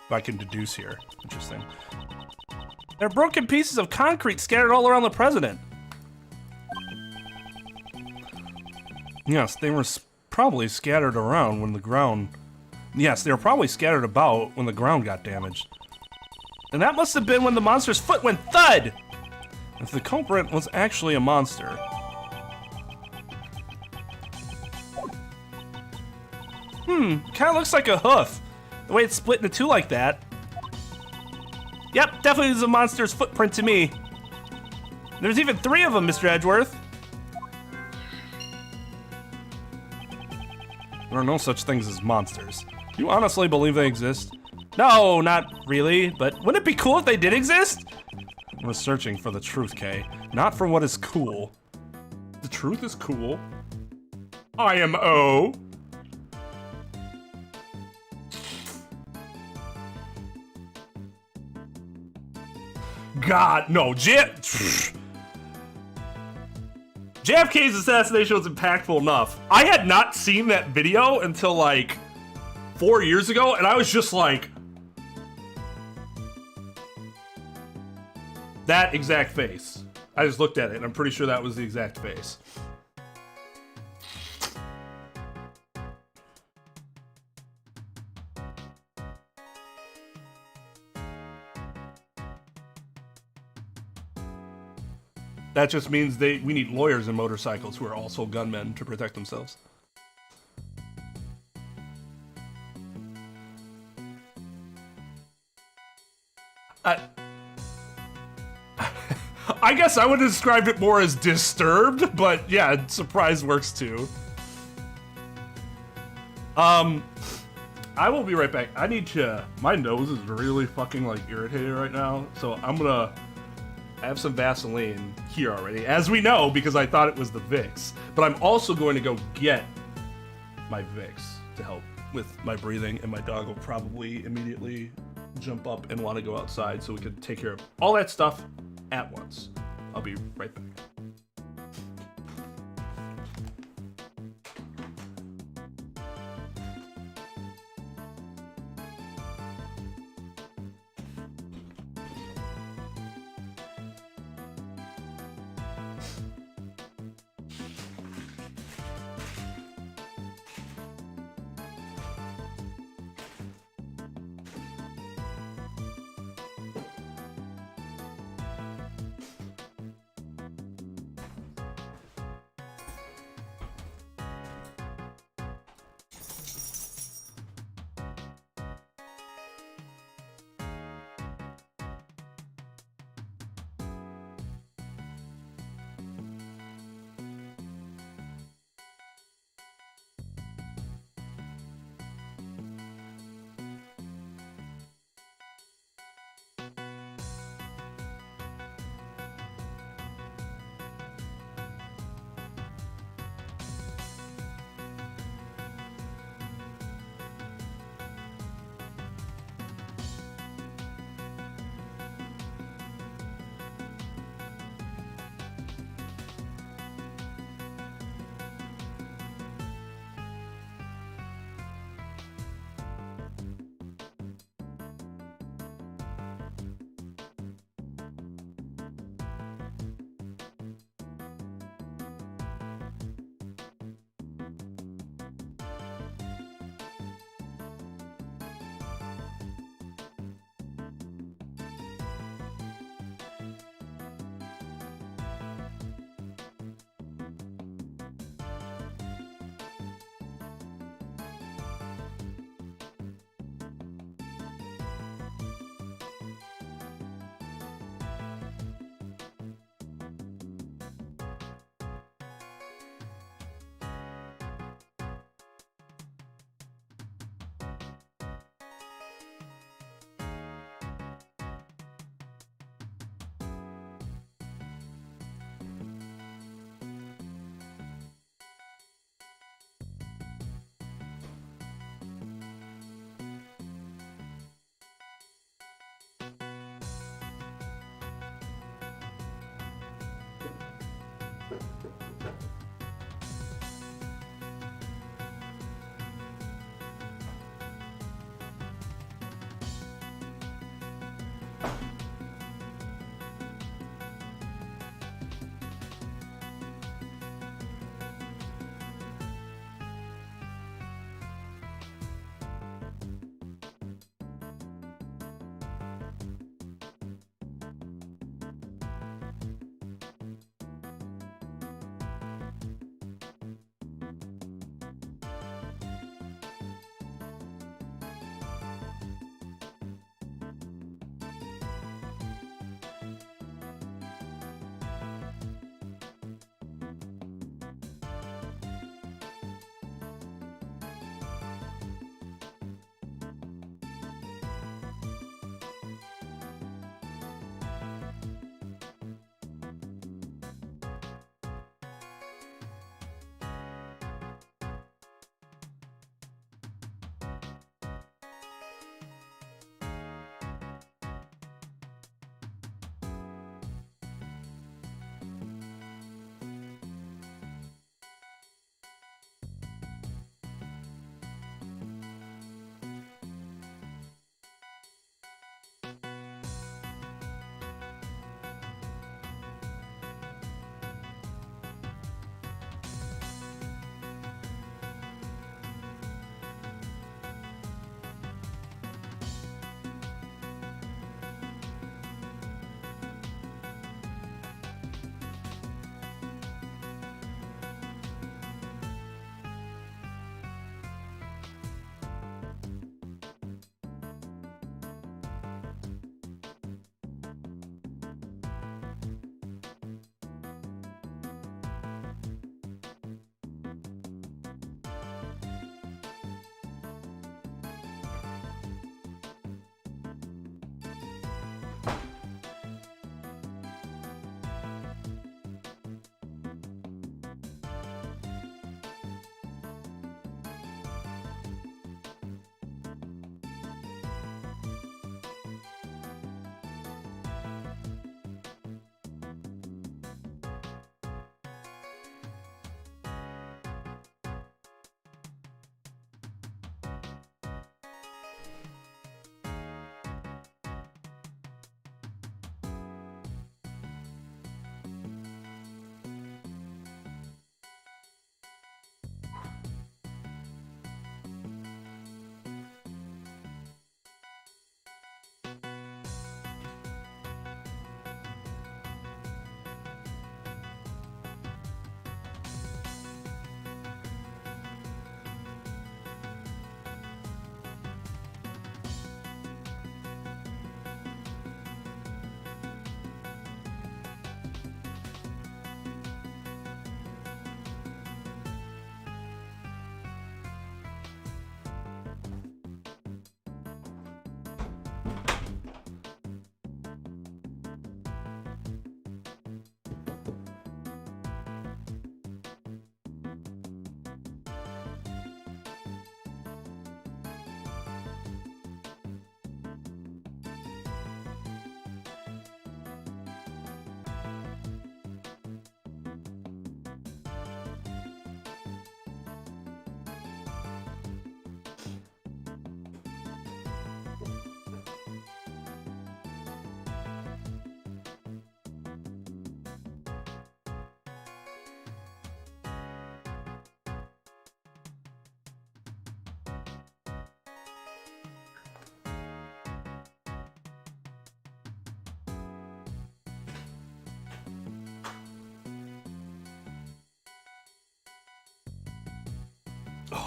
If I can deduce here. Interesting. There are broken pieces of concrete scattered all around the president. Yes, they were probably scattered around when the ground... Yes, they were probably scattered about when the ground got damaged. And that must have been when the monster's foot went thud! If the culprit was actually a monster. Kinda looks like a hoof. The way it's split into two like that. Yep, definitely is a monster's footprint to me. There's even 3 of them, Mr. Edgeworth. There are no such things as monsters. Do you honestly believe they exist? No, not really, but wouldn't it be cool if they did exist? We're searching for the truth, Kay, not for what is cool. The truth is cool. IMO. God, no, JFK's assassination was impactful enough. I had not seen that video until like 4 years ago, and I was just like, that exact face. I just looked at it, and I'm pretty sure that was the exact face. That just means we need lawyers and motorcycles who are also gunmen to protect themselves. I guess I would have described it more as disturbed, but yeah, surprise works too. I will be right back. I need to... My nose is really fucking like irritated right now, so I'm gonna... I have some Vaseline here already, as we know, because I thought it was the Vicks. But I'm also going to go get my Vicks to help with my breathing, and my dog will probably immediately jump up and want to go outside so we can take care of all that stuff at once. I'll be right back.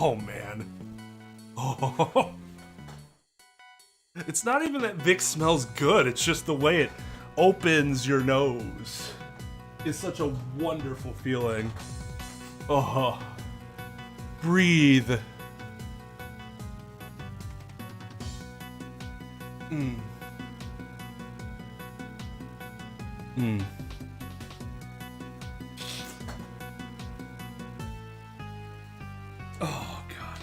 Oh, man. Oh. It's not even that Vicks smells good. It's just the way it opens your nose. It's such a wonderful feeling. Oh. Breathe. Mm. Mm. Oh, God.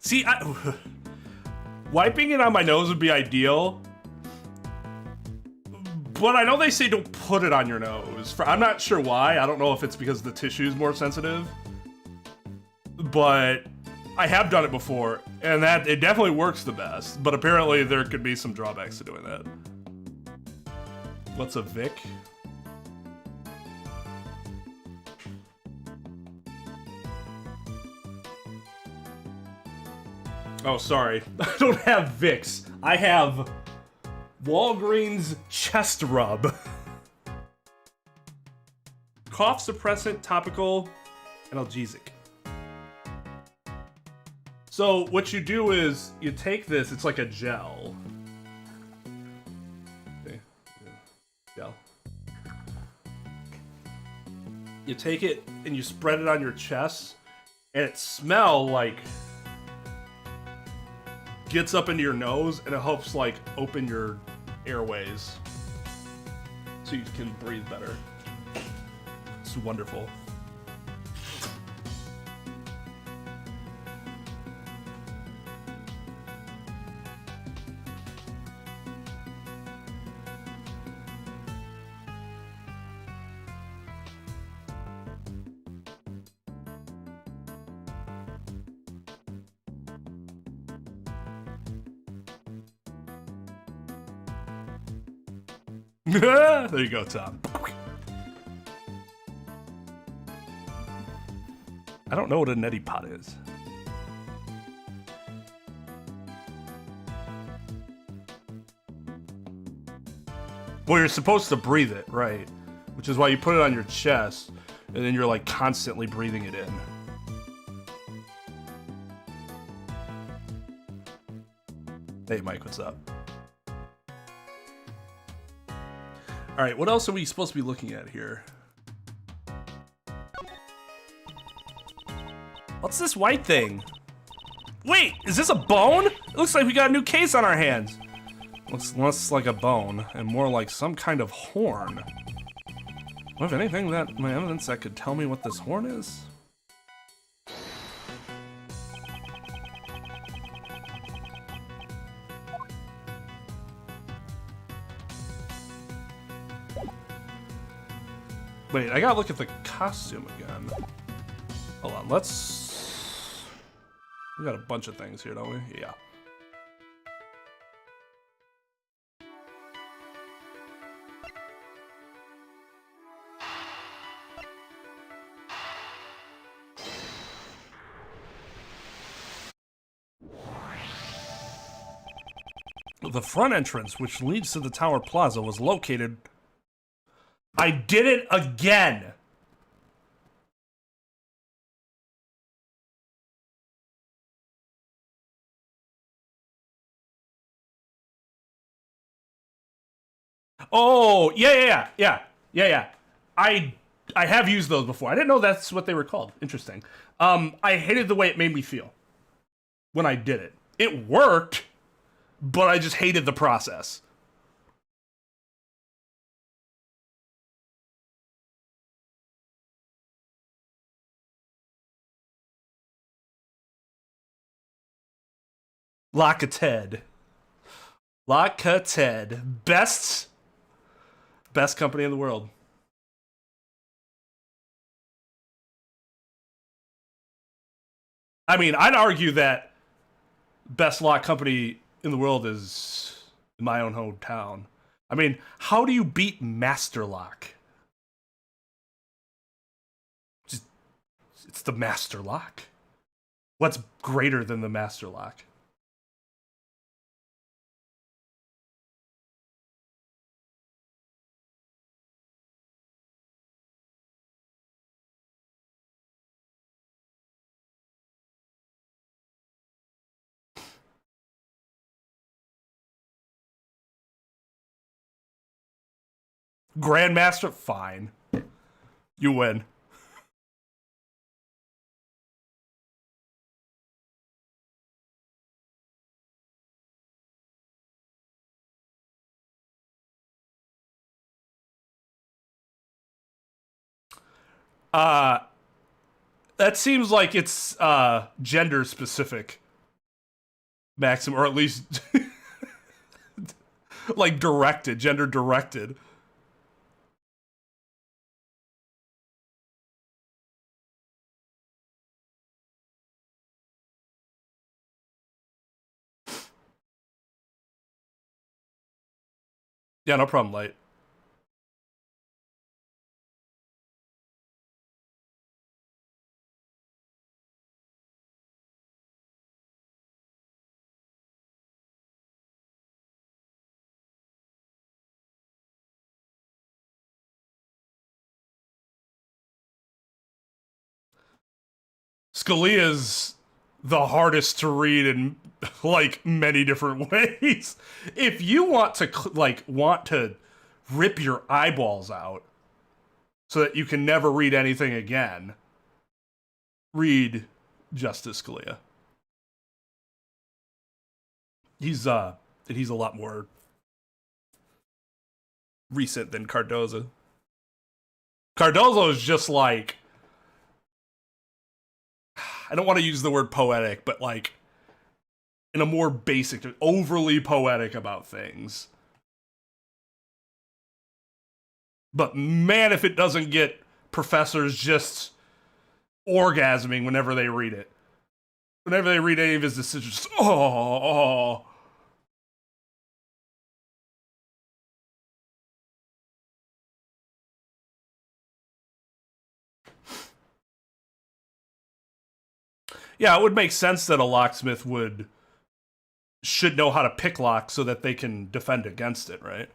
See, wiping it on my nose would be ideal, But I know they say don't put it on your nose. I'm not sure why. I don't know if it's because the tissue is more sensitive. But I have done it before, and that it definitely works the best. But apparently there could be some drawbacks to doing that. What's a Vic? Oh, sorry. I don't have Vicks. I have Walgreens chest rub. Cough suppressant, topical, analgesic. So what you do is you take this, it's like a gel. Okay. Gel. You take it and you spread it on your chest, and it smells like gets up into your nose, and it helps like open your airways so you can breathe better. It's wonderful. There you go, Tom. I don't know what a neti pot is. Well, you're supposed to breathe it, right? Which is why you put it on your chest, and then you're like constantly breathing it in. Hey, Mike, what's up? All right, what else are we supposed to be looking at here? What's this white thing? Wait, is this a bone? It looks like we got a new case on our hands. Looks less like a bone and more like some kind of horn. What, if anything, that my evidence that could tell me what this horn is? Wait, I gotta look at the costume again. Hold on, let's... We got a bunch of things here, don't we? Yeah. The front entrance, which leads to the Tower Plaza, was located... I did it again! Oh, yeah. I have used those before. I didn't know that's what they were called. Interesting. I hated the way it made me feel when I did it. It worked, but I just hated the process. Lockated. Best company in the world. I mean, I'd argue that best lock company in the world is my own hometown. I mean, how do you beat Master Lock? It's the Master Lock. What's greater than the Master Lock? Grandmaster? Fine. You win. That seems like it's gender specific, Maxim, or at least Like directed, gender directed. Yeah, no problem, Light. Scalia's the hardest to read in like many different ways. If you want to rip your eyeballs out so that you can never read anything again, read Justice Scalia. He's a lot more recent than Cardozo. Cardozo is just like, I don't want to use the word poetic, but like in a more basic, overly poetic about things. But man, if it doesn't get professors just orgasming whenever they read it. Whenever they read any of his decisions, just, oh. Yeah, it would make sense that a locksmith should know how to pick lock so that they can defend against it, right?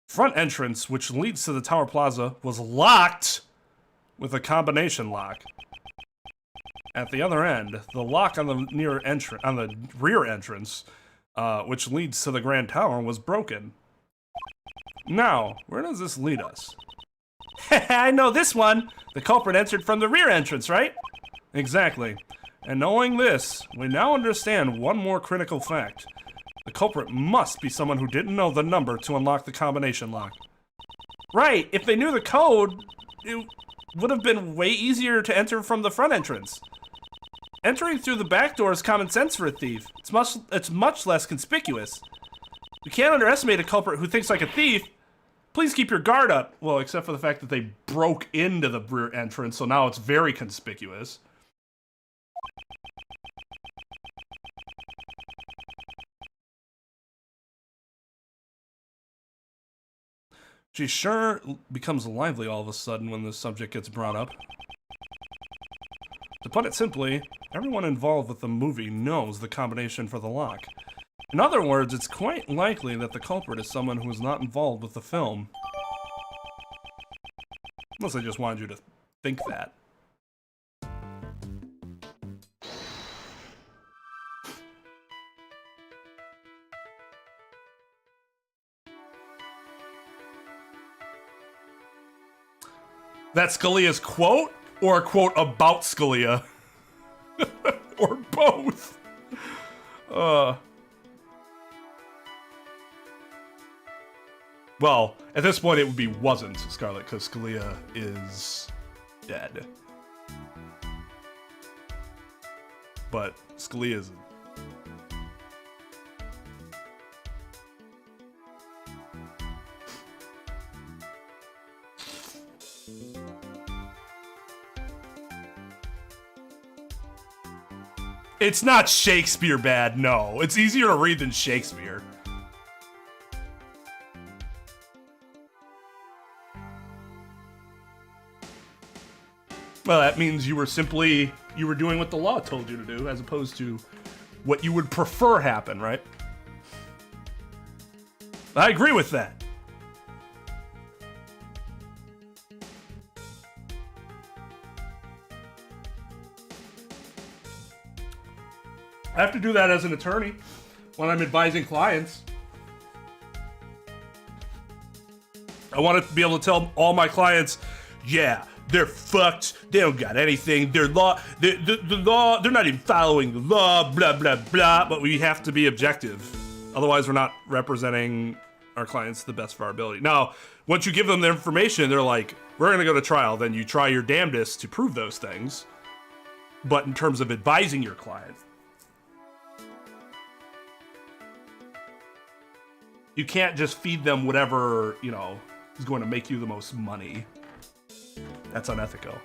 Front entrance, which leads to the Tower Plaza, was locked with a combination lock. At the other end, the lock on the rear entrance, which leads to the Grand Tower, was broken. Now, where does this lead us? I know this one! The culprit entered from the rear entrance, right? Exactly. And knowing this, we now understand one more critical fact. The culprit must be someone who didn't know the number to unlock the combination lock. Right, if they knew the code, it would have been way easier to enter from the front entrance. Entering through the back door is common sense for a thief. It's much less conspicuous. You can't underestimate a culprit who thinks like a thief. Please keep your guard up. Well, except for the fact that they broke into the rear entrance, so now it's very conspicuous. She sure becomes lively all of a sudden when the subject gets brought up. To put it simply, everyone involved with the movie knows the combination for the lock. In other words, it's quite likely that the culprit is someone who is not involved with the film. Unless I just wanted you to think that. That's Scalia's quote, or a quote about Scalia? Or both? Well, at this point it would be wasn't Scarlet, because Scalia is dead. But Scalia isn't. It's not Shakespeare bad, no. It's easier to read than Shakespeare. Well, that means you were doing what the law told you to do, as opposed to what you would prefer happen, right? I agree with that. I have to do that as an attorney when I'm advising clients. I want to be able to tell all my clients, yeah, they're fucked. They don't got anything. The law, they're not even following the law, blah, blah, blah. But we have to be objective. Otherwise, we're not representing our clients the best of our ability. Now, once you give them the information, they're like, we're going to go to trial. Then you try your damnedest to prove those things. But in terms of advising your client, you can't just feed them whatever, you know, is going to make you the most money. That's unethical.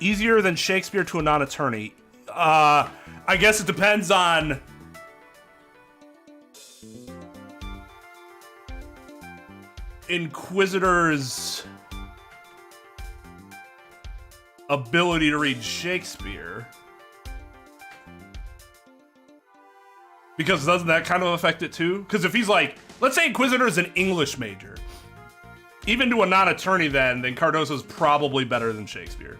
Easier than Shakespeare to a non-attorney. I guess it depends on Inquisitor's ability to read Shakespeare. Because doesn't that kind of affect it too? Because if he's like, let's say Inquisitor's an English major. Even to a non-attorney then Cardoso's probably better than Shakespeare.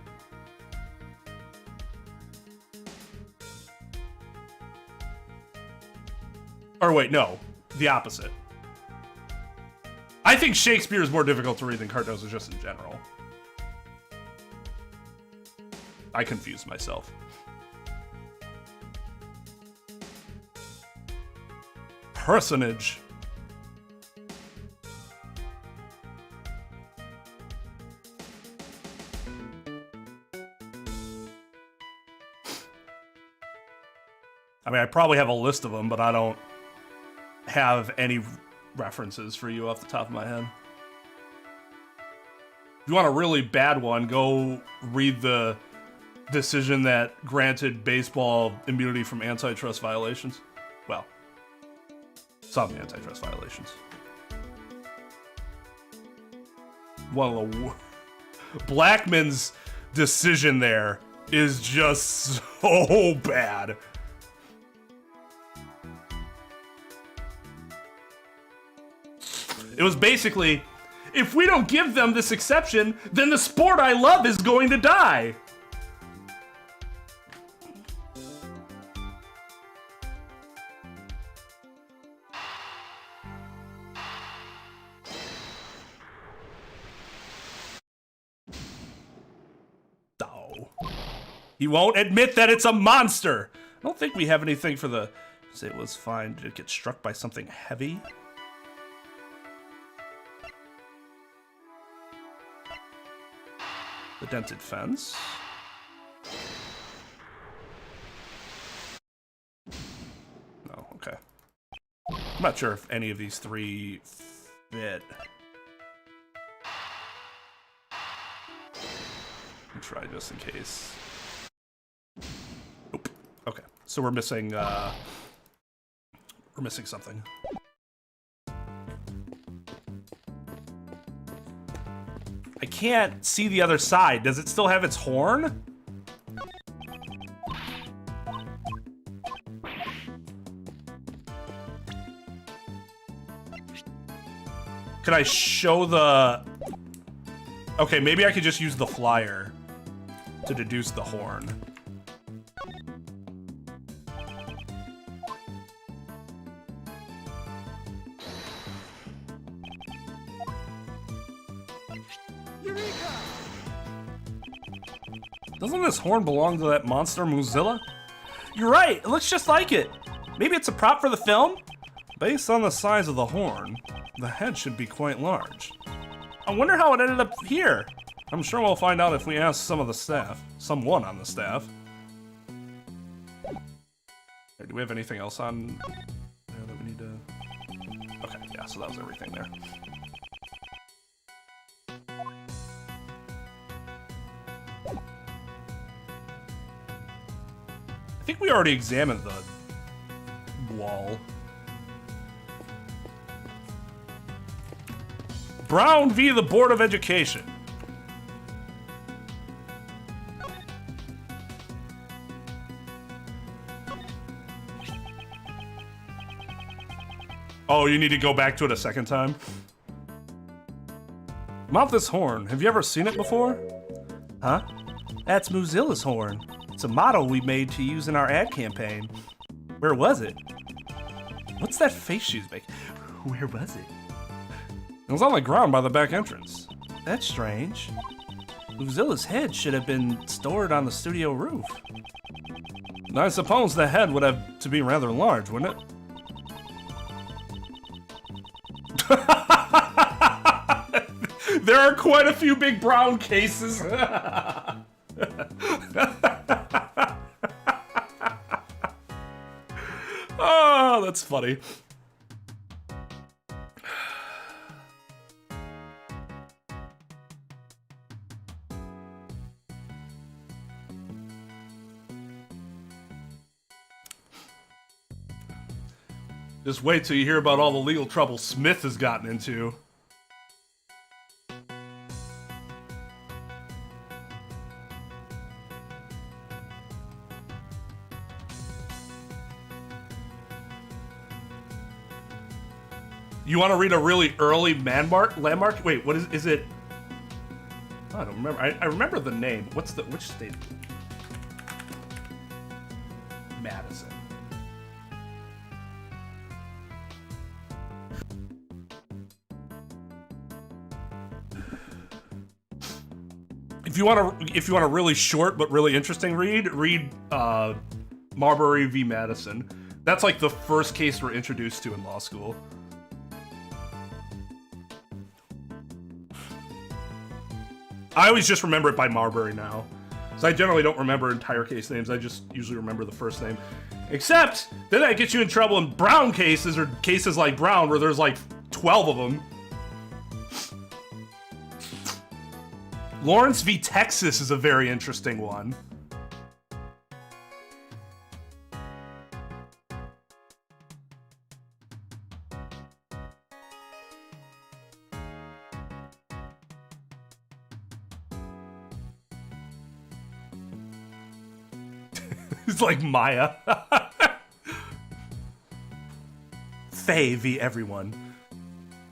Or wait, no. The opposite. I think Shakespeare is more difficult to read than Cardoso just in general. I confused myself. Personage. I mean, I probably have a list of them, but I don't have any references for you off the top of my head. If you want a really bad one, go read the decision that granted baseball immunity from antitrust violations. Well, some antitrust violations. One of the Blackman's decision there is just so bad. It was basically, if we don't give them this exception, then the sport I love is going to die. Oh. He won't admit that it's a monster. I don't think we have anything for the... Say it was fine. Did it get struck by something heavy? The dented fence. No, okay. I'm not sure if any of these three fit. I'll try just in case. Nope. Okay, so we're missing something. I can't see the other side. Does it still have its horn? Could I show the... Okay, maybe I could just use the flyer to deduce the horn. Doesn't this horn belong to that monster Mozilla? You're right, it looks just like it. Maybe it's a prop for the film? Based on the size of the horn, the head should be quite large. I wonder how it ended up here. I'm sure we'll find out if we ask some of the staff. Someone on the staff. Okay, do we have anything else on there that we need to... Okay, yeah, so that was everything there. I think we already examined the wall. Brown v. the Board of Education. Oh, you need to go back to it a second time? Mount this horn. Have you ever seen it before? Huh? That's Mozilla's horn. It's a model we made to use in our ad campaign. Where was it? What's that face she's making? Where was it? It was on the ground by the back entrance. That's strange. Luzilla's head should have been stored on the studio roof. I suppose the head would have to be rather large, wouldn't it? There are quite a few big brown cases. Oh, that's funny. Just wait till you hear about all the legal trouble Smith has gotten into. You want to read a really early landmark? Wait, what is it? I don't remember. I remember the name. Which state? Madison. If you want a really short but really interesting read Marbury v. Madison. That's like the first case we're introduced to in law school. I always just remember it by Marbury now. So I generally don't remember entire case names, I just usually remember the first name. Except, then that gets you in trouble in Brown cases, or cases like Brown, where there's like 12 of them. Lawrence v. Texas is a very interesting one. It's like Maya. Faye v. Everyone.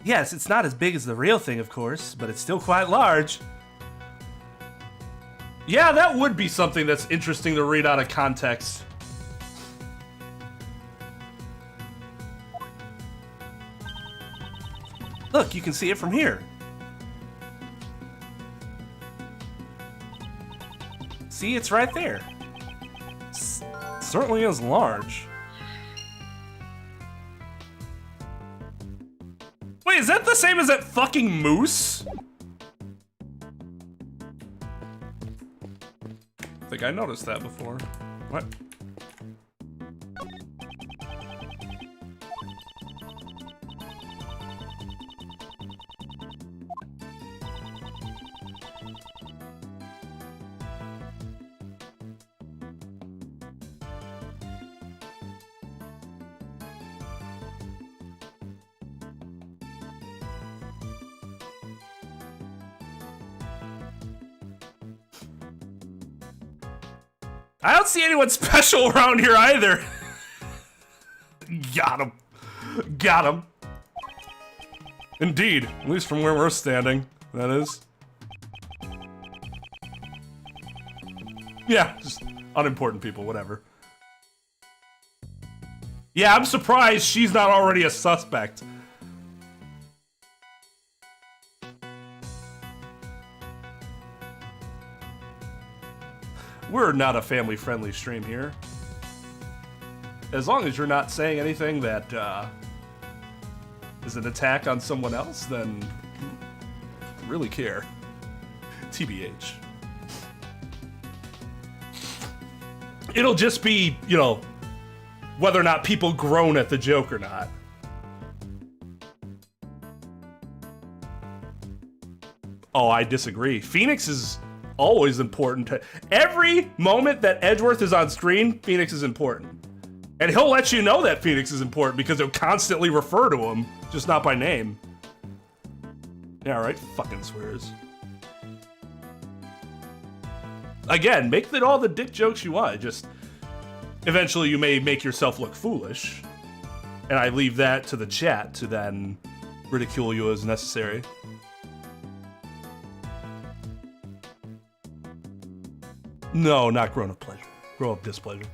Yes, it's not as big as the real thing, of course, but it's still quite large. Yeah, that would be something that's interesting to read out of context. Look, you can see it from here. See, it's right there. Certainly is large. Wait, is that the same as that fucking moose? I think I noticed that before. What? I don't see anyone special around here either. Got him. Got him. Indeed, at least from where we're standing, that is. Yeah, just unimportant people, whatever. Yeah, I'm surprised she's not already a suspect. We're not a family-friendly stream here. As long as you're not saying anything that is an attack on someone else, then I really care. TBH. It'll just be, you know, whether or not people groan at the joke or not. Oh, I disagree. Phoenix is always important. Every moment that Edgeworth is on screen, Phoenix is important. And he'll let you know that Phoenix is important because he'll constantly refer to him, just not by name. Yeah, right? Fucking swears. Again, make that all the dick jokes you want. Just eventually you may make yourself look foolish. And I leave that to the chat to then ridicule you as necessary. No, not grown-up pleasure. Grown-up displeasure.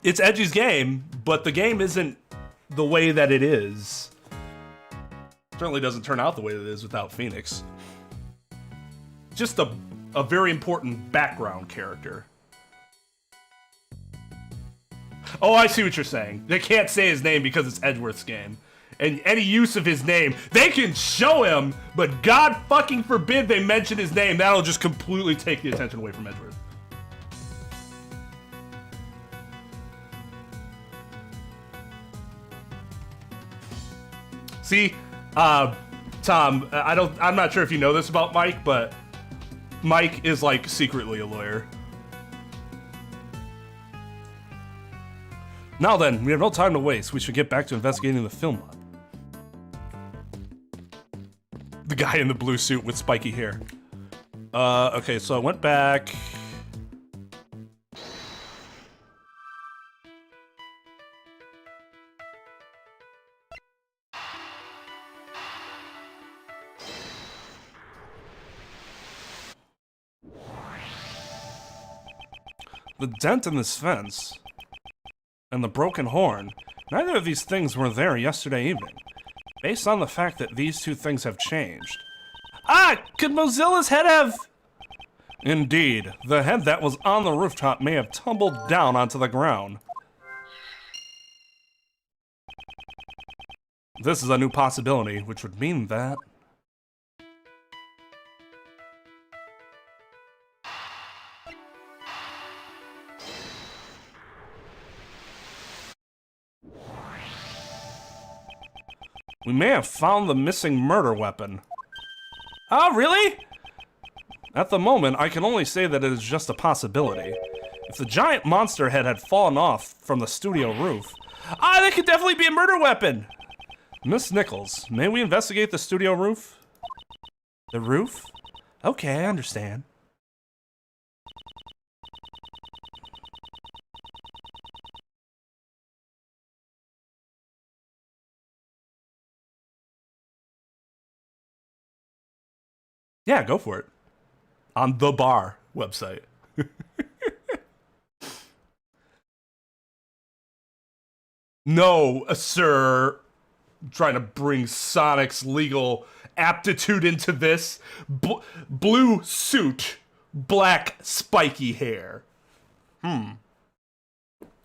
It's Edgy's game, but the game isn't the way that it is. Certainly doesn't turn out the way that it is without Phoenix. just a very important background character. Oh, I see what you're saying. They can't say his name because it's Edgeworth's game. And any use of his name, they can show him, but God fucking forbid they mention his name. That'll just completely take the attention away from Edgeworth. See, Tom, I'm not sure if you know this about Mike, but Mike is like secretly a lawyer. Now then, we have no time to waste. We should get back to investigating the film lab. The guy in the blue suit with spiky hair. Okay, so I went back. The dent in this fence and the broken horn, neither of these things were there yesterday evening. Based on the fact that these two things have changed. Ah! Could Mozilla's head have... Indeed, the head that was on the rooftop may have tumbled down onto the ground. This is a new possibility, which would mean that... we may have found the missing murder weapon. Oh, really? At the moment, I can only say that it is just a possibility. If the giant monster head had fallen off from the studio roof... Ah, that could definitely be a murder weapon! Miss Nichols, may we investigate the studio roof? The roof? Okay, I understand. Yeah, go for it. On the bar website. No, sir. I'm trying to bring Sonic's legal aptitude into this. Blue suit, black spiky hair.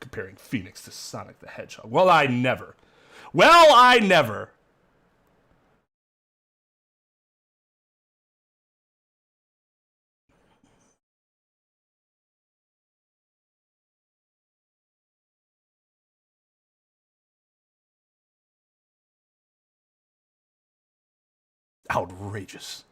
Comparing Phoenix to Sonic the Hedgehog. Well, I never. Outrageous.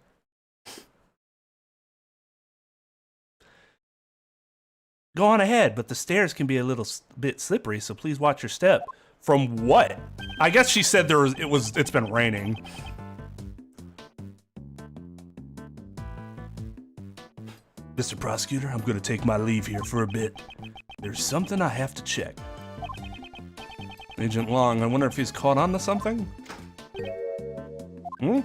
Go on ahead, but the stairs can be a little bit slippery, so please watch your step. From what? I guess she said it's been raining. Mr. Prosecutor, I'm gonna take my leave here for a bit. There's something I have to check. Agent Long, I wonder if he's caught on to something? Hmm?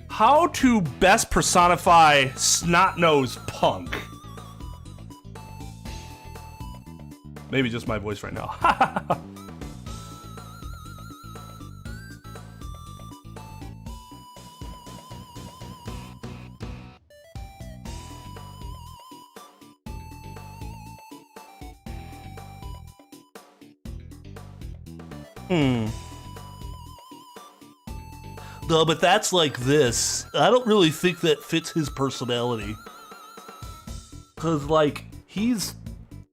How to best personify snot-nosed punk? Maybe just my voice right now. No, but that's like this. I don't really think that fits his personality. Cause like, he's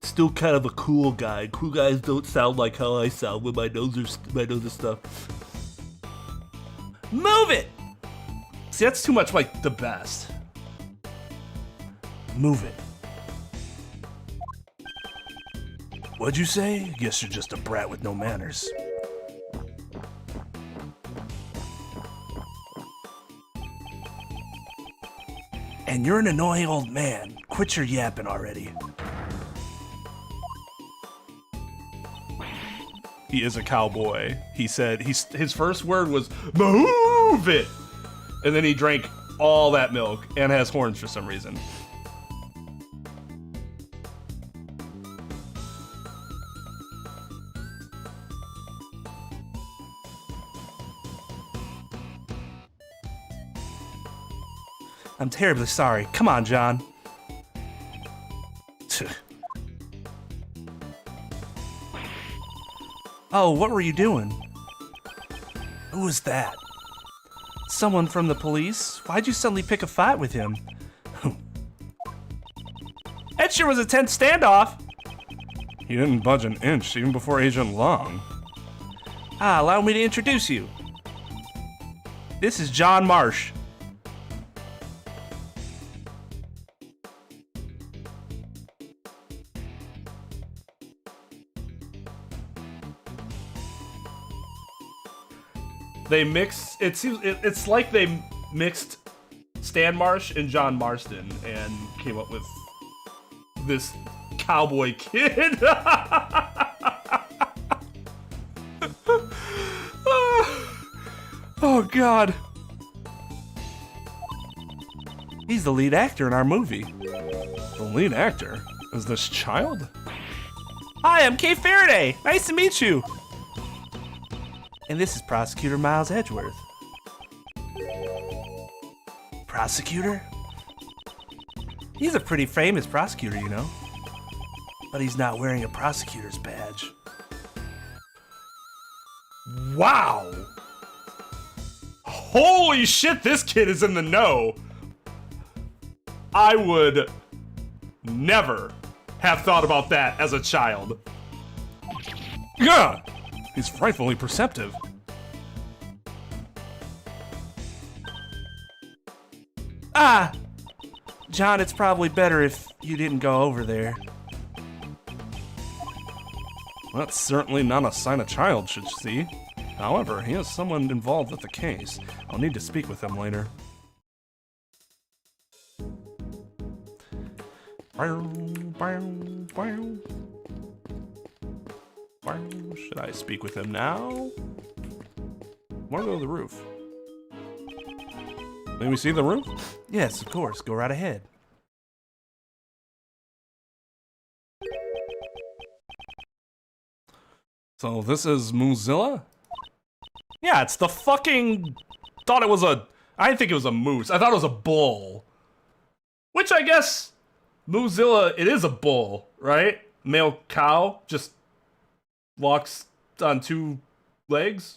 still kind of a cool guy. Cool guys don't sound like how I sound when my nose is stuff. Move it! See, that's too much like the best. Move it. What'd you say? Guess you're just a brat with no manners. And you're an annoying old man. Quit your yapping already. He is a cowboy. He said his first word was move it, and then he drank all that milk and has horns for some reason. I'm terribly sorry. Come on, John. Oh, what were you doing? Who was that? Someone from the police? Why'd you suddenly pick a fight with him? That sure was a tense standoff. He didn't budge an inch even before Agent Long. Allow me to introduce you. This is John Marsh. They mix. It's like they mixed Stan Marsh and John Marston and came up with this cowboy kid. Oh God. He's the lead actor in our movie. The lead actor? Is this child? Hi, I'm Kay Faraday. Nice to meet you. And this is Prosecutor Miles Edgeworth. Prosecutor? He's a pretty famous prosecutor, you know. But he's not wearing a prosecutor's badge. Wow! Holy shit, this kid is in the know. I would never have thought about that as a child. Yeah! He's frightfully perceptive. John, it's probably better if you didn't go over there. That's certainly not a sign a child should see. However, he has someone involved with the case. I'll need to speak with him later. Should I speak with him now? I want to go to the roof. Let me see the roof? Yes, of course. Go right ahead. So this is Mozilla? Yeah, it's the fucking... Thought it was a... I didn't think it was a moose. I thought it was a bull. Which I guess... Mozilla, it is a bull, right? Male cow, just... walks on two legs.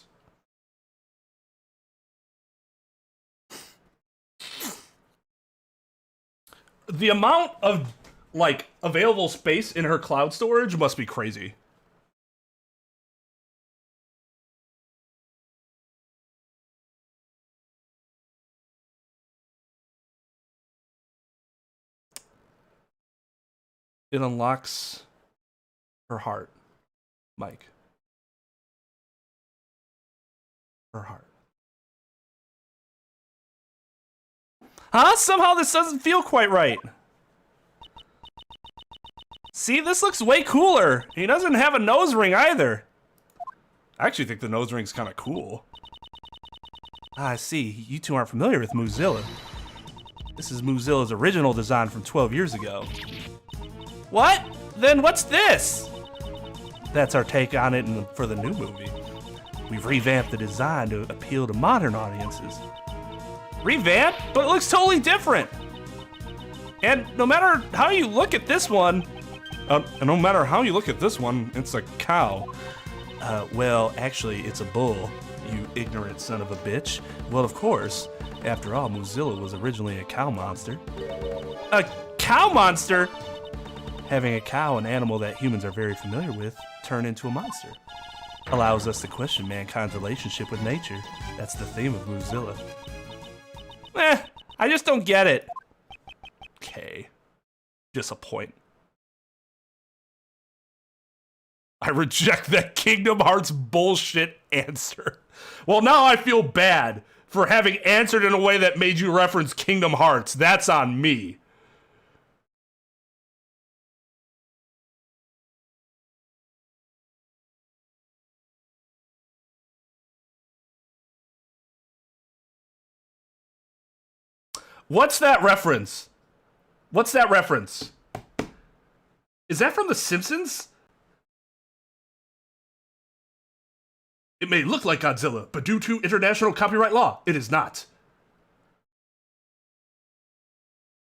The amount of, like, available space in her cloud storage must be crazy. It unlocks her heart, Mike. Her heart. Huh? Somehow this doesn't feel quite right. See, this looks way cooler. He doesn't have a nose ring either. I actually think the nose ring's kind of cool. I see. You two aren't familiar with Mozilla. This is Mozilla's original design from 12 years ago. What? Then what's this? That's our take on it for the new movie. We've revamped the design to appeal to modern audiences. Revamped? But it looks totally different. And no matter how you look at this one... it's a cow. Well, actually, it's a bull, you ignorant son of a bitch. Well, of course. After all, Mozilla was originally a cow monster. A cow monster? Having a cow, an animal that humans are very familiar with, turn into a monster. Allows us to question mankind's relationship with nature. That's the theme of Mozilla. I just don't get it. Okay. Disappoint. I reject that Kingdom Hearts bullshit answer. Well, now I feel bad for having answered in a way that made you reference Kingdom Hearts. That's on me. What's that reference? What's that reference? Is that from The Simpsons? It may look like Godzilla, but due to international copyright law, it is not.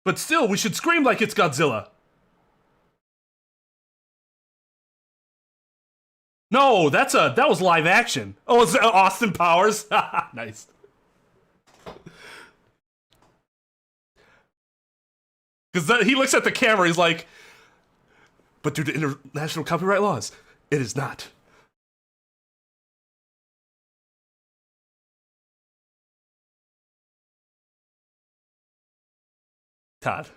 But still, we should scream like it's Godzilla. No, that was live action. Oh, it's Austin Powers. Nice. Because he looks at the camera, he's like, but due to international copyright laws, it is not. Todd.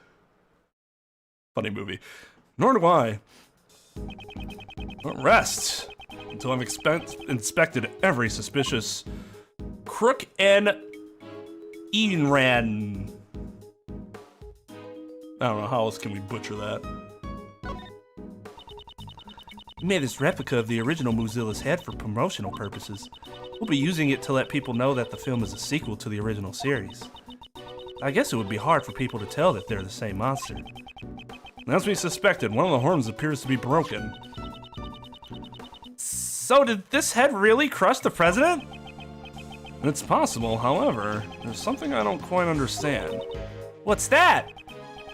Funny movie. Nor do I. But rest until I've inspected every suspicious crook and Ian. I don't know, how else can we butcher that? We made this replica of the original Mozilla's head for promotional purposes. We'll be using it to let people know that the film is a sequel to the original series. I guess it would be hard for people to tell that they're the same monster. As we suspected, one of the horns appears to be broken. So did this head really crush the president? It's possible, however, there's something I don't quite understand. What's that?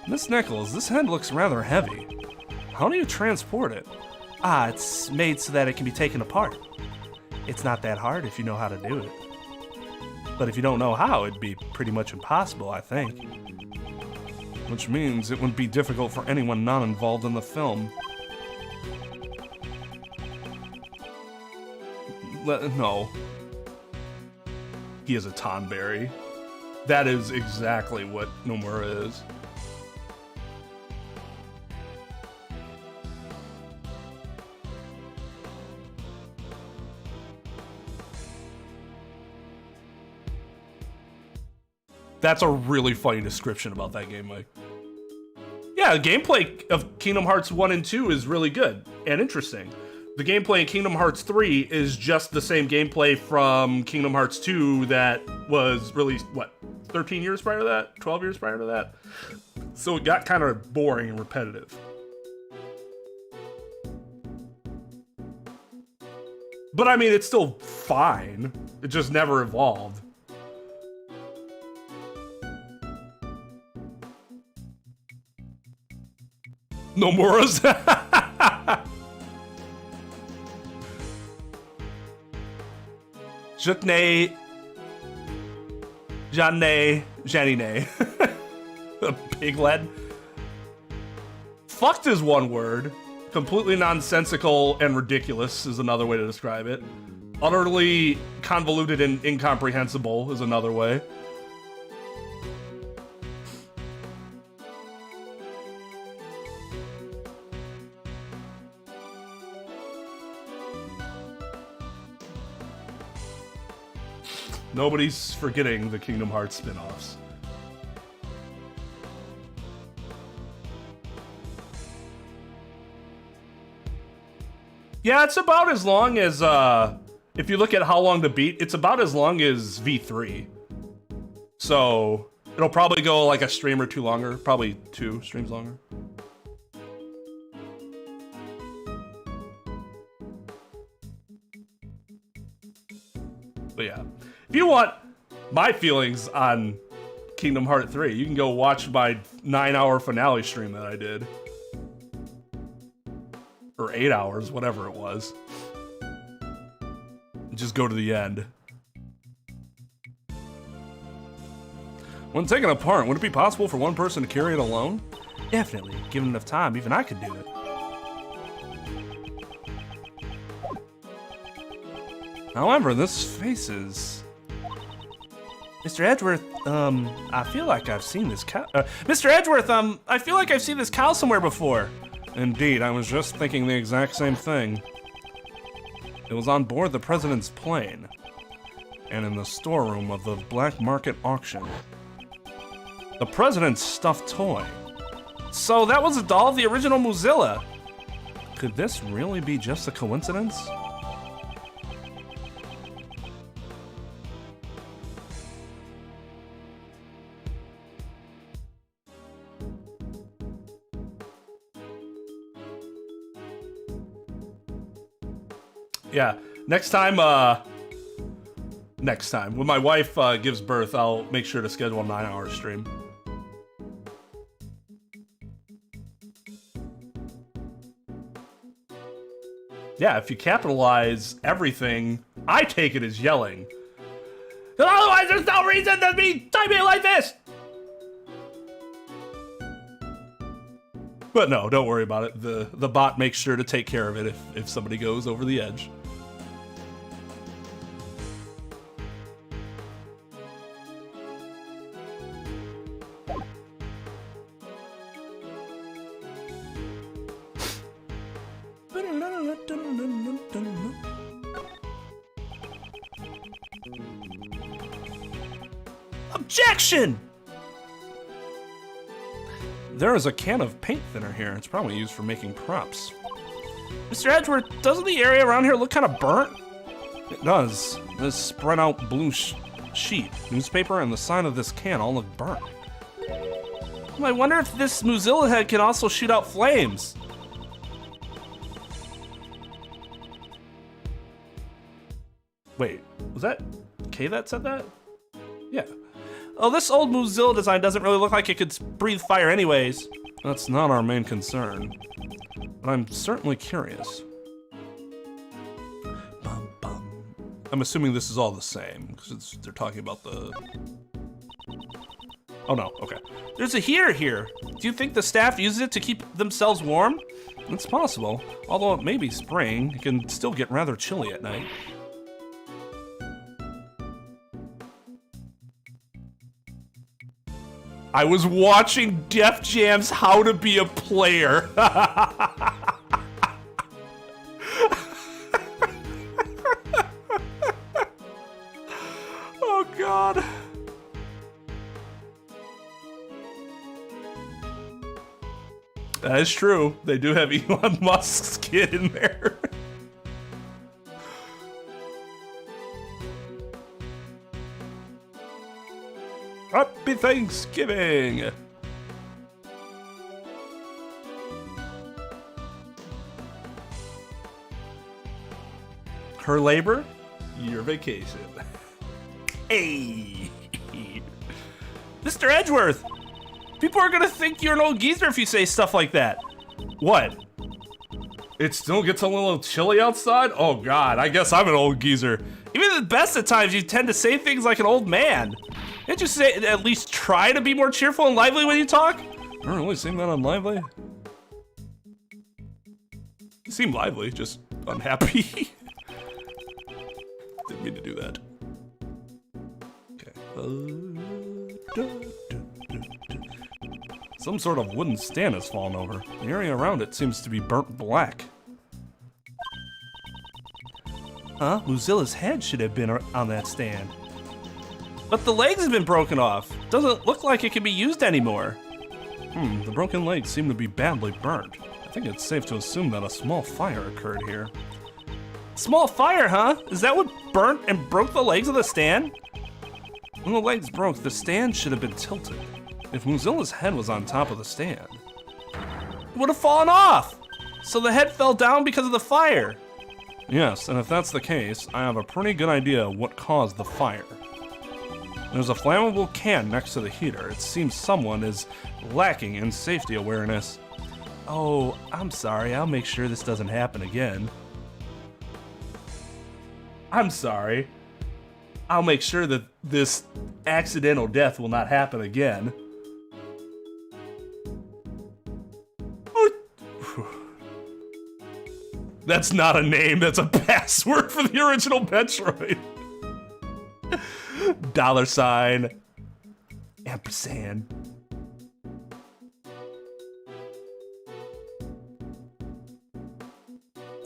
Miss Nichols, this head looks rather heavy. How do you transport it? It's made so that it can be taken apart. It's not that hard if you know how to do it. But if you don't know how, it'd be pretty much impossible, I think. Which means it wouldn't be difficult for anyone not involved in the film. No. He is a Tonberry. That is exactly what Nomura is. That's a really funny description about that game, Mike. Yeah, the gameplay of Kingdom Hearts 1 and 2 is really good and interesting. The gameplay in Kingdom Hearts 3 is just the same gameplay from Kingdom Hearts 2 that was released, 13 years prior to that? 12 years prior to that? So it got kind of boring and repetitive. But I mean, it's still fine. It just never evolved. Nomura's. Jukne. Janne. Janine. Piglet. Fucked is one word. Completely nonsensical and ridiculous is another way to describe it. Utterly convoluted and incomprehensible is another way. Nobody's forgetting the Kingdom Hearts spin-offs. Yeah, it's about as long as, if you look at how long to beat, it's about as long as V3. So, it'll probably go like a stream or two longer, probably 2 streams longer. But yeah. If you want my feelings on Kingdom Hearts 3, you can go watch my 9-hour finale stream that I did. Or 8 hours, whatever it was. Just go to the end. When taken apart, would it be possible for one person to carry it alone? Definitely. Given enough time, even I could do it. However, this face is... Mr. Edgeworth, I feel like I've seen this cow. Mr. Edgeworth, I feel like I've seen this cow somewhere before. Indeed, I was just thinking the exact same thing. It was on board the president's plane. and in the storeroom of the black market auction. The president's stuffed toy. So that was a doll of the original Mozilla. Could this really be just a coincidence? Yeah, next time when my wife gives birth, I'll make sure to schedule a 9-hour stream. Yeah, if you capitalize everything, I take it as yelling. 'Cause otherwise, there's no reason to be typing it like this. But no, don't worry about it. The bot makes sure to take care of it if somebody goes over the edge. Objection! There is a can of paint thinner here. It's probably used for making props. Mr. Edgeworth, doesn't the area around here look kind of burnt? It does. This spread out blue sheet, newspaper, and the sign of this can all look burnt. I wonder if this Mozilla head can also shoot out flames. Wait, was that Kay that said that? Yeah. Oh, this old Mozilla design doesn't really look like it could breathe fire anyways. That's not our main concern. But I'm certainly curious. Bum, bum. I'm assuming this is all the same, because they're talking about the... Oh no, okay. There's a heater here. Do you think the staff uses it to keep themselves warm? It's possible. Although it may be spring, it can still get rather chilly at night. I was watching Def Jam's How to Be a Player. Oh God. That is true. They do have Elon Musk's kid in there. Happy Thanksgiving! Her labor, your vacation. Hey! Mr. Edgeworth! People are gonna think you're an old geezer if you say stuff like that. What? It still gets a little chilly outside? Oh God, I guess I'm an old geezer. Even at the best of times, you tend to say things like an old man. Can't you say at least try to be more cheerful and lively when you talk? I don't really seem that unlively. You seem lively, just unhappy. Didn't mean to do that. Okay. Some sort of wooden stand has fallen over. The area around it seems to be burnt black. Huh? Mozilla's head should have been on that stand. But the legs have been broken off. Doesn't look like it can be used anymore. The broken legs seem to be badly burnt. I think it's safe to assume that a small fire occurred here. Small fire, huh? Is that what burnt and broke the legs of the stand? When the legs broke, the stand should have been tilted. If Mozilla's head was on top of the stand, it would have fallen off. So the head fell down because of the fire. Yes, and if that's the case, I have a pretty good idea what caused the fire. There's a flammable can next to the heater. It seems someone is lacking in safety awareness. Oh, I'm sorry. I'll make sure this doesn't happen again. I'm sorry. I'll make sure that this accidental death will not happen again. That's not a name, that's a password for the original Metroid. $, ampersand.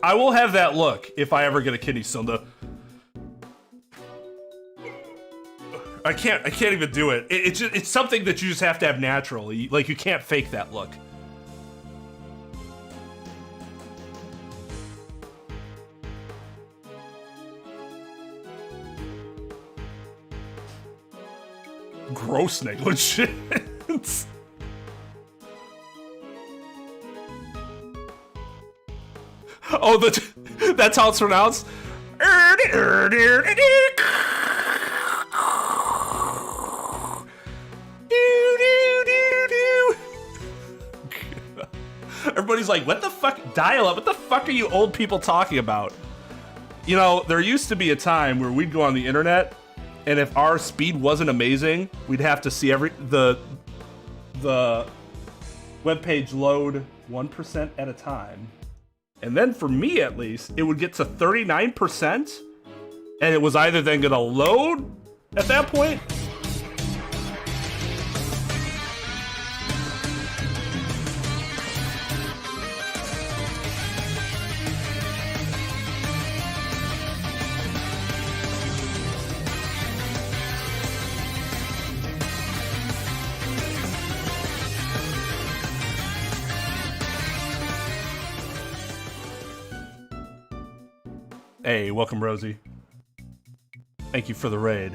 I will have that look if I ever get a kidney stone. I can't even do it. It's something that you just have to have naturally. Like, you can't fake that look. Gross negligence. Oh, that's how it's pronounced? Everybody's like, what the fuck? Dial up. What the fuck are you old people talking about? You know, there used to be a time where we'd go on the internet, and if our speed wasn't amazing, we'd have to see the webpage load 1% at a time. And then for me, at least, it would get to 39%, and it was either then gonna load at that point. Hey, welcome, Rosie. Thank you for the raid.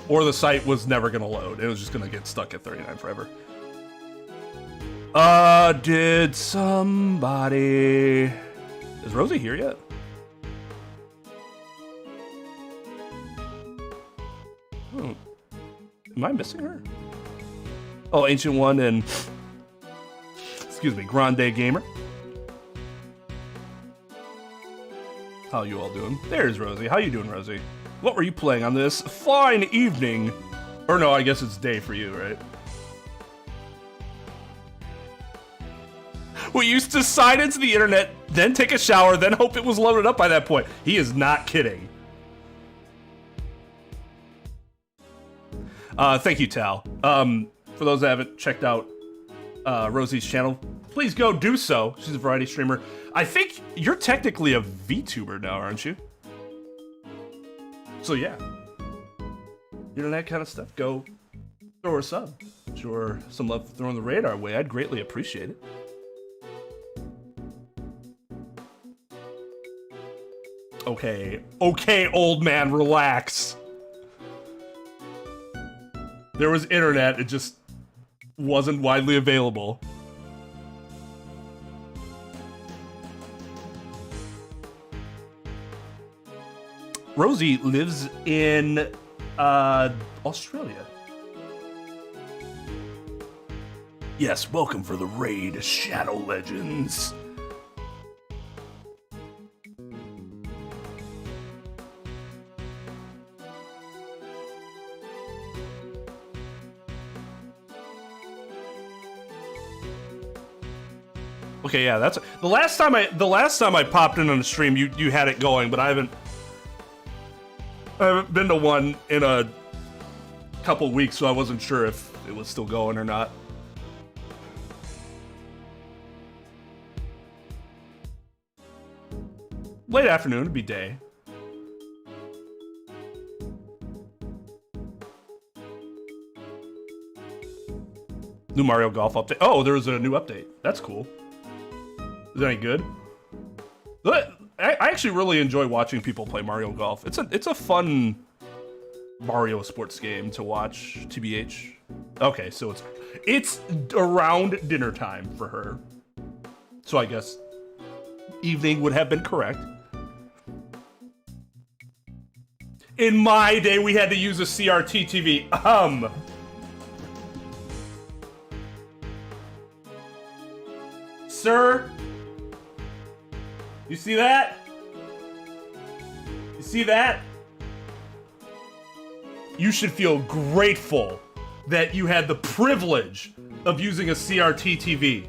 Or the site was never gonna load. It was just gonna get stuck at 39 forever. Did somebody... Is Rosie here yet? Am I missing her? Oh, Ancient One and... Excuse me, Grande Gamer. How you all doing? There's Rosie. How you doing, Rosie? What were you playing on this fine evening? Or no, I guess it's day for you, right? We used to sign into the internet, then take a shower, then hope it was loaded up by that point. He is not kidding. Thank you, Tal. For those that haven't checked out Rosie's channel, please go do so. She's a variety streamer. I think you're technically a VTuber now, aren't you? So yeah, you know, that kind of stuff. Go throw her a sub. Show her some love throwing the radar way. I'd greatly appreciate it. Okay, old man, relax. There was internet, it just wasn't widely available. Rosie lives in Australia. Yes, welcome for the raid, Shadow Legends. Okay, yeah, that's the last time I popped in on the stream. You had it going, but I haven't been to one in a couple weeks, so I wasn't sure if it was still going or not. Late afternoon, it'd be day. New Mario Golf update. Oh, there was a new update. That's cool. Is that any good? I actually really enjoy watching people play Mario Golf. It's a fun Mario sports game to watch, TBH. Okay, so it's around dinner time for her. So I guess evening would have been correct. In my day, we had to use a CRT TV. Sir? You see that? You see that? You should feel grateful that you had the privilege of using a CRT TV.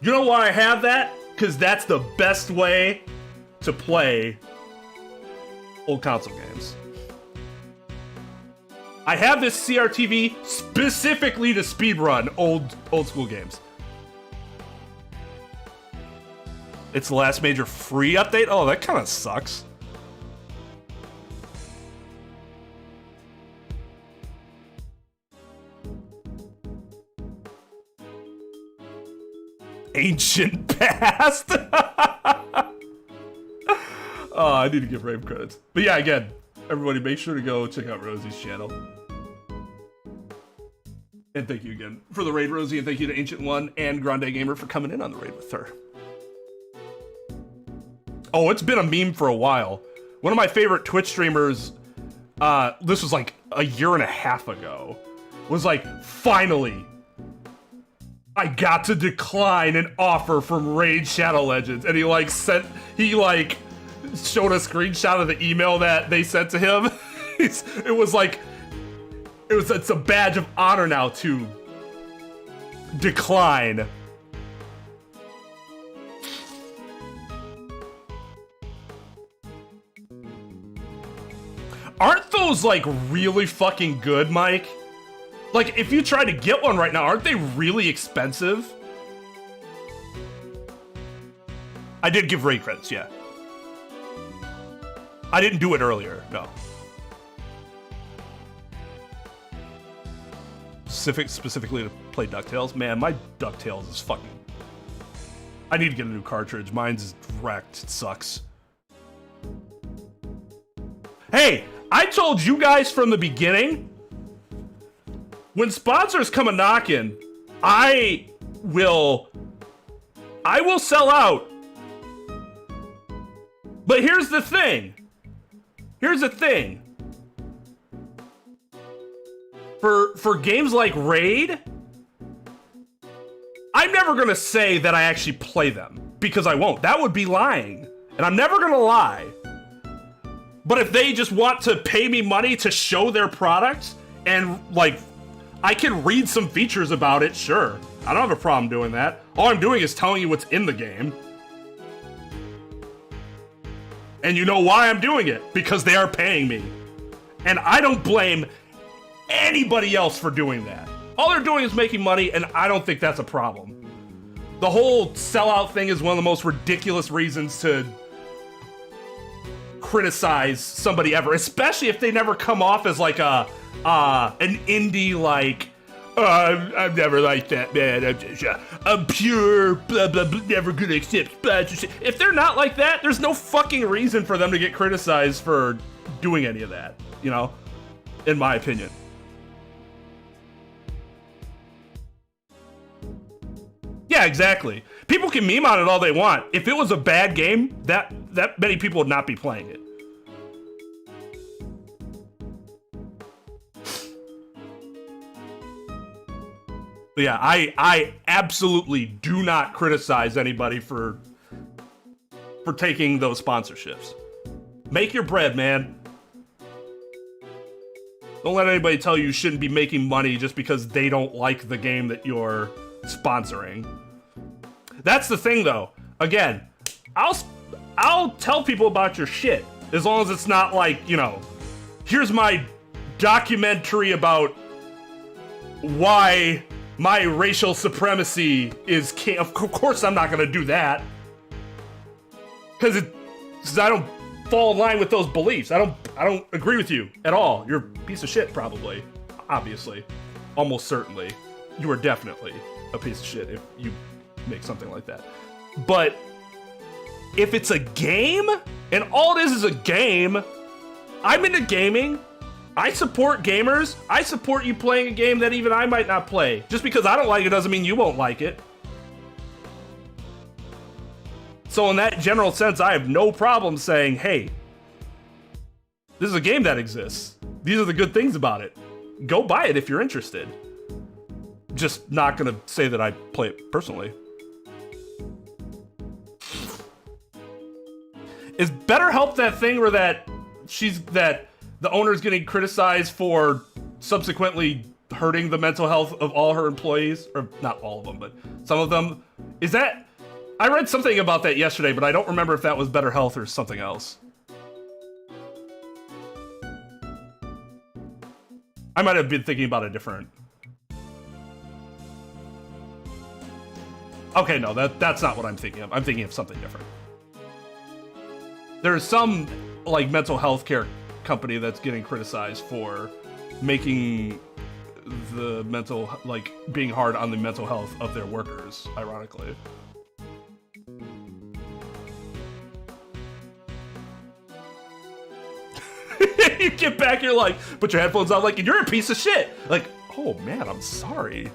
You know why I have that? Because that's the best way to play old console games. I have this CRTV specifically to speedrun old school games. It's the last major free update? Oh, that kind of sucks. ancient past. Oh, I need to give Rave credits. But yeah, again, everybody make sure to go check out Rosy's channel. And thank you again for the raid, Rosy, and thank you to Ancient One and Grande Gamer for coming in on the raid with her. Oh, it's been a meme for a while. One of my favorite Twitch streamers, this was like a year and a half ago, was like, finally, I got to decline an offer from Raid Shadow Legends. And he showed a screenshot of the email that they sent to him. It's a badge of honor now to decline. Aren't those like really fucking good, Mike? Like, if you try to get one right now, aren't they really expensive? I did give raid credits, yeah. I didn't do it earlier, no. Specifically to play DuckTales? Man, my DuckTales is fucking... I need to get a new cartridge. Mine's wrecked. It sucks. Hey, I told you guys from the beginning, when sponsors come a-knocking, I will sell out. But here's the thing. For games like Raid, I'm never gonna say that I actually play them, because I won't. That would be lying, and I'm never gonna lie. But if they just want to pay me money to show their product, and like, I can read some features about it, sure. I don't have a problem doing that. All I'm doing is telling you what's in the game. And you know why I'm doing it, because they are paying me. And I don't blame anybody else for doing that. All they're doing is making money, and I don't think that's a problem. The whole sellout thing is one of the most ridiculous reasons to criticize somebody ever, especially if they never come off as like an indie, like, I'm never like that, man. I'm pure, blah, blah, blah, never gonna accept sponsorship. If they're not like that, there's no fucking reason for them to get criticized for doing any of that, you know, in my opinion. Yeah, exactly. People can meme on it all they want. If it was a bad game, that many people would not be playing it. But yeah, I absolutely do not criticize anybody for taking those sponsorships. Make your bread, man. Don't let anybody tell you shouldn't be making money just because they don't like the game that you're sponsoring. That's the thing, though. Again, I'll tell people about your shit as long as it's not like, you know, here's my documentary about why my racial supremacy is king. Of course I'm not gonna do that. Because I don't fall in line with those beliefs. I don't agree with you at all. You're a piece of shit, probably. Obviously. Almost certainly. You are definitely a piece of shit if you make something like that. But if it's a game, and all it is a game, I'm into gaming. I support gamers. I support you playing a game that even I might not play. Just because I don't like it doesn't mean you won't like it. So in that general sense, I have no problem saying, hey, this is a game that exists. These are the good things about it. Go buy it if you're interested. Just not gonna say that I play it personally. Is BetterHelp that thing where that the owner's getting criticized for subsequently hurting the mental health of all her employees? Or not all of them, but some of them. Is that... I read something about that yesterday, but I don't remember if that was BetterHelp or something else. I might have been thinking about a different... Okay, no, that's not what I'm thinking of. I'm thinking of something different. There's some, like, mental health care company that's getting criticized for making the mental, like, being hard on the mental health of their workers, ironically. You get back, you're like, put your headphones on, like, you're a piece of shit. Like, oh man, I'm sorry.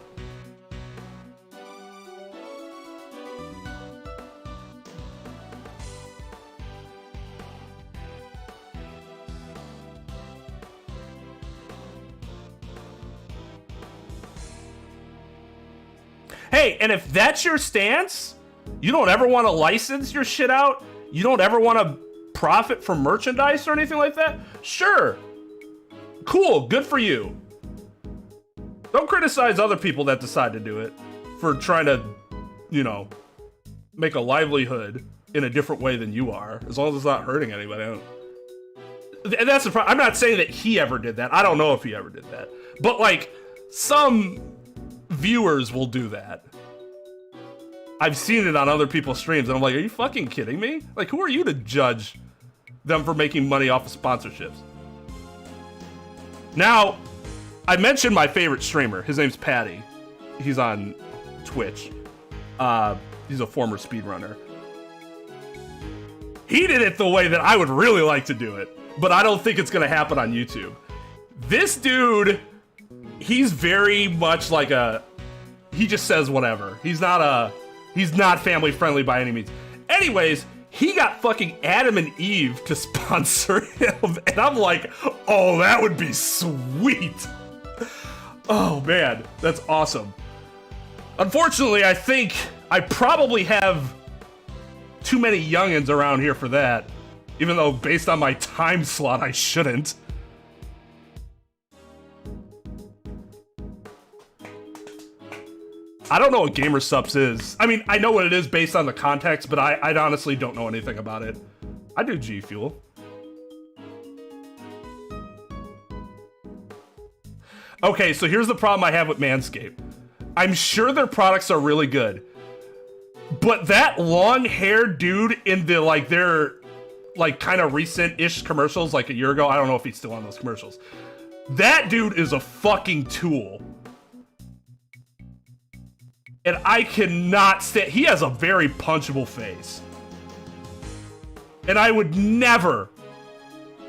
Hey, and if that's your stance, you don't ever want to license your shit out, you don't ever want to profit from merchandise or anything like that, sure. Cool, good for you. Don't criticize other people that decide to do it for trying to, you know, make a livelihood in a different way than you are, as long as it's not hurting anybody. And that's the problem. I'm not saying that he ever did that. I don't know if he ever did that. But, like, some viewers will do that. I've seen it on other people's streams, and I'm like, are you fucking kidding me? Like, who are you to judge them for making money off of sponsorships? Now, I mentioned my favorite streamer. His name's Patty. He's on Twitch. He's a former speedrunner. He did it the way that I would really like to do it, but I don't think it's gonna happen on YouTube. This dude, he's very much like he just says whatever. He's not family friendly by any means. Anyways, he got fucking Adam and Eve to sponsor him, and I'm like, oh, that would be sweet. Oh man, that's awesome. Unfortunately, I think I probably have too many youngins around here for that, even though based on my time slot, I shouldn't. I don't know what Gamer Subs is. I mean, I know what it is based on the context, but I honestly don't know anything about it. I do G Fuel. Okay, so here's the problem I have with Manscaped. I'm sure their products are really good, but that long-haired dude in the, like, their, like, kind of recent-ish commercials, like a year ago, I don't know if he's still on those commercials. That dude is a fucking tool. And I cannot stand, he has a very punchable face. And I would never,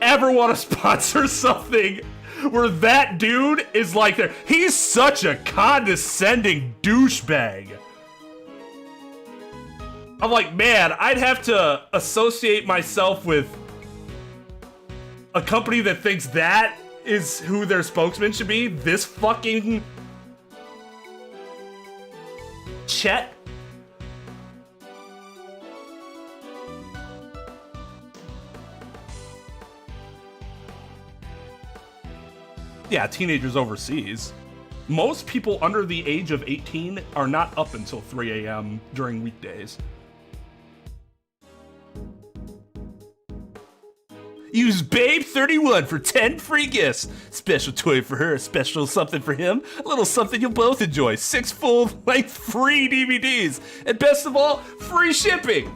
ever want to sponsor something where that dude is like there. He's such a condescending douchebag. I'm like, man, I'd have to associate myself with a company that thinks that is who their spokesman should be. This fucking Chet. Yeah, teenagers overseas. Most people under the age of 18 are not up until 3 a.m. during weekdays. Use Babe31 for 10 free gifts. Special toy for her, a special something for him, a little something you'll both enjoy. 6 full-length free DVDs. And best of all, free shipping.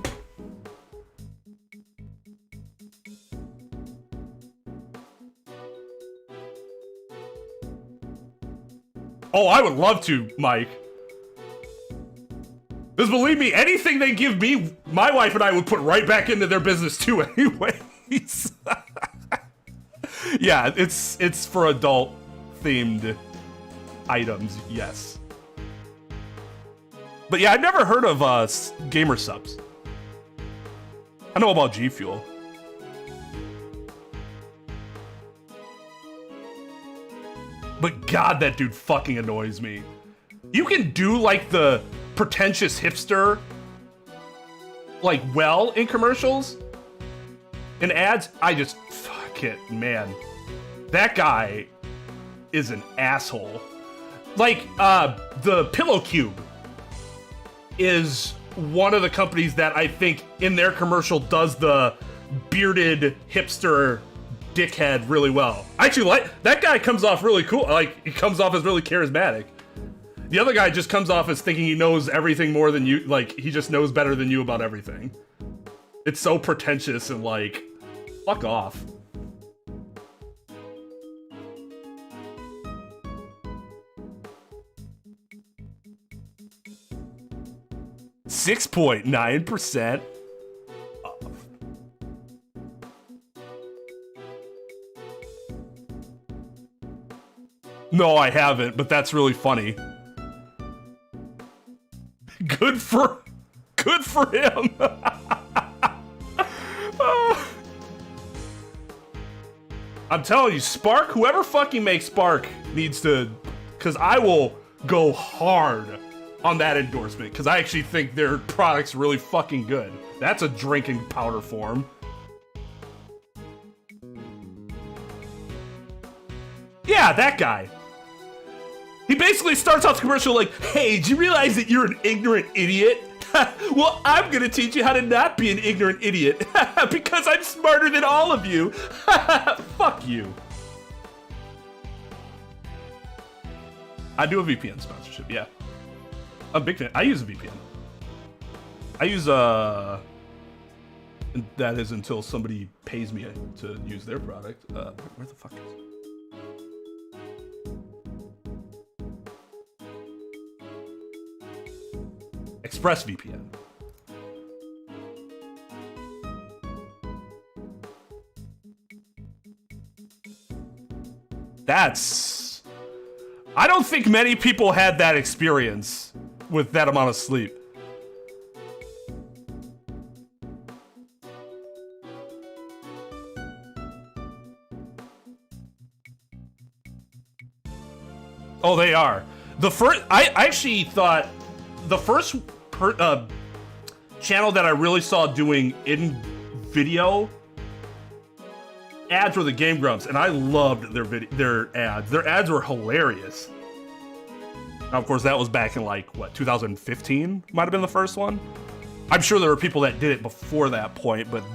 Oh, I would love to, Mike. Because believe me, anything they give me, my wife and I would put right back into their business too anyway. Yeah, it's for adult themed items, yes. But yeah, I've never heard of Gamer Subs. I know about G Fuel. But God, that dude fucking annoys me. You can do like the pretentious hipster like well in commercials. In ads, I just, fuck it, man. That guy is an asshole. Like, the Pillow Cube is one of the companies that I think in their commercial does the bearded hipster dickhead really well. I actually like, that guy comes off really cool. Like, he comes off as really charismatic. The other guy just comes off as thinking he knows everything more than you, like, he just knows better than you about everything. It's so pretentious and like, fuck off. $6.9% off. No, I haven't, but that's really funny. Good for him. I'm telling you, Spark, whoever fucking makes Spark needs to, because I will go hard on that endorsement, because I actually think their product's really fucking good. That's a drinking powder form. Yeah, that guy. He basically starts off the commercial like, hey, do you realize that you're an ignorant idiot? Well, I'm gonna teach you how to not be an ignorant idiot because I'm smarter than all of you. Fuck you. I do a VPN sponsorship, yeah. I'm a big fan. I use a VPN. I use that is until somebody pays me to use their product. Where the fuck is it? ExpressVPN. That's... I don't think many people had that experience with that amount of sleep. Oh, they are. The first... I actually thought the first channel that I really saw doing in-video ads were the Game Grumps, and I loved their ads. Their ads were hilarious. Now, of course, that was back in like what 2015 might have been the first one. I'm sure there were people that did it before that point, but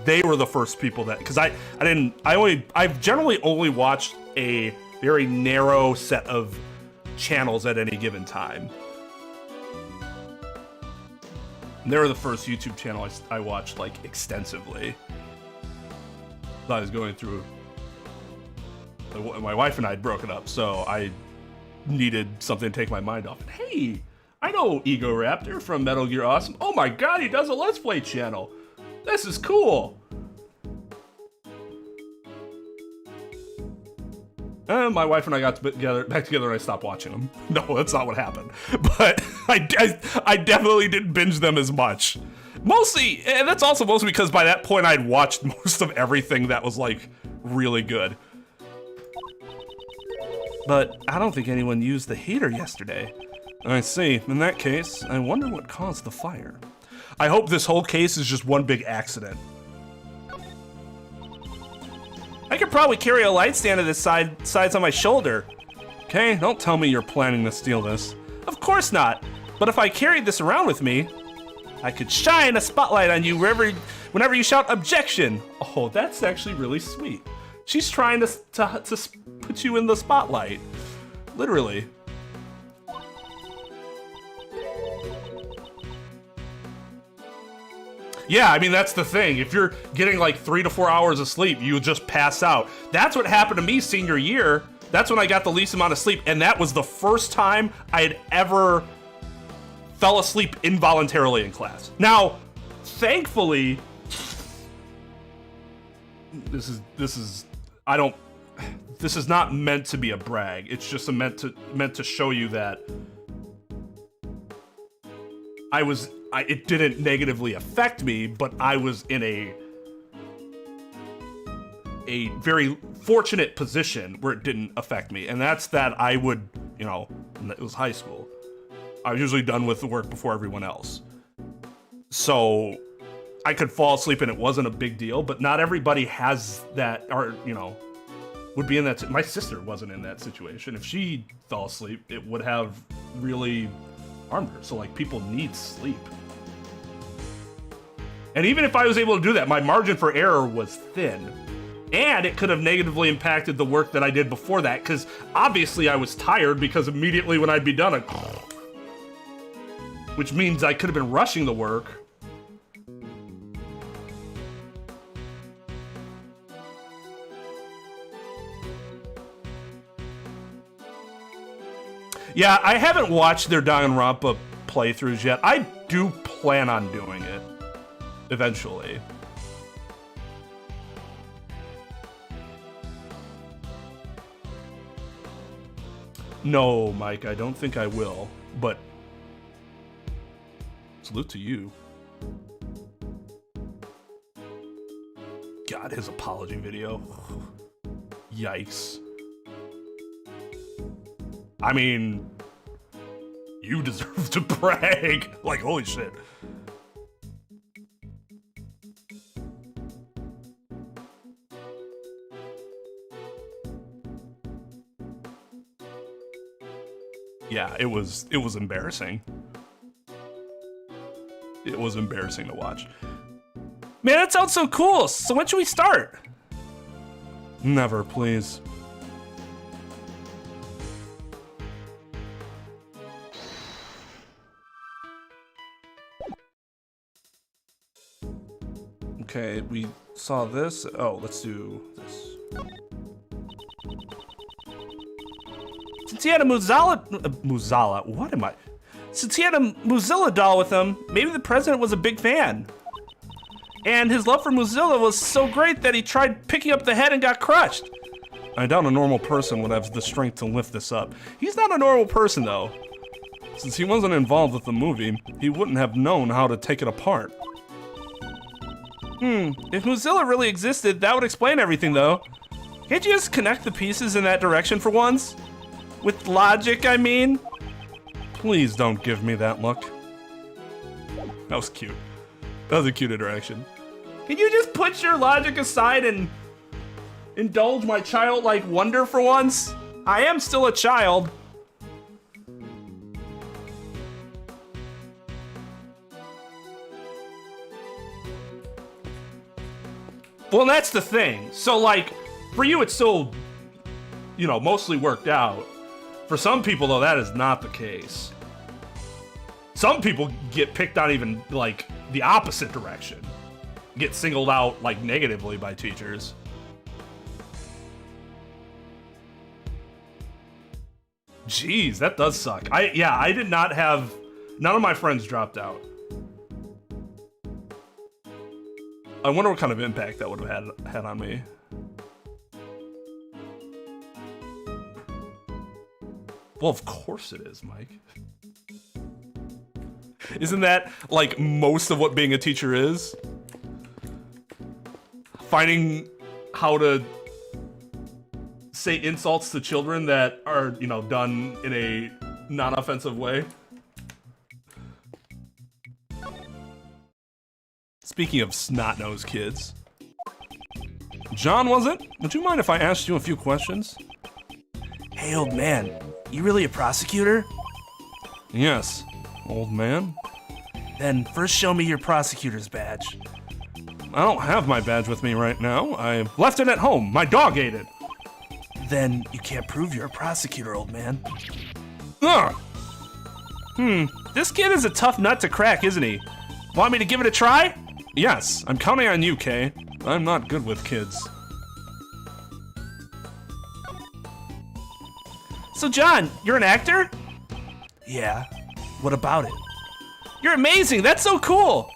they were the first people that, because I've generally only watched a very narrow set of channels at any given time. And they were the first YouTube channel I watched like extensively. I was going through. My wife and I had broken up, so I needed something to take my mind off. And hey, I know Ego Raptor from Metal Gear Awesome. Oh my god, he does a Let's Play channel. This is cool. And my wife and I got back together and I stopped watching them. No, that's not what happened. But I definitely didn't binge them as much. Mostly, and that's also mostly because by that point I'd watched most of everything that was like really good. But I don't think anyone used the heater yesterday. I see. In that case, I wonder what caused the fire. I hope this whole case is just one big accident. I could probably carry a light stand to this sides on my shoulder. Okay, don't tell me you're planning to steal this. Of course not. But if I carried this around with me, I could shine a spotlight on you whenever you shout objection. Oh, that's actually really sweet. She's trying to put you in the spotlight. Literally. Yeah, I mean, that's the thing. If you're getting like 3 to 4 hours of sleep, you just pass out. That's what happened to me senior year. That's when I got the least amount of sleep, and that was the first time I had ever fell asleep involuntarily in class. Now, thankfully, this is not meant to be a brag. It's just meant to show you that it didn't negatively affect me, but I was in a very fortunate position where it didn't affect me. And that's that I would, it was high school. I was usually done with the work before everyone else. So I could fall asleep and it wasn't a big deal, but not everybody has that, or, would be in that. My sister wasn't in that situation. If she fell asleep, it would have really harmed her. So like, people need sleep. And even if I was able to do that, my margin for error was thin. And it could have negatively impacted the work that I did before that, because obviously I was tired, because immediately when I'd be done, which means I could have been rushing the work. Yeah, I haven't watched their Danganronpa playthroughs yet. I do plan on doing it eventually. No, Mike, I don't think I will, but salute to you. God, his apology video. Yikes. I mean, you deserve to brag. Like, holy shit. Yeah, it was embarrassing. It was embarrassing to watch. Man, that sounds so cool. So when should we start? Never, please. Okay, we saw this. Oh, let's do this. Since he had a Muzala, what am I? Since he had a Mozilla doll with him, maybe the president was a big fan. And his love for Mozilla was so great that he tried picking up the head and got crushed. I doubt a normal person would have the strength to lift this up. He's not a normal person though. Since he wasn't involved with the movie, he wouldn't have known how to take it apart. If Mozilla really existed, that would explain everything though. Can't you just connect the pieces in that direction for once? With logic, I mean? Please don't give me that look. That was cute. That was a cute interaction. Can you just put your logic aside and indulge my childlike wonder for once? I am still a child. Well, that's the thing. So, like, for you, it's still, you know, mostly worked out. For some people, though, that is not the case. Some people get picked on even, like, the opposite direction. Get singled out, like, negatively by teachers. Jeez, that does suck. I did not have... None of my friends dropped out. I wonder what kind of impact that would have had on me. Well, of course it is, Mike. Isn't that, like, most of what being a teacher is? Finding how to say insults to children that are, you know, done in a non-offensive way. Speaking of snot-nosed kids. John, was it? Would you mind if I asked you a few questions? Hey, old man, you really a prosecutor? Yes, old man. Then first show me your prosecutor's badge. I don't have my badge with me right now. I left it at home. My dog ate it. Then you can't prove you're a prosecutor, old man. Ugh. This kid is a tough nut to crack, isn't he? Want me to give it a try? Yes, I'm counting on you, Kay. I'm not good with kids. So John, you're an actor? Yeah. What about it? You're amazing, that's so cool!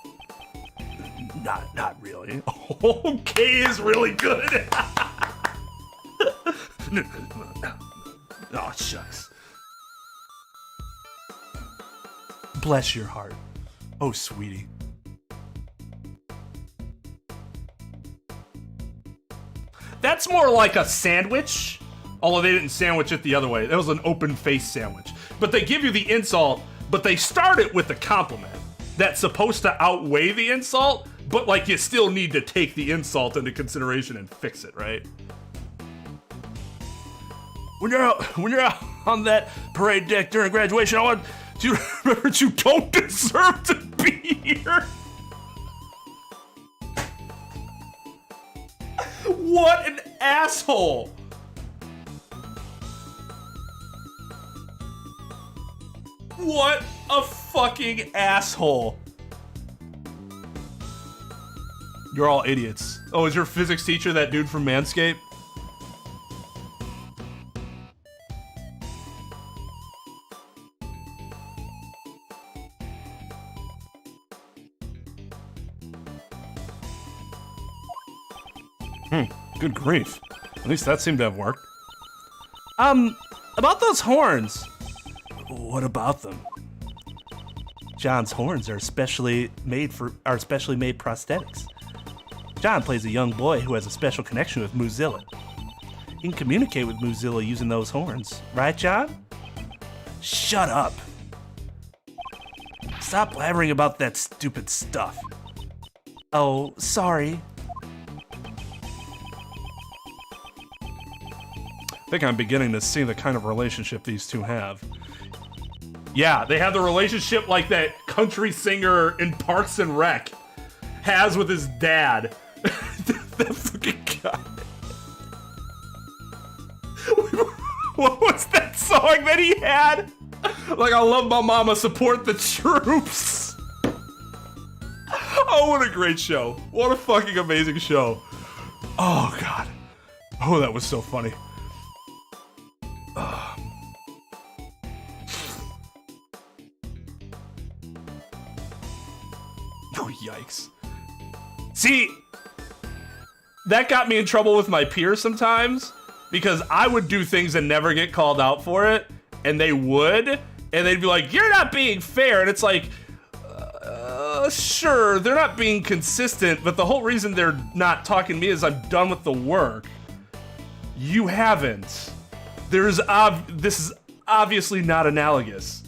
Not really. Oh, Kay is really good. Oh, shucks. Bless your heart. Oh, sweetie. That's more like a sandwich. Although they didn't sandwich it the other way. That was an open face sandwich. But they give you the insult, but they start it with a compliment that's supposed to outweigh the insult, but like you still need to take the insult into consideration and fix it, right? When you're out on that parade deck during graduation, I want you to remember that you don't deserve to be here. What an asshole! What a fucking asshole. You're all idiots. Oh, is your physics teacher that dude from Manscaped? Good grief. At least that seemed to have worked. about those horns. What about them? John's horns are specially made prosthetics. John plays a young boy who has a special connection with Mozilla. He can communicate with Mozilla using those horns. Right, John? Shut up. Stop blabbering about that stupid stuff. Oh, sorry. I think I'm beginning to see the kind of relationship these two have. Yeah, they have the relationship like that country singer in Parks and Rec has with his dad. That fucking guy. What was that song that he had? Like, I love my mama, support the troops. Oh, what a great show. What a fucking amazing show. Oh, God. Oh, that was so funny. Oh, yikes. See, that got me in trouble with my peers sometimes because I would do things and never get called out for it, and they would, and they'd be like, you're not being fair, and it's like, sure, they're not being consistent, but the whole reason they're not talking to me is I'm done with the work. You haven't. This is obviously not analogous.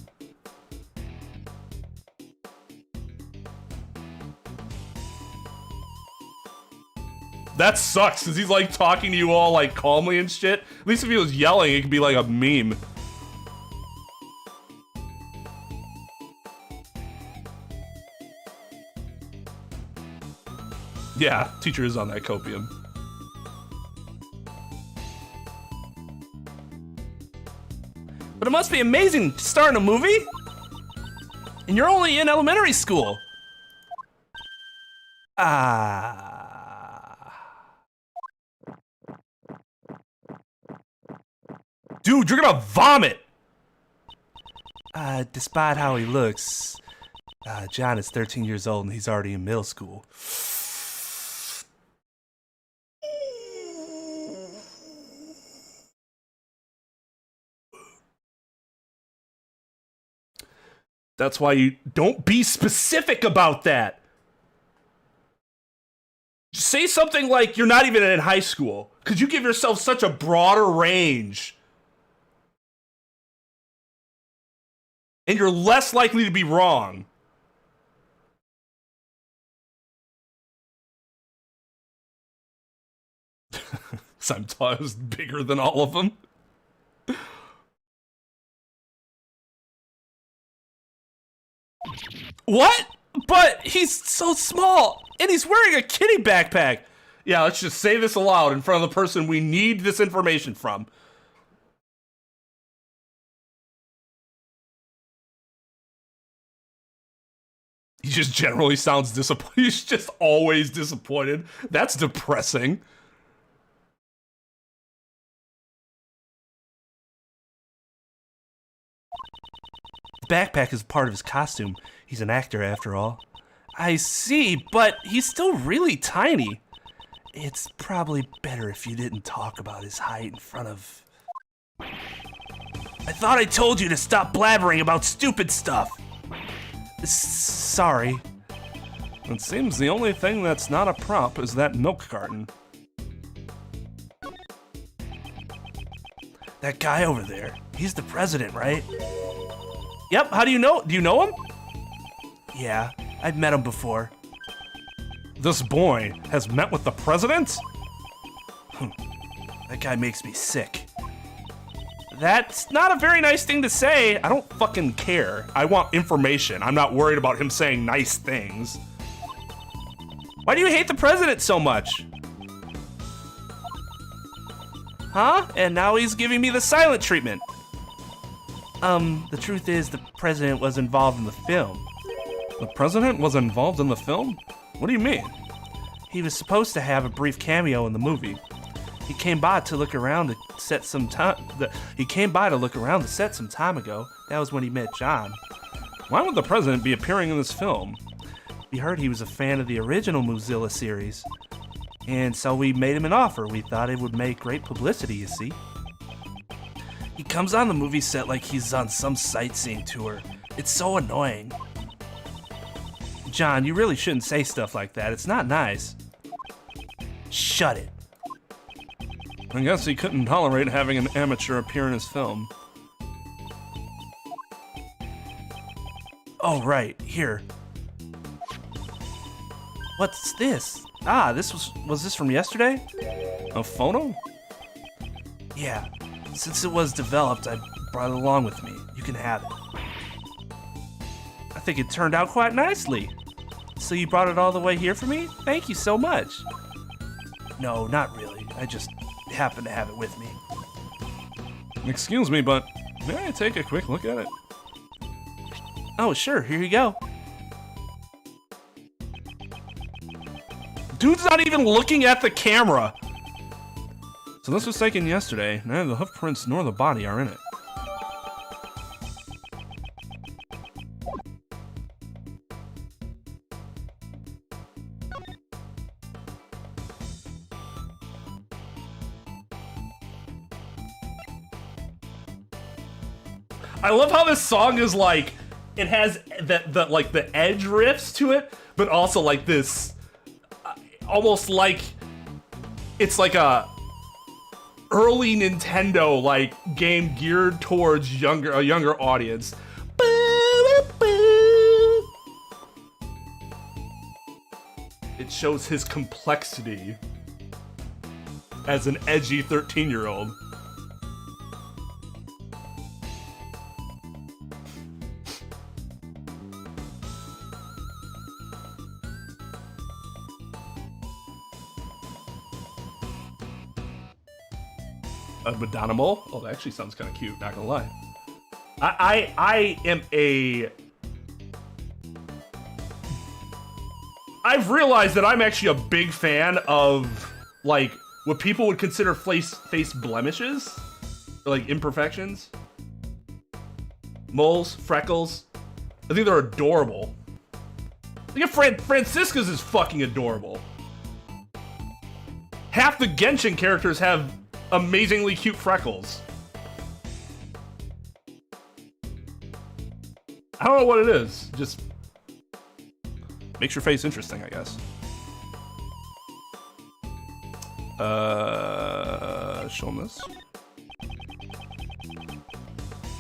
That sucks, because he's like talking to you all like calmly and shit. At least if he was yelling, it could be like a meme. Yeah, teacher is on that copium. But it must be amazing to star in a movie? And you're only in elementary school. Dude, you're gonna vomit! Despite how he looks, John is 13 years old and he's already in middle school. That's why you don't be specific about that. Just say something like you're not even in high school, because you give yourself such a broader range. And you're less likely to be wrong. Sometimes bigger than all of them. What? But he's so small, and he's wearing a kitty backpack. Yeah, let's just say this aloud in front of the person we need this information from. He just generally sounds disappointed. He's just always disappointed. That's depressing. The backpack is part of his costume. He's an actor after all. I see, but he's still really tiny. It's probably better if you didn't talk about his height in front of... I thought I told you to stop blabbering about stupid stuff. Sorry. It seems the only thing that's not a prop is that milk carton. That guy over there, he's the president, right? Yep, how do you know? Do you know him? Yeah, I've met him before. This boy has met with the president? That guy makes me sick. That's not a very nice thing to say. I don't fucking care. I want information. I'm not worried about him saying nice things. Why do you hate the president so much? Huh? And now he's giving me the silent treatment. The truth is the president was involved in the film. The president was involved in the film? What do you mean? He was supposed to have a brief cameo in the movie. He came by to look around the set some time. He came by to look around the set some time ago. That was when he met John. Why would the president be appearing in this film? We heard he was a fan of the original Mozilla series, and so we made him an offer. We thought it would make great publicity, you see. He comes on the movie set like he's on some sightseeing tour. It's so annoying. John, you really shouldn't say stuff like that. It's not nice. Shut it. I guess he couldn't tolerate having an amateur appear in his film. Oh, right. Here. What's this? Ah, was this from yesterday? A photo? Yeah. Since it was developed, I brought it along with me. You can have it. I think it turned out quite nicely. So you brought it all the way here for me? Thank you so much. No, not really. I just happen to have it with me. Excuse me, but may I take a quick look at it? Oh, sure. Here you go. Dude's not even looking at the camera. So this was taken yesterday. Neither the hoof prints nor the body are in it. I love how this song is like, it has the edge riffs to it, but also like this, almost like it's like a early Nintendo like game geared towards a younger audience. It shows his complexity as an edgy 13-year-old. A Madonna mole? Oh, that actually sounds kind of cute, not gonna lie. I am a... I've realized that I'm actually a big fan of, like, what people would consider face blemishes. Or, like, imperfections. Moles, freckles. I think they're adorable. Look at Francisca's is fucking adorable. Half the Genshin characters have amazingly cute freckles. I don't know what it is. Just Makes your face interesting, I guess. Show him this.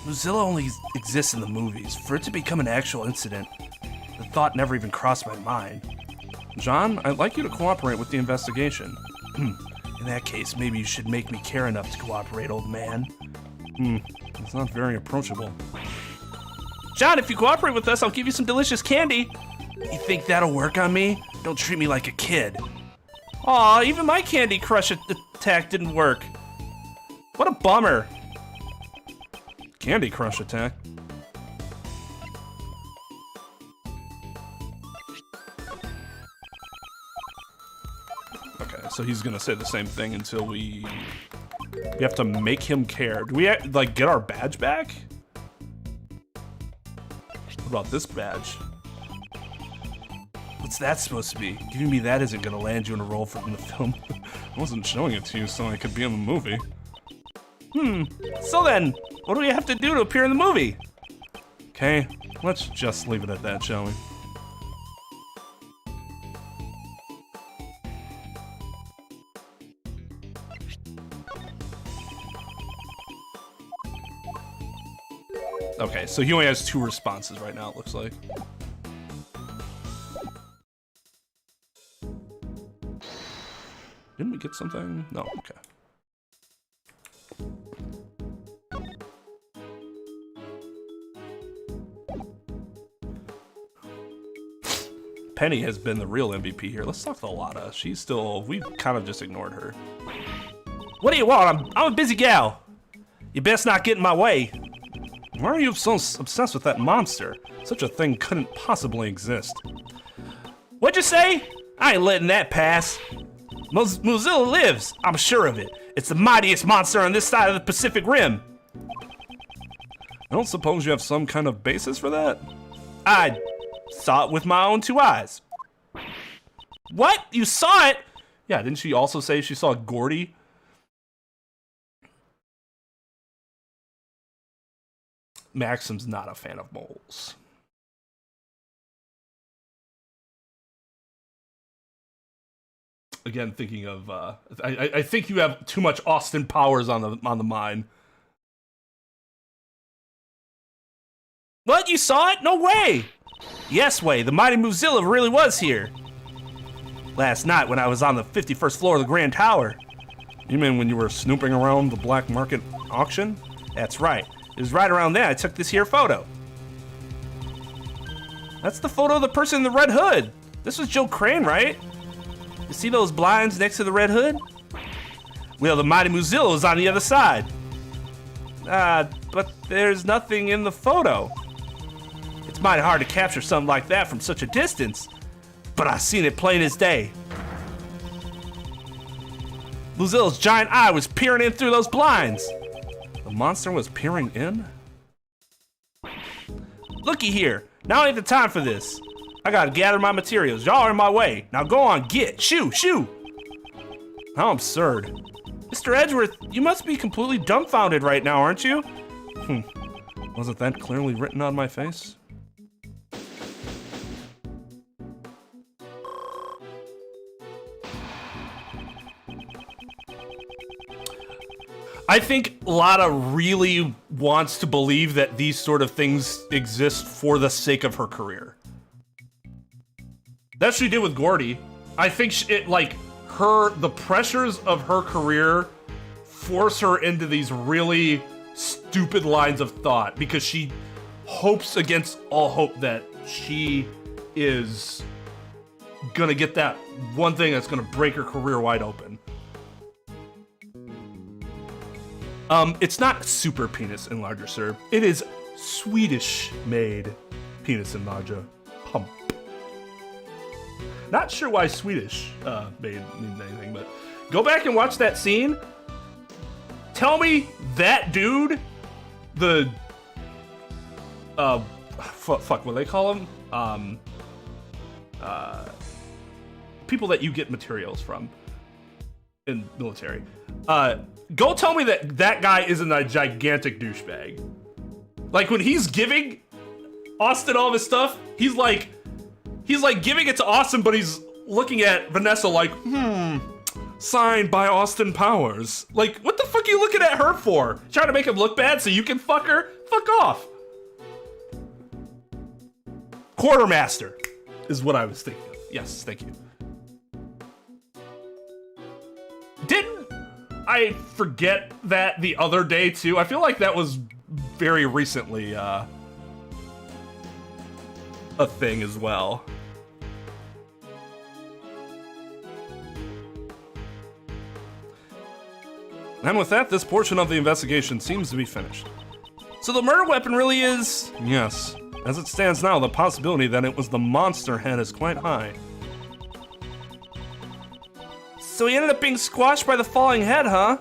Mozilla only exists in the movies. For it to become an actual incident, the thought never even crossed my mind. John, I'd like you to cooperate with the investigation. In that case, maybe you should make me care enough to cooperate, old man. It's not very approachable. John, if you cooperate with us, I'll give you some delicious candy. You think that'll work on me? Don't treat me like a kid. Aw, even my Candy Crush attack didn't work. What a bummer. Candy Crush attack. Okay, so he's gonna say the same thing until we have to make him care. Do we like get our badge back? What about this badge? What's that supposed to be? Giving me that isn't gonna land you in a role in the film. I wasn't showing it to you so I could be in the movie. So then, what do we have to do to appear in the movie? Okay, let's just leave it at that, shall we? Okay, so he only has 2 responses right now, it looks like. Didn't we get something? No, okay. Penny has been the real MVP here. Let's talk to Lotta. She's still, we've kind of just ignored her. What do you want? I'm a busy gal. You best not get in my way. Why are you so obsessed with that monster? Such a thing couldn't possibly exist. What'd you say? I ain't letting that pass. Mozilla lives, I'm sure of it. It's the mightiest monster on this side of the Pacific Rim. I don't suppose you have some kind of basis for that? I saw it with my own 2 eyes. What? You saw it? Yeah, didn't she also say she saw Gordy? Maxim's not a fan of moles. Again, thinking of, I think you have too much Austin Powers on the mind. What? You saw it? No way! Yes way, the mighty Mozilla really was here. Last night when I was on the 51st floor of the Grand Tower. You mean when you were snooping around the black market auction? That's right. It was right around then I took this here photo. That's the photo of the person in the red hood. This was Joe Crane, right? You see those blinds next to the red hood? Well, the mighty Mozilla is on the other side. But there's nothing in the photo. It's mighty hard to capture something like that from such a distance, but I seen it plain as day. Mozilla's giant eye was peering in through those blinds. The monster was peering in? Looky here, now ain't the time for this. I gotta gather my materials, y'all are in my way. Now go on, get, shoo. How absurd. Mr. Edgeworth, you must be completely dumbfounded right now, aren't you? Wasn't that clearly written on my face? I think Lada really wants to believe that these sort of things exist for the sake of her career. That's what she did with Gordy. I think the pressures of her career force her into these really stupid lines of thought because she hopes against all hope that she is gonna get that one thing that's gonna break her career wide open. It's not super penis enlarger, sir. It is Swedish-made penis enlarger pump. Not sure why Swedish made means anything, but go back and watch that scene. Tell me that dude, the fuck, what do they call him? People that you get materials from in military. Go tell me that guy isn't a gigantic douchebag. Like when he's giving Austin all this stuff, he's like giving it to Austin, but he's looking at Vanessa like, signed by Austin Powers. Like, what the fuck are you looking at her for? Trying to make him look bad so you can fuck her? Fuck off. Quartermaster is what I was thinking of. Yes, thank you. Didn't I forget that the other day too? I feel like that was very recently a thing as well. And with that, this portion of the investigation seems to be finished. So the murder weapon really is... Yes. As it stands now, the possibility that it was the monster head is quite high. So he ended up being squashed by the falling head, huh?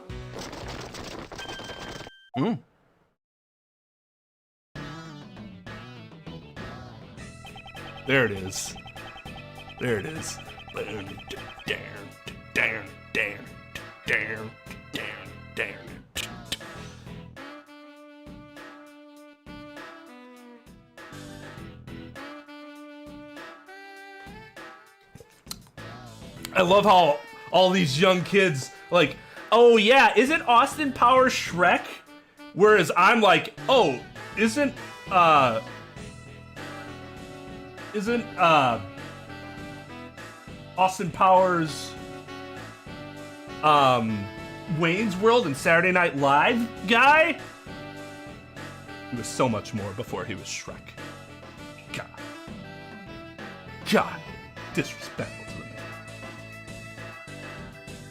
There it is. There it is. I love how all these young kids like, oh yeah, isn't Austin Powers Shrek? Whereas I'm like, oh, isn't Austin Powers Wayne's World and Saturday Night Live guy? He was so much more before he was Shrek. God, disrespectful to the man.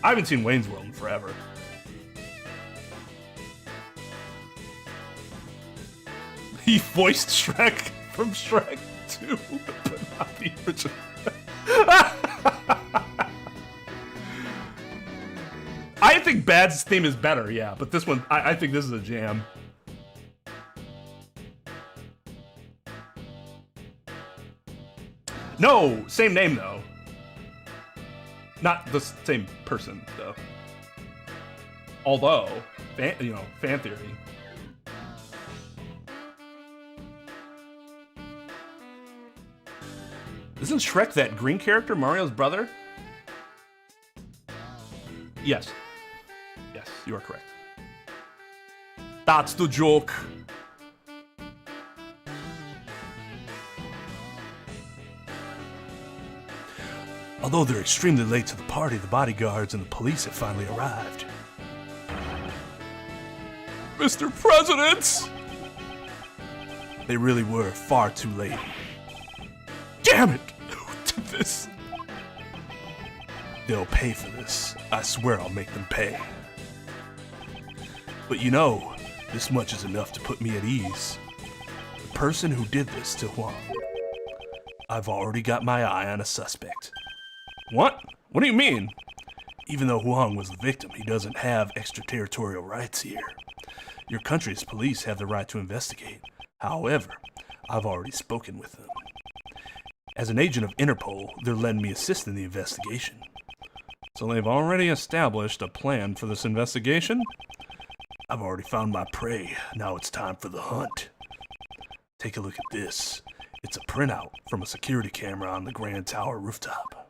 I haven't seen Wayne's World in forever. He voiced Shrek from Shrek 2, but not the original. I think Bad's theme is better, yeah, but this one, I think this is a jam. No, same name though. Not the same person though. Although, fan theory. Isn't Shrek that green character, Mario's brother? Yes. Yes, you are correct. That's the joke. Although they're extremely late to the party, the bodyguards and the police have finally arrived. Mr. President! They really were far too late. Damn it! Who did this? They'll pay for this. I swear I'll make them pay. But you know, this much is enough to put me at ease. The person who did this to Huang. I've already got my eye on a suspect. What? What do you mean? Even though Huang was the victim, he doesn't have extraterritorial rights here. Your country's police have the right to investigate. However, I've already spoken with them. As an agent of Interpol, they're letting me assist in the investigation. So they've already established a plan for this investigation? I've already found my prey. Now it's time for the hunt. Take a look at this. It's a printout from a security camera on the Grand Tower rooftop.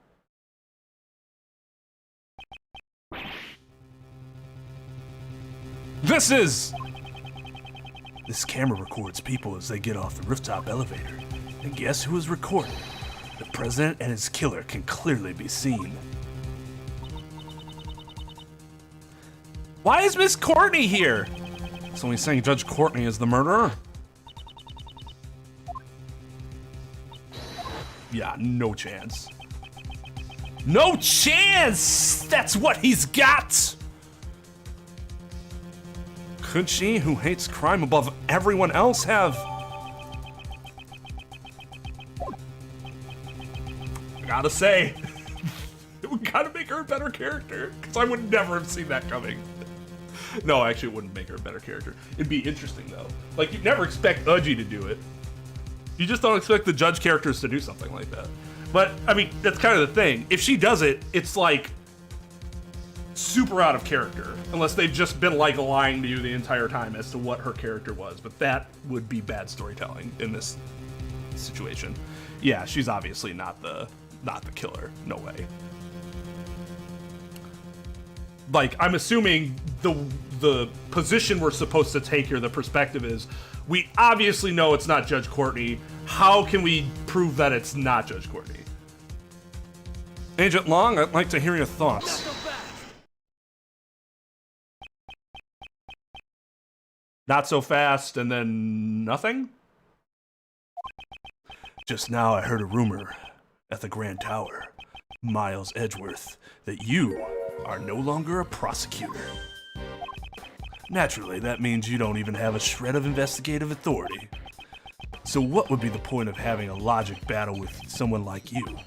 This camera records people as they get off the rooftop elevator. And guess who is recorded? The president and his killer can clearly be seen. Why is Miss Courtney here? So he's saying Judge Courtney is the murderer? Yeah, no chance. No chance! That's what he's got! Could she, who hates crime above everyone else, have... I gotta say, it would kind of make her a better character, because I would never have seen that coming. No, actually, it wouldn't make her a better character. It'd be interesting, though. Like, you'd never expect Udgy to do it. You just don't expect the judge characters to do something like that. But, I mean, that's kind of the thing. If she does it, it's like super out of character, unless they've just been like lying to you the entire time as to what her character was. But that would be bad storytelling in this situation. Yeah, she's obviously not the killer. No way. Like, I'm assuming the position we're supposed to take here, the perspective is, we obviously know it's not Judge Courtney. How can we prove that it's not Judge Courtney? Agent Long, I'd like to hear your thoughts. Not so fast, and then nothing? Just now I heard a rumor at the Grand Tower, Miles Edgeworth, that you are no longer a prosecutor. Naturally, that means you don't even have a shred of investigative authority. So what would be the point of having a logic battle with someone like you?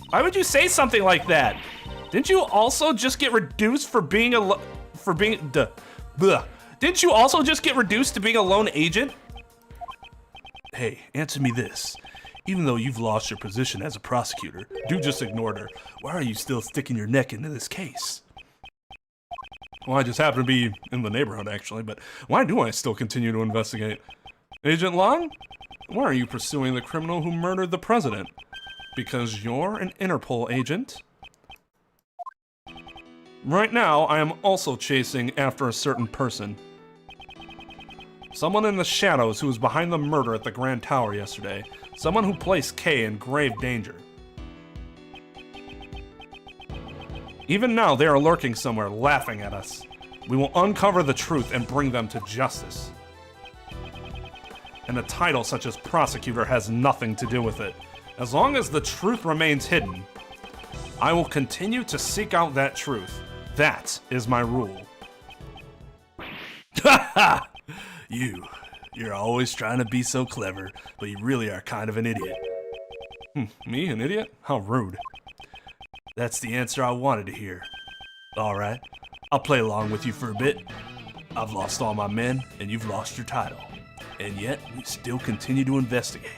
Why would you say something like that? Didn't you also just get reduced for being Didn't you also just get reduced to being a lone agent? Hey, answer me this. Even though you've lost your position as a prosecutor, Dude just ignored her. Why are you still sticking your neck into this case? Well, I just happen to be in the neighborhood, actually, but why do I still continue to investigate? Agent Long? Why are you pursuing the criminal who murdered the president? Because you're an Interpol agent? Right now, I am also chasing after a certain person. Someone in the shadows who was behind the murder at the Grand Tower yesterday. Someone who placed Kay in grave danger. Even now, they are lurking somewhere, laughing at us. We will uncover the truth and bring them to justice. And a title such as Prosecutor has nothing to do with it. As long as the truth remains hidden, I will continue to seek out that truth. That is my rule. Ha You're always trying to be so clever, but you really are kind of an idiot. Me, an idiot? How rude. That's the answer I wanted to hear. Alright, I'll play along with you for a bit. I've lost all my men, and you've lost your title. And yet, we still continue to investigate.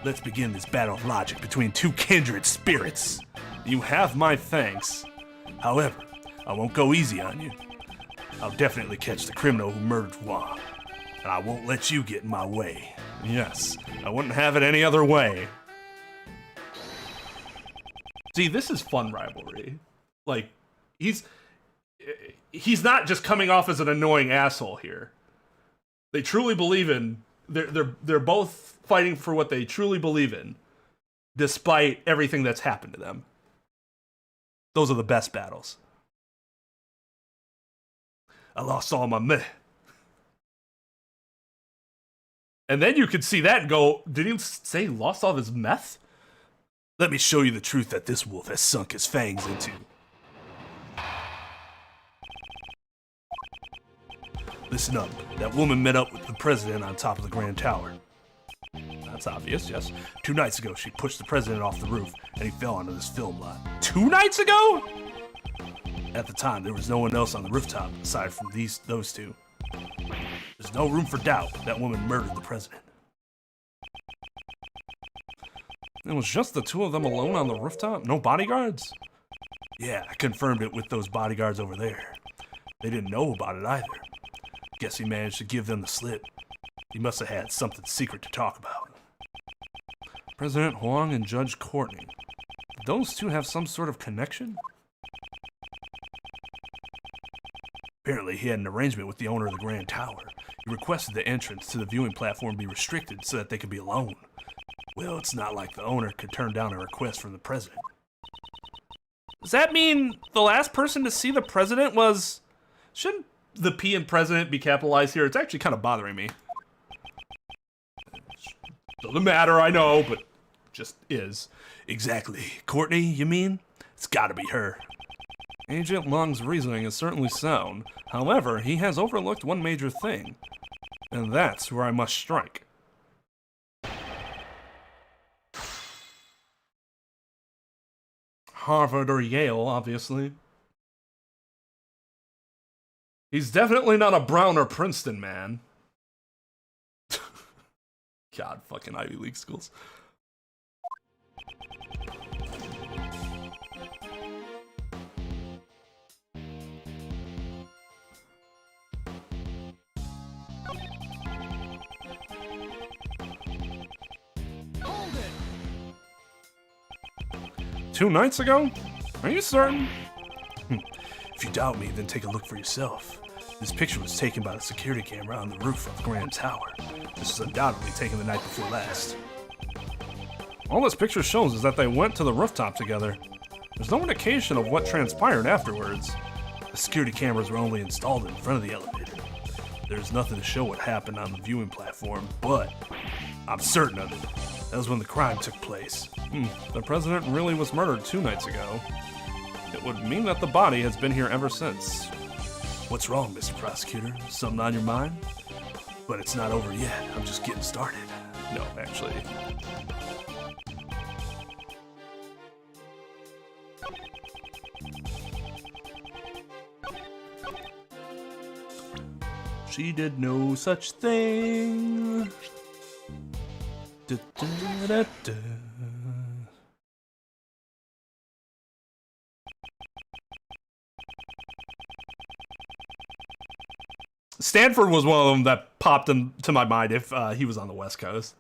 Let's begin this battle of logic between two kindred spirits. You have my thanks. However, I won't go easy on you. I'll definitely catch the criminal who murdered Juan. and I won't let you get in my way. Yes, I wouldn't have it any other way. See, this is fun rivalry. Like, he's not just coming off as an annoying asshole here. They truly believe in. They're both fighting for what they truly believe in, despite everything that's happened to them. Those are the best battles. I lost all my meh. And then you could see that and go, did he say he lost all of his meth? Let me show you the truth that this wolf has sunk his fangs into. Listen up. That woman met up with the president on top of the Grand Tower. That's obvious, yes. 2 nights ago, she pushed the president off the roof, and he fell onto this film lot. 2 nights ago? At the time, there was no one else on the rooftop aside from those two. There's no room for doubt that woman murdered the president. It was just the 2 of them alone on the rooftop? No bodyguards? Yeah, I confirmed it with those bodyguards over there. They didn't know about it either. Guess he managed to give them the slip. He must have had something secret to talk about. President Huang and Judge Courtney. Did those 2 have some sort of connection? Apparently, he had an arrangement with the owner of the Grand Tower. He requested the entrance to the viewing platform be restricted so that they could be alone. Well, it's not like the owner could turn down a request from the president. Does that mean the last person to see the president was... Shouldn't the P in president be capitalized here? It's actually kind of bothering me. Doesn't matter, I know, but just is. Exactly. Courtney, you mean? It's gotta be her. Agent Long's reasoning is certainly sound. However, he has overlooked one major thing. And that's where I must strike. Harvard or Yale, obviously. He's definitely not a Brown or Princeton man. God, fucking Ivy League schools. Hold it. 2 nights ago? Are you certain? If you doubt me, then take a look for yourself. This picture was taken by the security camera on the roof of the Grand Tower. This is undoubtedly taken the night before last. All this picture shows is that they went to the rooftop together. There's no indication of what transpired afterwards. The security cameras were only installed in front of the elevator. There's nothing to show what happened on the viewing platform, but I'm certain of it. That was when the crime took place. The president really was murdered 2 nights ago. It would mean that the body has been here ever since. What's wrong, Mr. Prosecutor? Something on your mind? But it's not over yet. I'm just getting started. No, actually. She did no such thing. Da, da, da, da. Stanford was one of them that popped into my mind if he was on the West Coast.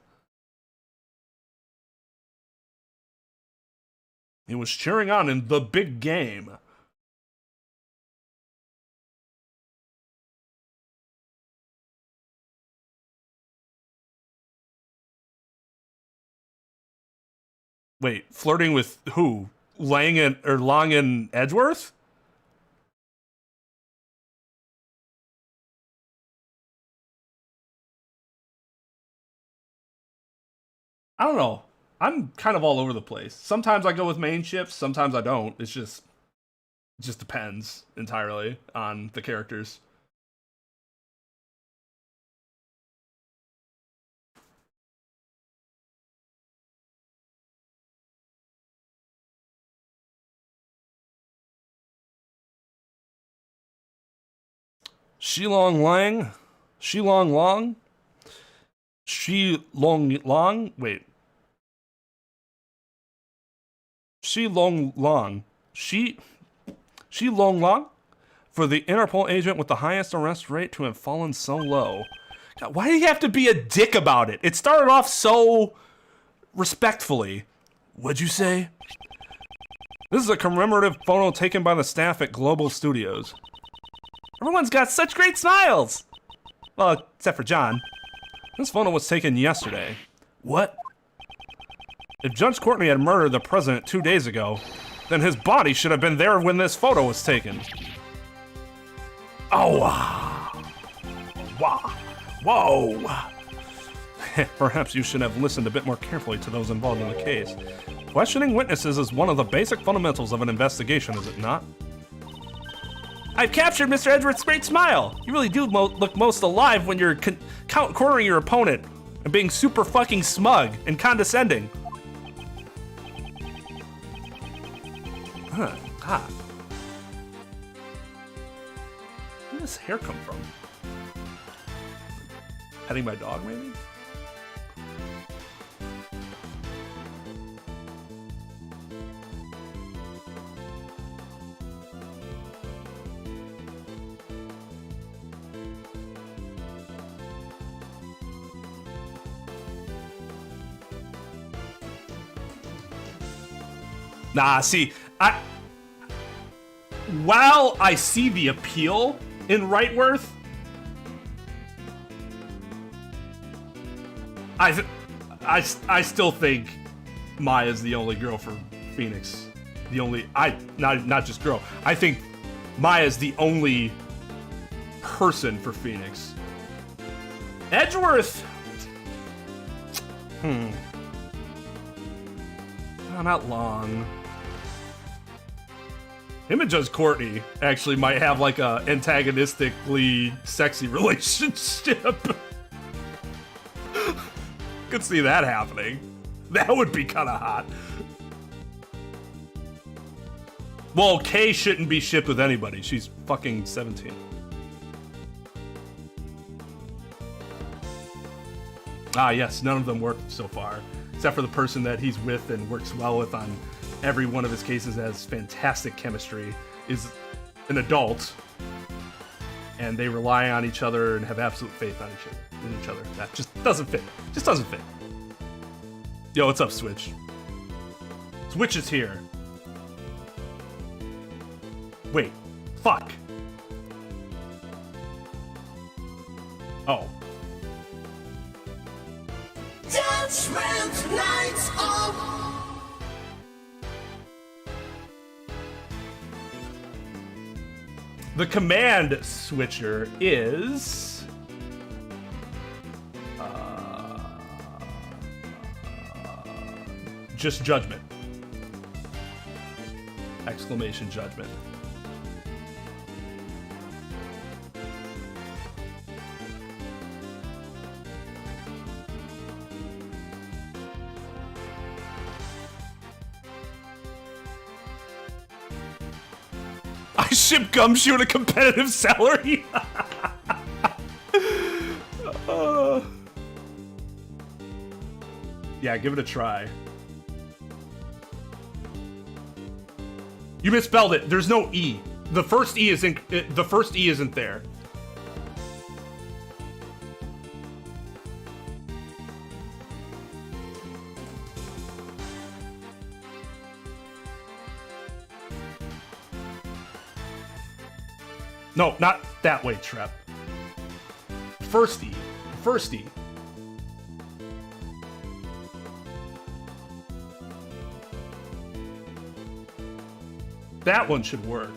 He was cheering on in the big game. Wait, flirting with who? Lang and Long and Edgeworth? I don't know. I'm kind of all over the place. Sometimes I go with main ships, sometimes I don't. It just depends entirely on the characters. Shilong Lang? Shilong Long? Shilong Long? Wait. Shilong Long. Shilong Long? For the Interpol agent with the highest arrest rate to have fallen so low. God, why do you have to be a dick about it? It started off so respectfully. What'd you say? This is a commemorative photo taken by the staff at Global Studios. Everyone's got such great smiles! Well, except for John. This photo was taken yesterday. What? If Judge Courtney had murdered the president 2 days ago, then his body should have been there when this photo was taken. Oh, wow. Whoa. Perhaps you should have listened a bit more carefully to those involved in the case. Questioning witnesses is one of the basic fundamentals of an investigation, is it not? I've captured Mr. Edgeworth's great smile. You really do look most alive when you're cornering your opponent and being super fucking smug and condescending. God. Where did this hair come from? Petting my dog, maybe? Nah, see, while I see the appeal in Wrightworth, I still think Maya's the only girl for Phoenix. Not just girl. I think Maya's the only person for Phoenix. Edgeworth. No, not long. Him and Judge Courtney actually might have like a antagonistically sexy relationship. Could see that happening. That would be kind of hot. Well, Kay shouldn't be shipped with anybody. She's fucking 17. Ah, yes, none of them worked so far. Except for the person that he's with and works well with on every one of his cases, has fantastic chemistry, is an adult, and they rely on each other and have absolute faith on each other. That just doesn't fit. Just doesn't fit. Yo, what's up, Switch? Switch is here. Wait. Fuck. Oh. Judgment Nights Off. The command switcher is just judgment. Exclamation judgment. I ship Gumshoe in a competitive salary. Yeah, give it a try. You misspelled it. There's no E. The first E isn't. The first E isn't there. No, not that way, Trep. First E. First E. That one should work.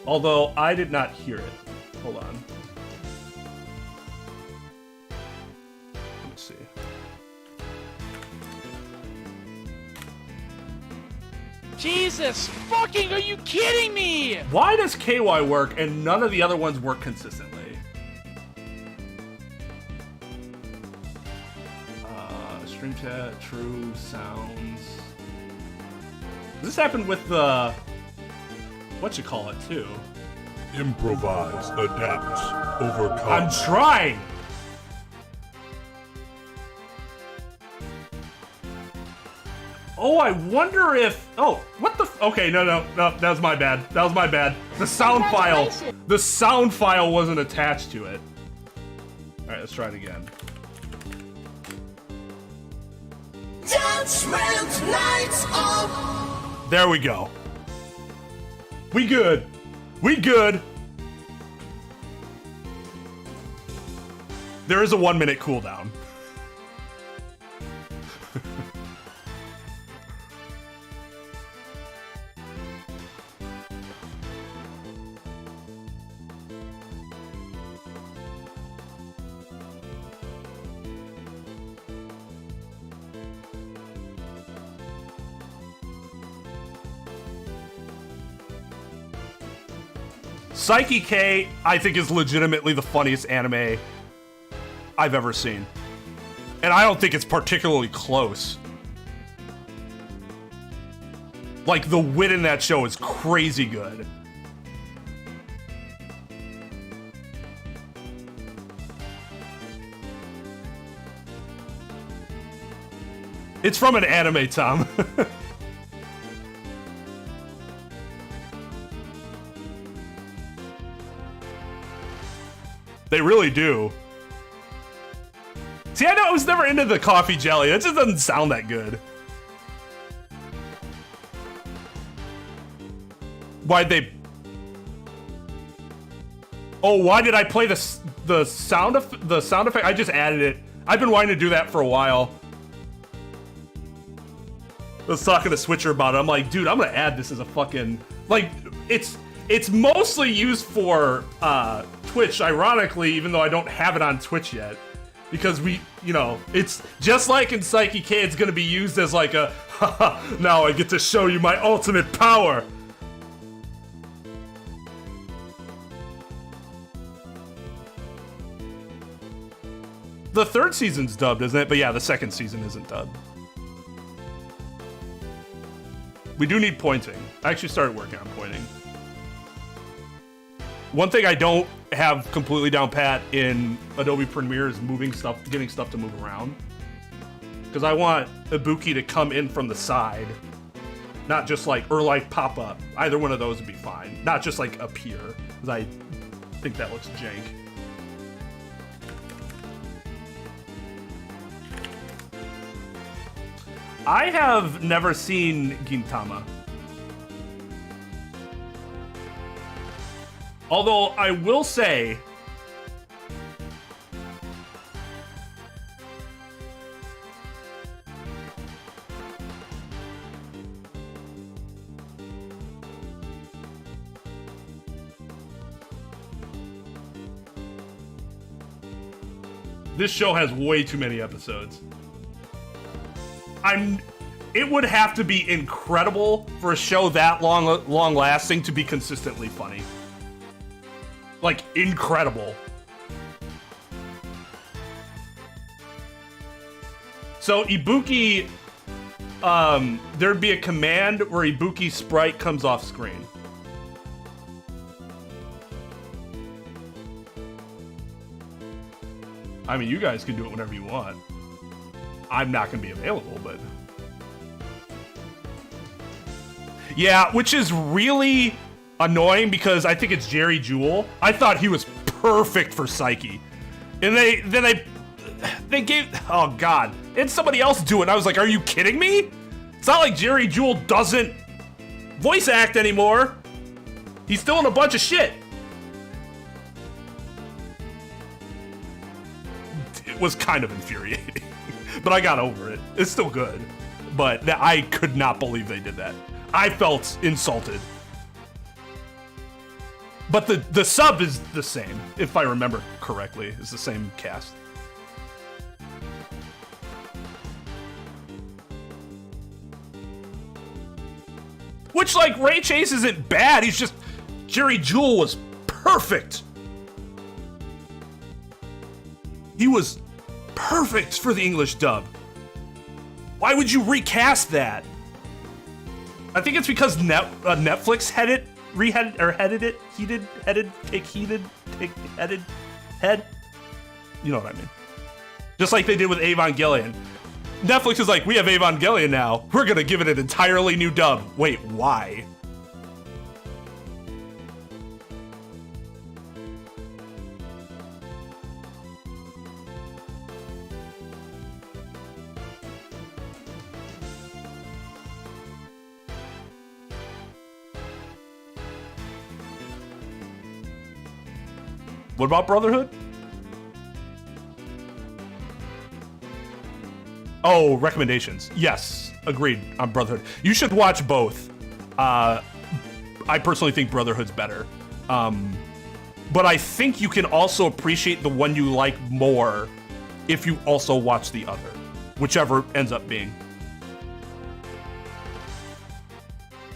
Although I did not hear it. Hold on. Let me see. Jesus fucking, are you kidding me? Why does KY work and none of the other ones work consistently? Stream chat, true sounds. Does this happen with the what you call it too? Improvise, adapt, overcome. I'm trying. Oh, I wonder if... Oh, what the... Okay, no, that was my bad. That was my bad. The sound file wasn't attached to it. All right, let's try it again. Judgment lights up. There we go. We good. We good. There is a 1 minute cooldown. Psyche K, I think, is legitimately the funniest anime I've ever seen. And I don't think it's particularly close. Like, the wit in that show is crazy good. It's from an anime, Tom. They really do. See, I was never into the coffee jelly. That just doesn't sound that good. Why'd they... Oh, why did I play the sound effect? I just added it. I've been wanting to do that for a while. I was talking to Switcher about it. I'm like, dude, I'm gonna add this as a fucking... Like, it's mostly used for Twitch, ironically, even though I don't have it on Twitch yet. Because it's just like in Psyche K, it's gonna be used as like a, haha, now I get to show you my ultimate power. The 3rd season's dubbed, isn't it? But yeah, the 2nd season isn't dubbed. We do need pointing. I actually started working on pointing. One thing I don't have completely down pat in Adobe Premiere is getting stuff to move around. Because I want Ibuki to come in from the side. Not just like pop up. Either one of those would be fine. Not just like appear. Because I think that looks jank. I have never seen Gintama. Although I will say, this show has way too many episodes. It would have to be incredible for a show that long lasting to be consistently funny. Like, incredible. So Ibuki, there'd be a command where Ibuki's sprite comes off screen. I mean, you guys can do it whenever you want. I'm not gonna be available, but... Yeah, which is really annoying because I think it's Jerry Jewell. I thought he was perfect for Psyche. And they gave, oh God, and somebody else do it. And I was like, are you kidding me? It's not like Jerry Jewell doesn't voice act anymore. He's still in a bunch of shit. It was kind of infuriating, but I got over it. It's still good, but I could not believe they did that. I felt insulted. But the sub is the same, if I remember correctly. It's the same cast. Which, like, Ray Chase isn't bad. He's just... Jerry Jewell was perfect. He was perfect for the English dub. Why would you recast that? I think it's because Netflix headed it. You know what I mean. Just like they did with Evangelion. Netflix is like, we have Evangelion now. We're gonna give it an entirely new dub. Wait, why? What about Brotherhood? Oh, recommendations. Yes, agreed on Brotherhood. You should watch both. I personally think Brotherhood's better. But I think you can also appreciate the one you like more if you also watch the other, whichever ends up being.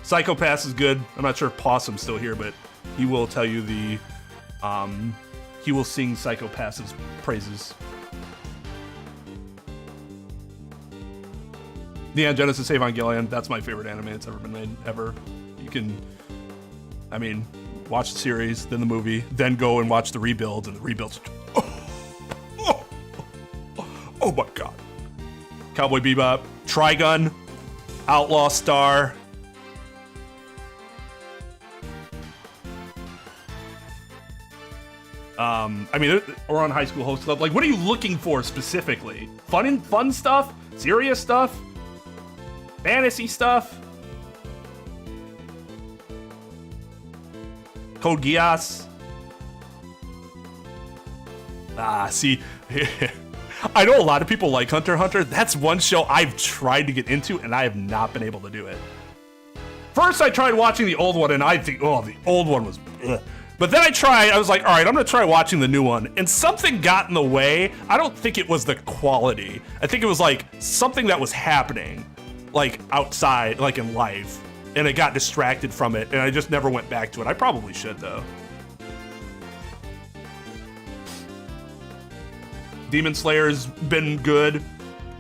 Psychopaths is good. I'm not sure if Possum's still here, but he will tell you the... he will sing Psychopaths' praises. Neon Genesis Evangelion, that's my favorite anime that's ever been made, ever. You can, I mean, watch the series, then the movie, then go and watch the rebuilds, and the rebuilds, oh my god. Cowboy Bebop, Trigun, Outlaw Star. I mean, or on High School Host Club. Like, what are you looking for specifically? Fun stuff? Serious stuff? Fantasy stuff? Code Geass? See, I know a lot of people like Hunter x Hunter. That's one show I've tried to get into, and I have not been able to do it. First, I tried watching the old one, and I think, oh, the old one was... Ugh. But then I was like, all right, I'm gonna try watching the new one. And something got in the way. I don't think it was the quality. I think it was like something that was happening, like outside, like in life. And I got distracted from it, and I just never went back to it. I probably should, though. Demon Slayer's been good.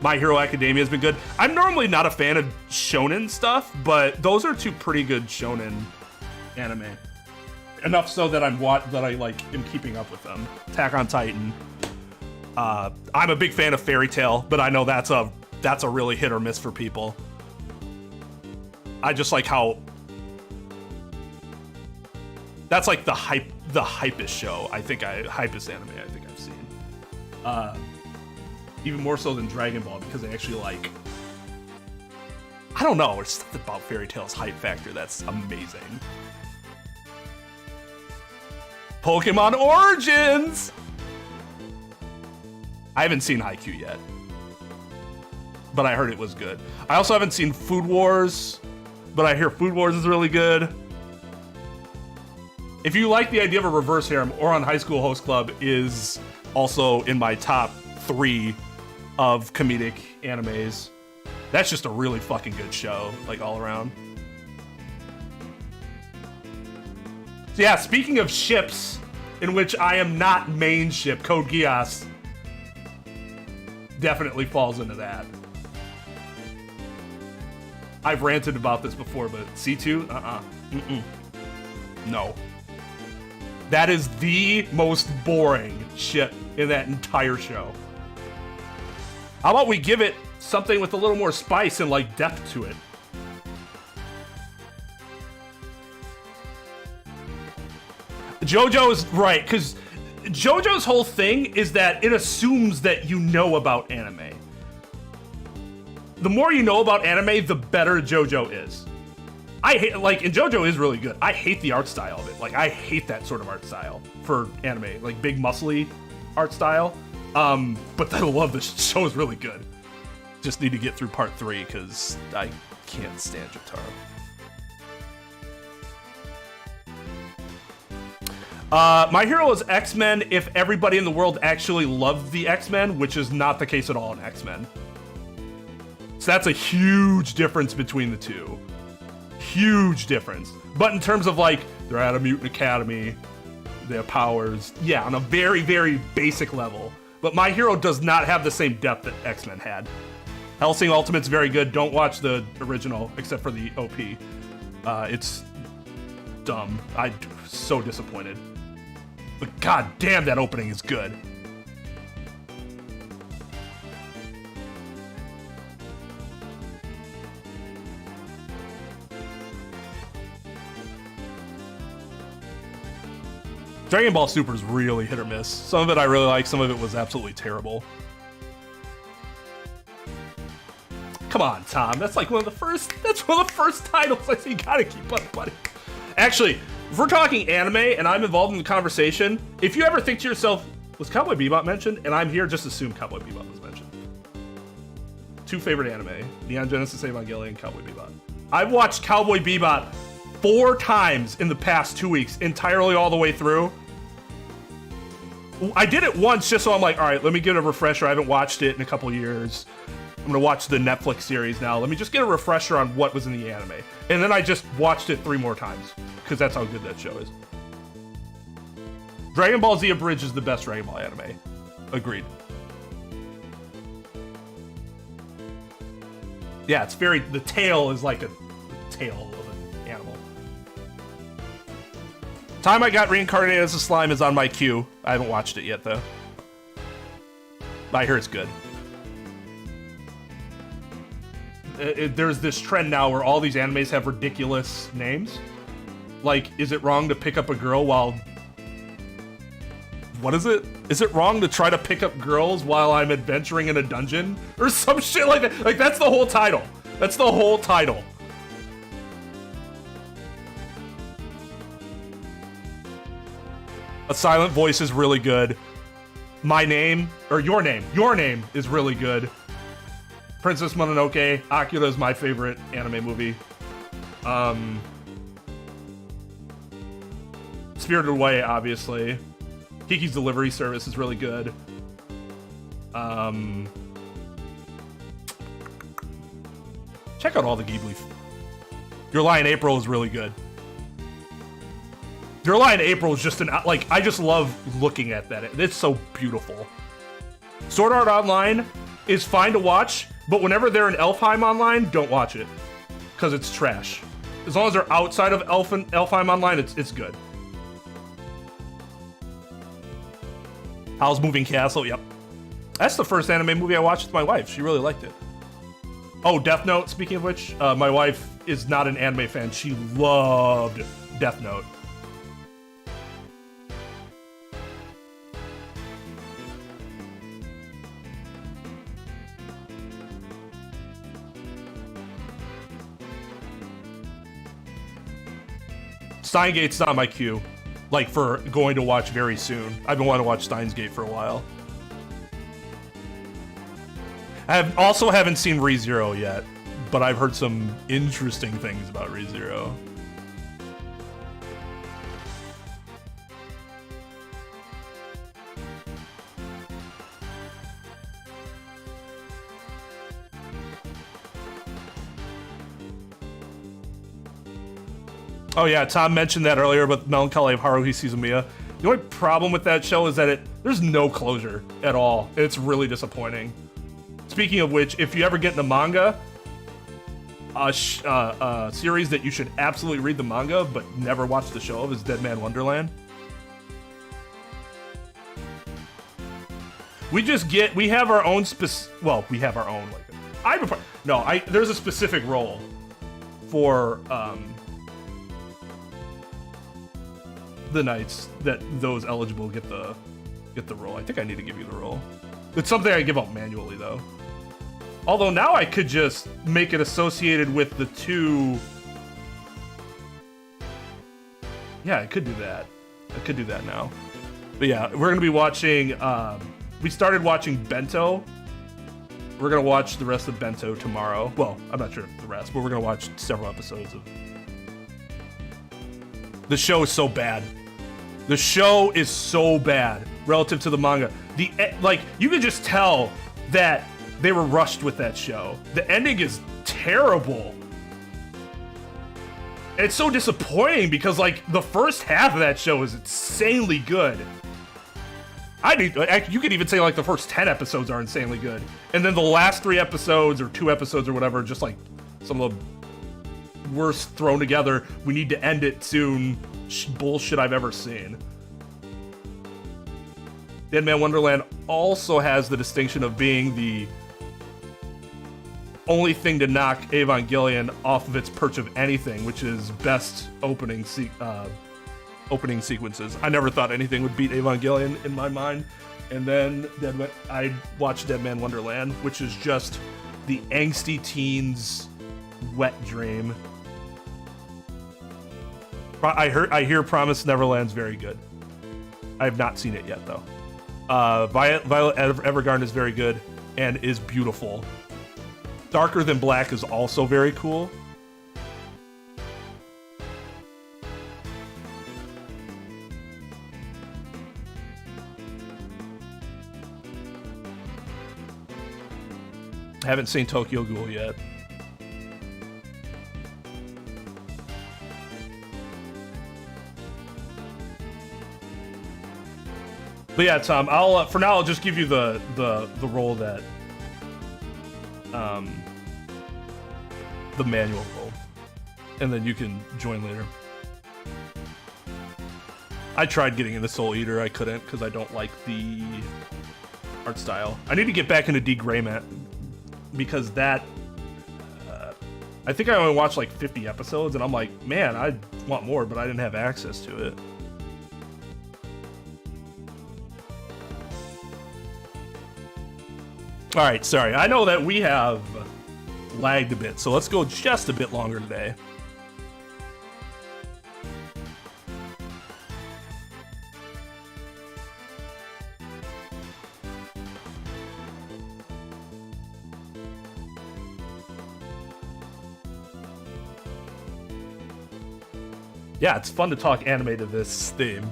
My Hero Academia's been good. I'm normally not a fan of shonen stuff, but those are two pretty good shonen anime. Enough so that I am keeping up with them. Attack on Titan. I'm a big fan of Fairy Tail, but I know that's a really hit or miss for people. I just like how that's like the hypest show. Hypest anime I think I've seen. Even more so than Dragon Ball, because they actually like, I don't know, there's something about Fairy Tail's hype factor that's amazing. Pokemon Origins! I haven't seen Haikyuu yet, but I heard it was good. I also haven't seen Food Wars, but I hear Food Wars is really good. If you like the idea of a reverse harem, Ouran High School Host Club is also in my top 3 of comedic animes. That's just a really fucking good show, like all around. So yeah, speaking of ships in which I am not main ship, Code Geass definitely falls into that. I've ranted about this before, but C2? No. That is the most boring ship in that entire show. How about we give it something with a little more spice and like depth to it? JoJo's right, because JoJo's whole thing is that it assumes that you know about anime. The more you know about anime, the better JoJo is. I hate, like, and JoJo is really good. I hate the art style of it. Like, I hate that sort of art style for anime, like big muscly art style. But I love this show is really good. Just need to get through part 3 because I can't stand Jotaro. My hero is X-Men if everybody in the world actually loved the X-Men, which is not the case at all in X-Men. So that's a huge difference between the two. Huge difference. But in terms of like, they're at a mutant academy, they have powers, yeah, on a very, very basic level. But My Hero does not have the same depth that X-Men had. Hellsing Ultimate's very good. Don't watch the original, except for the OP. It's dumb. I'm so disappointed. But god damn, that opening is good. Dragon Ball Super is really hit or miss. Some of it I really like, some of it was absolutely terrible. Come on, Tom. That's like one of the first titles. I say you gotta keep up, buddy. Actually, if we're talking anime and I'm involved in the conversation, if you ever think to yourself, was Cowboy Bebop mentioned? And I'm here, just assume Cowboy Bebop was mentioned. 2 favorite anime, Neon Genesis Evangelion, Cowboy Bebop. I've watched Cowboy Bebop 4 times in the past 2 weeks, entirely all the way through. I did it once just so I'm like, all right, let me get a refresher. I haven't watched it in a couple years. I'm gonna watch the Netflix series now. Let me just get a refresher on what was in the anime. And then I just watched it 3 more times, because that's how good that show is. Dragon Ball Z Abridged is the best Dragon Ball anime. Agreed. Yeah, it's very, the tail is like a tail of an animal. Time I got reincarnated as a slime is on my queue. I haven't watched it yet though. But I hear it's good. There's this trend now where all these animes have ridiculous names. Like, is it wrong to pick up a girl while... What is it? Is it wrong to try to pick up girls while I'm adventuring in a dungeon? Or some shit like that. Like, that's the whole title. That's the whole title. A Silent Voice is really good. My Name, or Your Name is really good. Princess Mononoke, Akira is my favorite anime movie. Spirited Away, obviously. Kiki's Delivery Service is really good. Check out all the Ghibli. Your Lie in April is really good. Your Lie in April is just like, I just love looking at that. It's so beautiful. Sword Art Online is fine to watch, but whenever they're in Elfheim Online, don't watch it. Because it's trash. As long as they're outside of Elfheim Online, it's good. Howl's Moving Castle, yep. That's the first anime movie I watched with my wife. She really liked it. Oh, Death Note, speaking of which, my wife is not an anime fan. She loved Death Note. Steins Gate's on my queue, like for going to watch very soon. I've been wanting to watch Steins Gate for a while. I haven't seen ReZero yet, but I've heard some interesting things about ReZero. Oh yeah, Tom mentioned that earlier about Melancholy of Haruhi Suzumiya. The only problem with that show is that there's no closure at all. It's really disappointing. Speaking of which, if you ever get in the manga, a series that you should absolutely read the manga but never watch the show of is Dead Man Wonderland. We have our own we have our own, like, there's a specific role for, the knights that those eligible get the role. I think I need to give you the role. It's something I give out manually though. Although now I could just make it associated with the 2. Yeah, I could do that. I could do that now. But yeah, we're gonna be watching. We started watching Bento. We're gonna watch the rest of Bento tomorrow. Well, I'm not sure if the rest, but we're gonna watch several episodes of. The show is so bad. The show is so bad relative to the manga. You can just tell that they were rushed with that show. The ending is terrible. It's so disappointing because, like, the first half of that show is insanely good. You could even say, like, the first 10 episodes are insanely good. And then the last 3 episodes or 2 episodes or whatever, just like some of the worst thrown together, we need to end it soon bullshit I've ever seen. Dead Man Wonderland also has the distinction of being the only thing to knock Evangelion off of its perch of anything, which is best opening opening sequences. I never thought anything would beat Evangelion in my mind. And then I watched Dead Man Wonderland, which is just the angsty teens wet dream. I hear Promised Neverland's very good. I have not seen it yet though. Violet Evergarden is very good and is beautiful. Darker Than Black is also very cool. I haven't seen Tokyo Ghoul yet. But yeah, Tom, I'll for now I'll just give you the role that the manual role, and then you can join later. I tried getting into Soul Eater, I couldn't because I don't like the art style. I need to get back into D. Greyman because that I think I only watched like 50 episodes, and I'm like, man, I want more, but I didn't have access to it. All right, sorry. I know that we have lagged a bit, so let's go just a bit longer today. Yeah, it's fun to talk anime to this theme.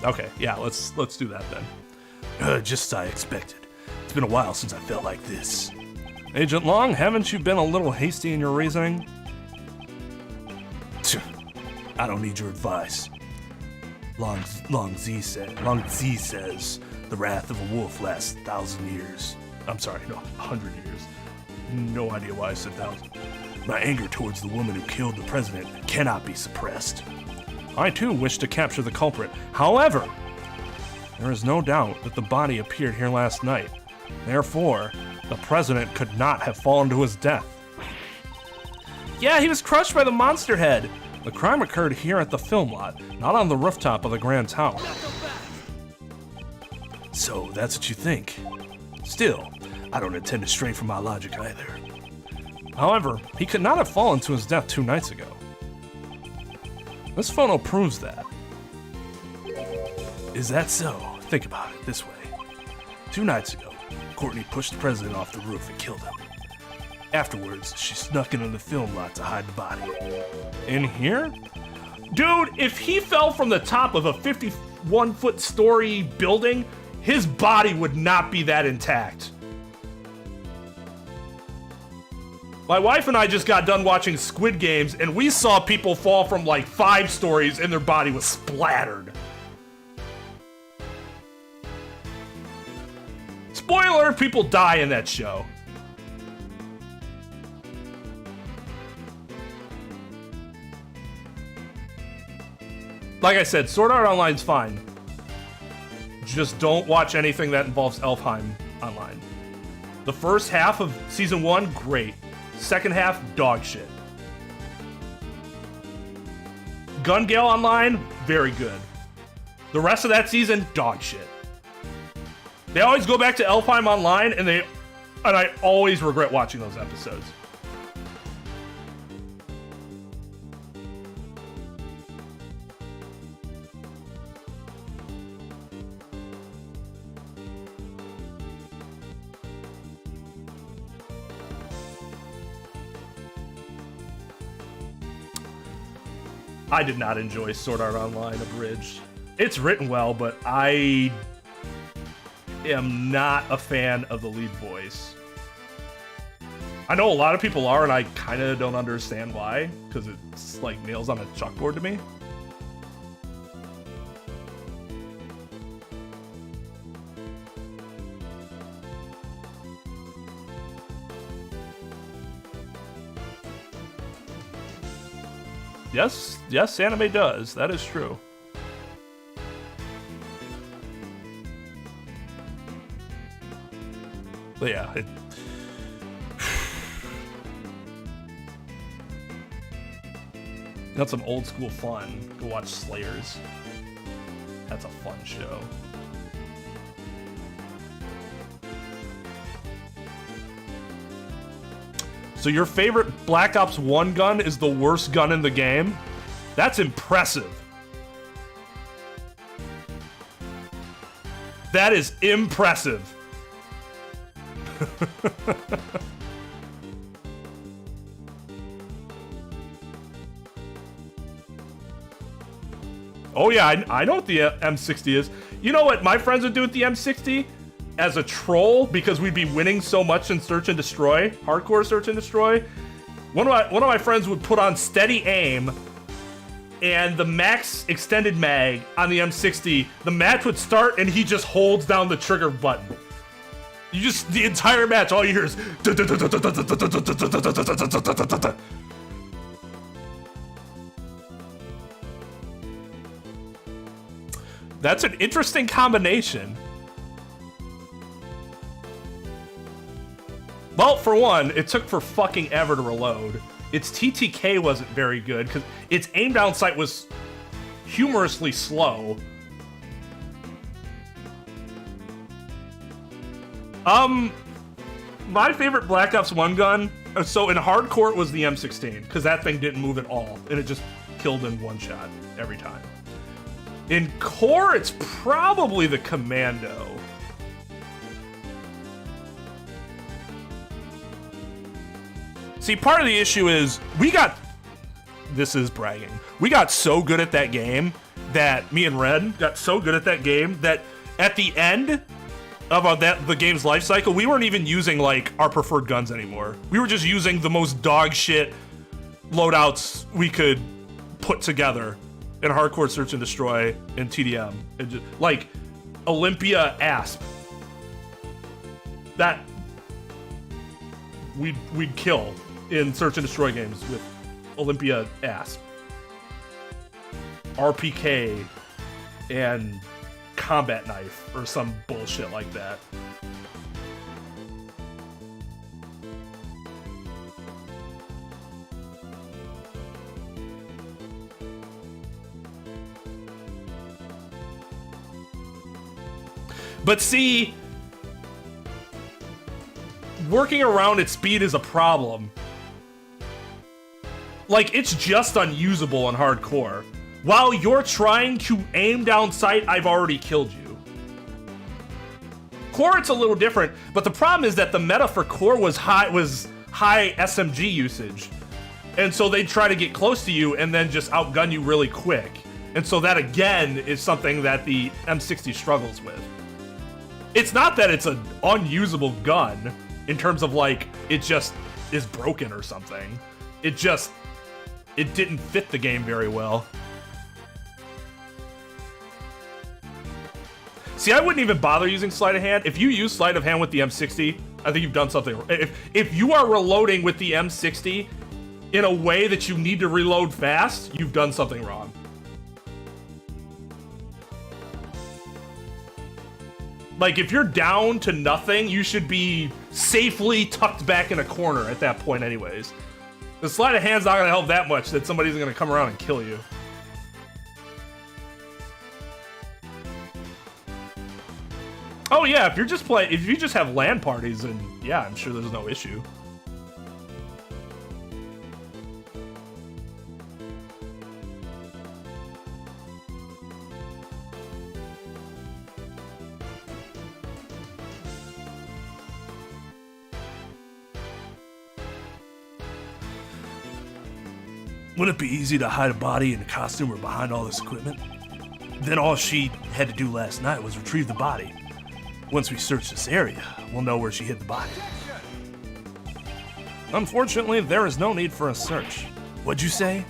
Okay, yeah, let's do that then. Just as I expected. It's been a while since I felt like this. Agent Long, haven't you been a little hasty in your reasoning? I don't need your advice. Long Z says the wrath of a wolf lasts 1,000 years. I'm sorry, no, 100 years. No idea why I said 1,000. My anger towards the woman who killed the president cannot be suppressed. I too wish to capture the culprit. However, there is no doubt that the body appeared here last night. Therefore, the president could not have fallen to his death. Yeah, he was crushed by the monster head. The crime occurred here at the film lot, not on the rooftop of the Grand Tower. So that's what you think. Still, I don't intend to stray from my logic either. However, he could not have fallen to his death 2 nights ago. This photo proves that. Is that so? Think about it this way. 2 nights ago, Courtney pushed the president off the roof and killed him. Afterwards, she snuck into the film lot to hide the body. In here? Dude, if he fell from the top of a 51-foot story building, his body would not be that intact. My wife and I just got done watching Squid Games, and we saw people fall from like 5 stories and their body was splattered. Spoiler, people die in that show. Like I said, Sword Art Online's fine. Just don't watch anything that involves Elfheim Online. The first half of Season 1, great. Second half, dog shit. Gun Gale Online, very good. The rest of that season, dog shit. They always go back to Elfheim Online, and I always regret watching those episodes. I did not enjoy Sword Art Online Abridged. It's written well, but I am not a fan of the lead voice. I know a lot of people are, and I kind of don't understand why, because it's like nails on a chalkboard to me. Yes, anime does. That is true. But yeah, Got some old school fun. Go watch Slayers. That's a fun show. So your favorite Black Ops 1 gun is the worst gun in the game? That's impressive. That is impressive. Oh yeah, I know what the M60 is. You know what my friends would do with the M60? As a troll, because we'd be winning so much in Search and Destroy, hardcore Search and Destroy. One of my friends would put on steady aim and the max extended mag on the M60. The match would start and he just holds down the trigger button. You just, the entire match, all you hear is That's an interesting combination. Well, for one, it took for fucking ever to reload. Its TTK wasn't very good because its aim down sight was humorously slow. My favorite Black Ops 1 gun, so in hardcore it was the M16 because that thing didn't move at all and it just killed in one shot every time. In core, it's probably the Commando. See, part of the issue is this is bragging. We got so good at that game that me and Red got so good at that game that at the end of the game's life cycle, we weren't even using like our preferred guns anymore. We were just using the most dog shit loadouts we could put together in hardcore Search and Destroy and TDM. And just, like Olympia Asp. That we'd kill in Search and Destroy games with Olympia Asp, RPK, and Combat Knife, or some bullshit like that. But see, working around its speed is a problem. Like, it's just unusable in hardcore. While you're trying to aim down sight, I've already killed you. Core, it's a little different, but the problem is that the meta for core was high SMG usage. And so they'd try to get close to you and then just outgun you really quick. And so that, again, is something that the M60 struggles with. It's not that it's an unusable gun in terms of, like, it just is broken or something. It didn't fit the game very well. See, I wouldn't even bother using sleight of hand. If you use sleight of hand with the M60, I think you've done something. If you are reloading with the M60 in a way that you need to reload fast, you've done something wrong. Like, if you're down to nothing, you should be safely tucked back in a corner at that point anyways. The sleight of hand's not gonna help that much that somebody's gonna come around and kill you. Oh yeah, if you just have LAN parties, then yeah, I'm sure there's no issue. Wouldn't it be easy to hide a body in a costume or behind all this equipment? Then all she had to do last night was retrieve the body. Once we search this area, we'll know where she hid the body. Unfortunately, there is no need for a search. What'd you say?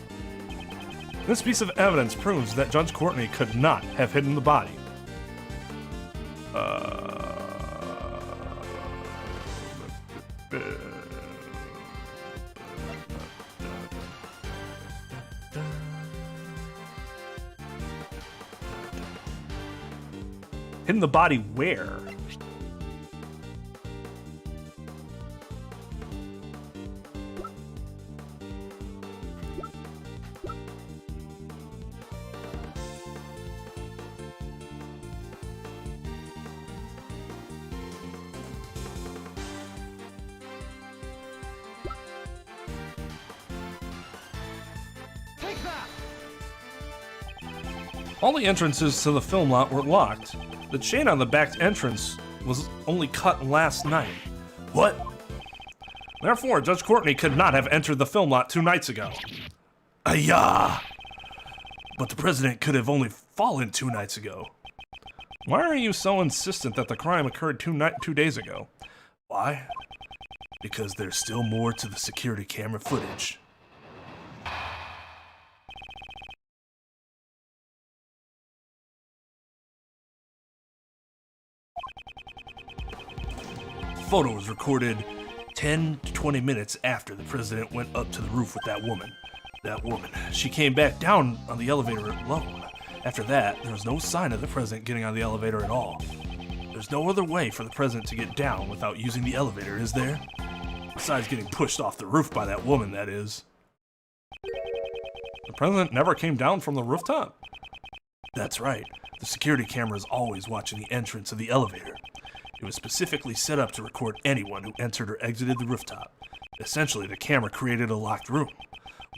This piece of evidence proves that Judge Courtney could not have hidden the body. Hidden the body where? All the entrances to the film lot were locked. The chain on the back entrance was only cut last night. What? Therefore, Judge Courtney could not have entered the film lot 2 nights ago. Ayah! But the president could have only fallen 2 nights ago. Why are you so insistent that the crime occurred 2 days ago? Why? Because there's still more to the security camera footage. Photo was recorded 10 to 20 minutes after the president went up to the roof with that woman. She came back down on the elevator alone. After that, there was no sign of the president getting on the elevator at all. There's no other way for the president to get down without using the elevator, is there? Besides getting pushed off the roof by that woman, that is. The president never came down from the rooftop? That's right. The security camera is always watching the entrance of the elevator. It was specifically set up to record anyone who entered or exited the rooftop. Essentially, the camera created a locked room,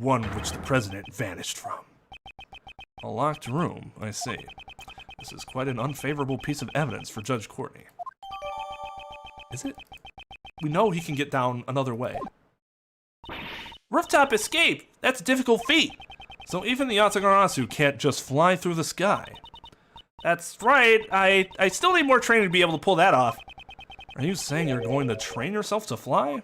one which the president vanished from. A locked room, I see. This is quite an unfavorable piece of evidence for Judge Courtney. Is it? We know he can get down another way. Rooftop escape! That's a difficult feat! So even the Atagarasu can't just fly through the sky. That's right, I still need more training to be able to pull that off. Are you saying you're going to train yourself to fly?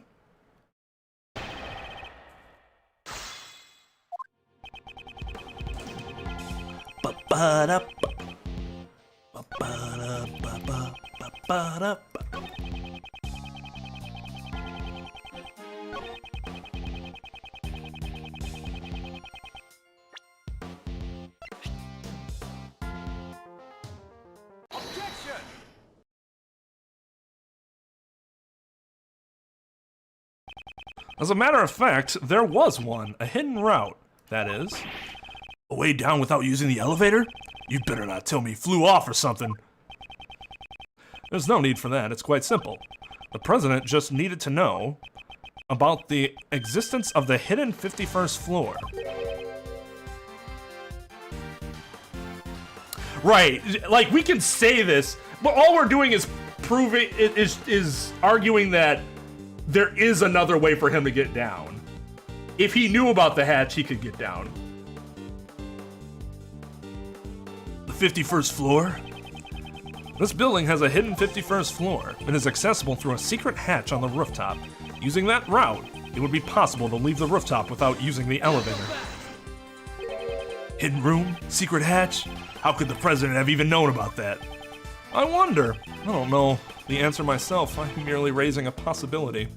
As a matter of fact, there was one, a hidden route, that is. A way down without using the elevator? You better not tell me he flew off or something. There's no need for that, it's quite simple. The president just needed to know about the existence of the hidden 51st floor. Right, like we can say this, but all we're doing is proving, is arguing that there is another way for him to get down. If he knew about the hatch, he could get down. The 51st floor? This building has a hidden 51st floor and is accessible through a secret hatch on the rooftop. Using that route, it would be possible to leave the rooftop without using the elevator. Hidden room? Secret hatch? How could the president have even known about that? I wonder. I don't know the answer myself. I'm merely raising a possibility.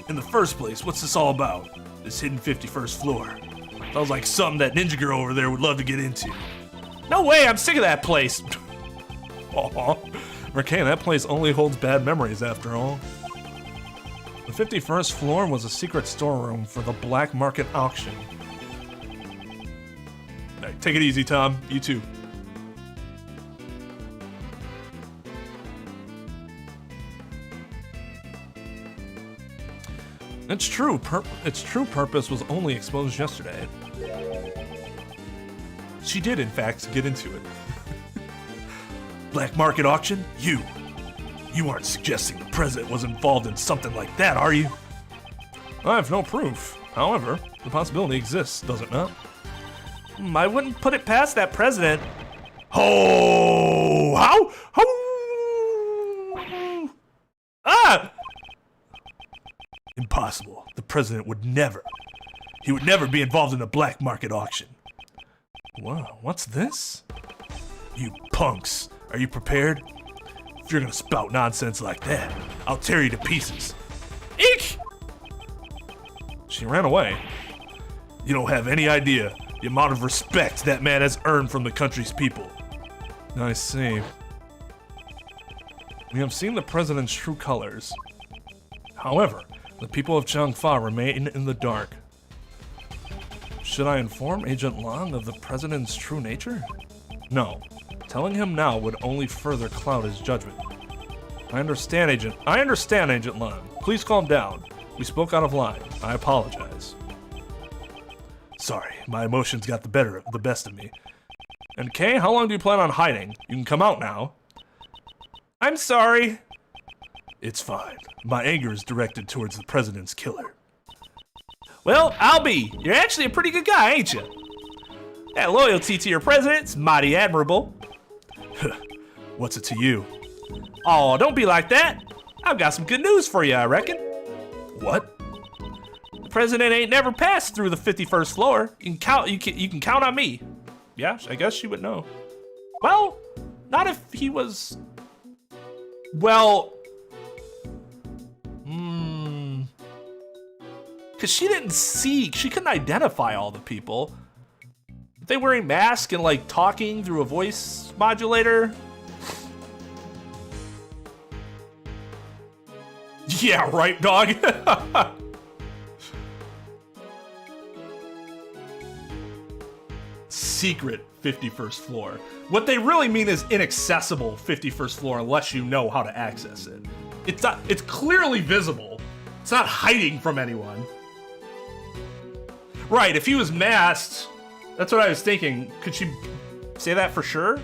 In the first place, what's this all about? This hidden 51st floor. Sounds like something that ninja girl over there would love to get into. No way, I'm sick of that place. Aw, Mercane, that place only holds bad memories after all. The 51st floor was a secret storeroom for the black market auction. Hey, take it easy, Tom. You too. It's true. Its true purpose was only exposed yesterday. She did, in fact, get into it. Black market auction? You aren't suggesting the president was involved in something like that, are you? I have no proof. However, the possibility exists, does it not? I wouldn't put it past that president. Oh, how? Ah! Impossible. The president would never. He would never be involved in a black market auction. Wow, what's this? You punks, are you prepared? If you're gonna spout nonsense like that, I'll tear you to pieces. Eek! She ran away. You don't have any idea the amount of respect that man has earned from the country's people. I see. We have seen the president's true colors. However, the people of Changfa remain in the dark. Should I inform Agent Long of the president's true nature? No. Telling him now would only further cloud his judgment. I understand, Agent Long. Please calm down. We spoke out of line. I apologize. Sorry, my emotions got the best of me. And Kay, how long do you plan on hiding? You can come out now. I'm sorry. It's fine. My anger is directed towards the president's killer. Well, I'll be. You're actually a pretty good guy, ain't you? That loyalty to your president's mighty admirable. What's it to you? Oh, don't be like that. I've got some good news for you, I reckon. What? The president ain't never passed through the 51st floor. You can count on me. Yeah, I guess she would know. Well, not if he was... Well... Because she couldn't identify all the people. Were they wearing masks and like talking through a voice modulator? Yeah, right, dog. Secret 51st floor. What they really mean is inaccessible 51st floor unless you know how to access it. It's clearly visible. It's not hiding from anyone. Right, if he was masked, that's what I was thinking. Could she say that for sure?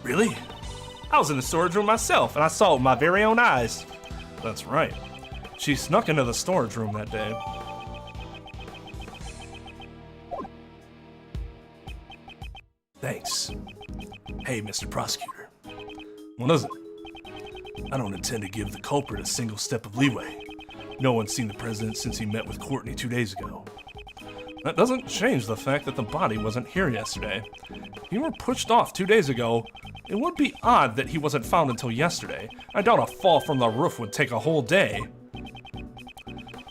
Really? I was in the storage room myself, and I saw it with my very own eyes. That's right. She snuck into the storage room that day. Thanks. Hey, Mr. Prosecutor. What is it? I don't intend to give the culprit a single step of leeway. No one's seen the president since he met with Courtney 2 days ago. That doesn't change the fact that the body wasn't here yesterday. If he were pushed off 2 days ago, it would be odd that he wasn't found until yesterday. I doubt a fall from the roof would take a whole day.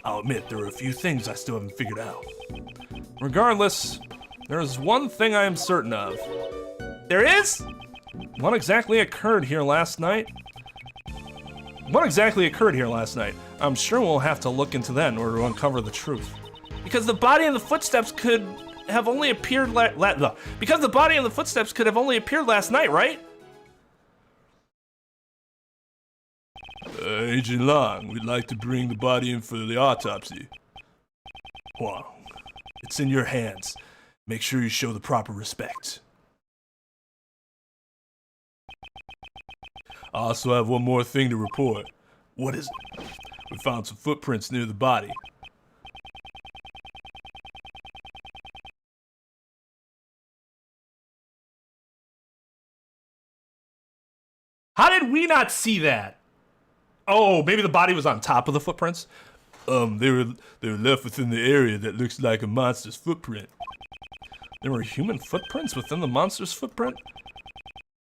I'll admit there are a few things I still haven't figured out. Regardless, there is one thing I am certain of. There is? What exactly occurred here last night? I'm sure we'll have to look into that in order to uncover the truth. Because the body and the footsteps could have only appeared last night, right? Agent Long, we'd like to bring the body in for the autopsy. Huang, it's in your hands. Make sure you show the proper respect. I also have one more thing to report. What is it? We found some footprints near the body. How did we not see that? Oh, maybe the body was on top of the footprints? They were left within the area that looks like a monster's footprint. There were human footprints within the monster's footprint?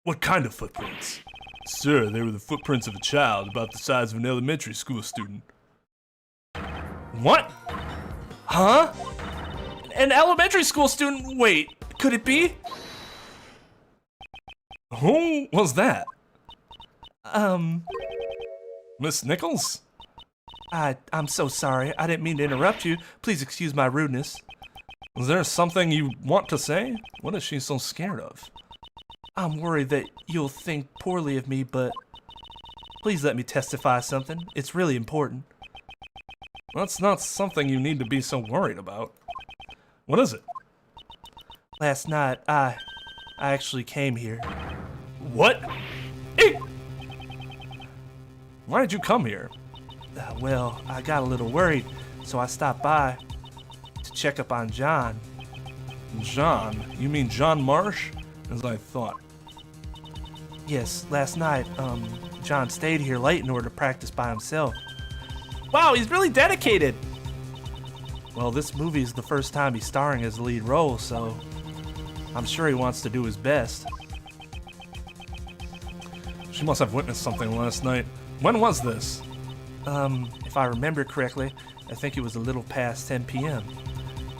What kind of footprints? Sir, they were the footprints of a child about the size of an elementary school student. What? Huh? An elementary school student? Wait, could it be? Who was that? Miss Nichols? I'm so sorry. I didn't mean to interrupt you. Please excuse my rudeness. Is there something you want to say? What is she so scared of? I'm worried that you'll think poorly of me, but please let me testify something. It's really important. That's not something you need to be so worried about. What is it? Last night, I actually came here. What? Why did you come here? Well, I got a little worried, so I stopped by to check up on John. John? You mean John Marsh? As I thought. Yes, last night, John stayed here late in order to practice by himself. Wow, he's really dedicated! Well, this movie is the first time he's starring as the lead role, so I'm sure he wants to do his best. She must have witnessed something last night. When was this? If I remember correctly, I think it was a little past 10 p.m.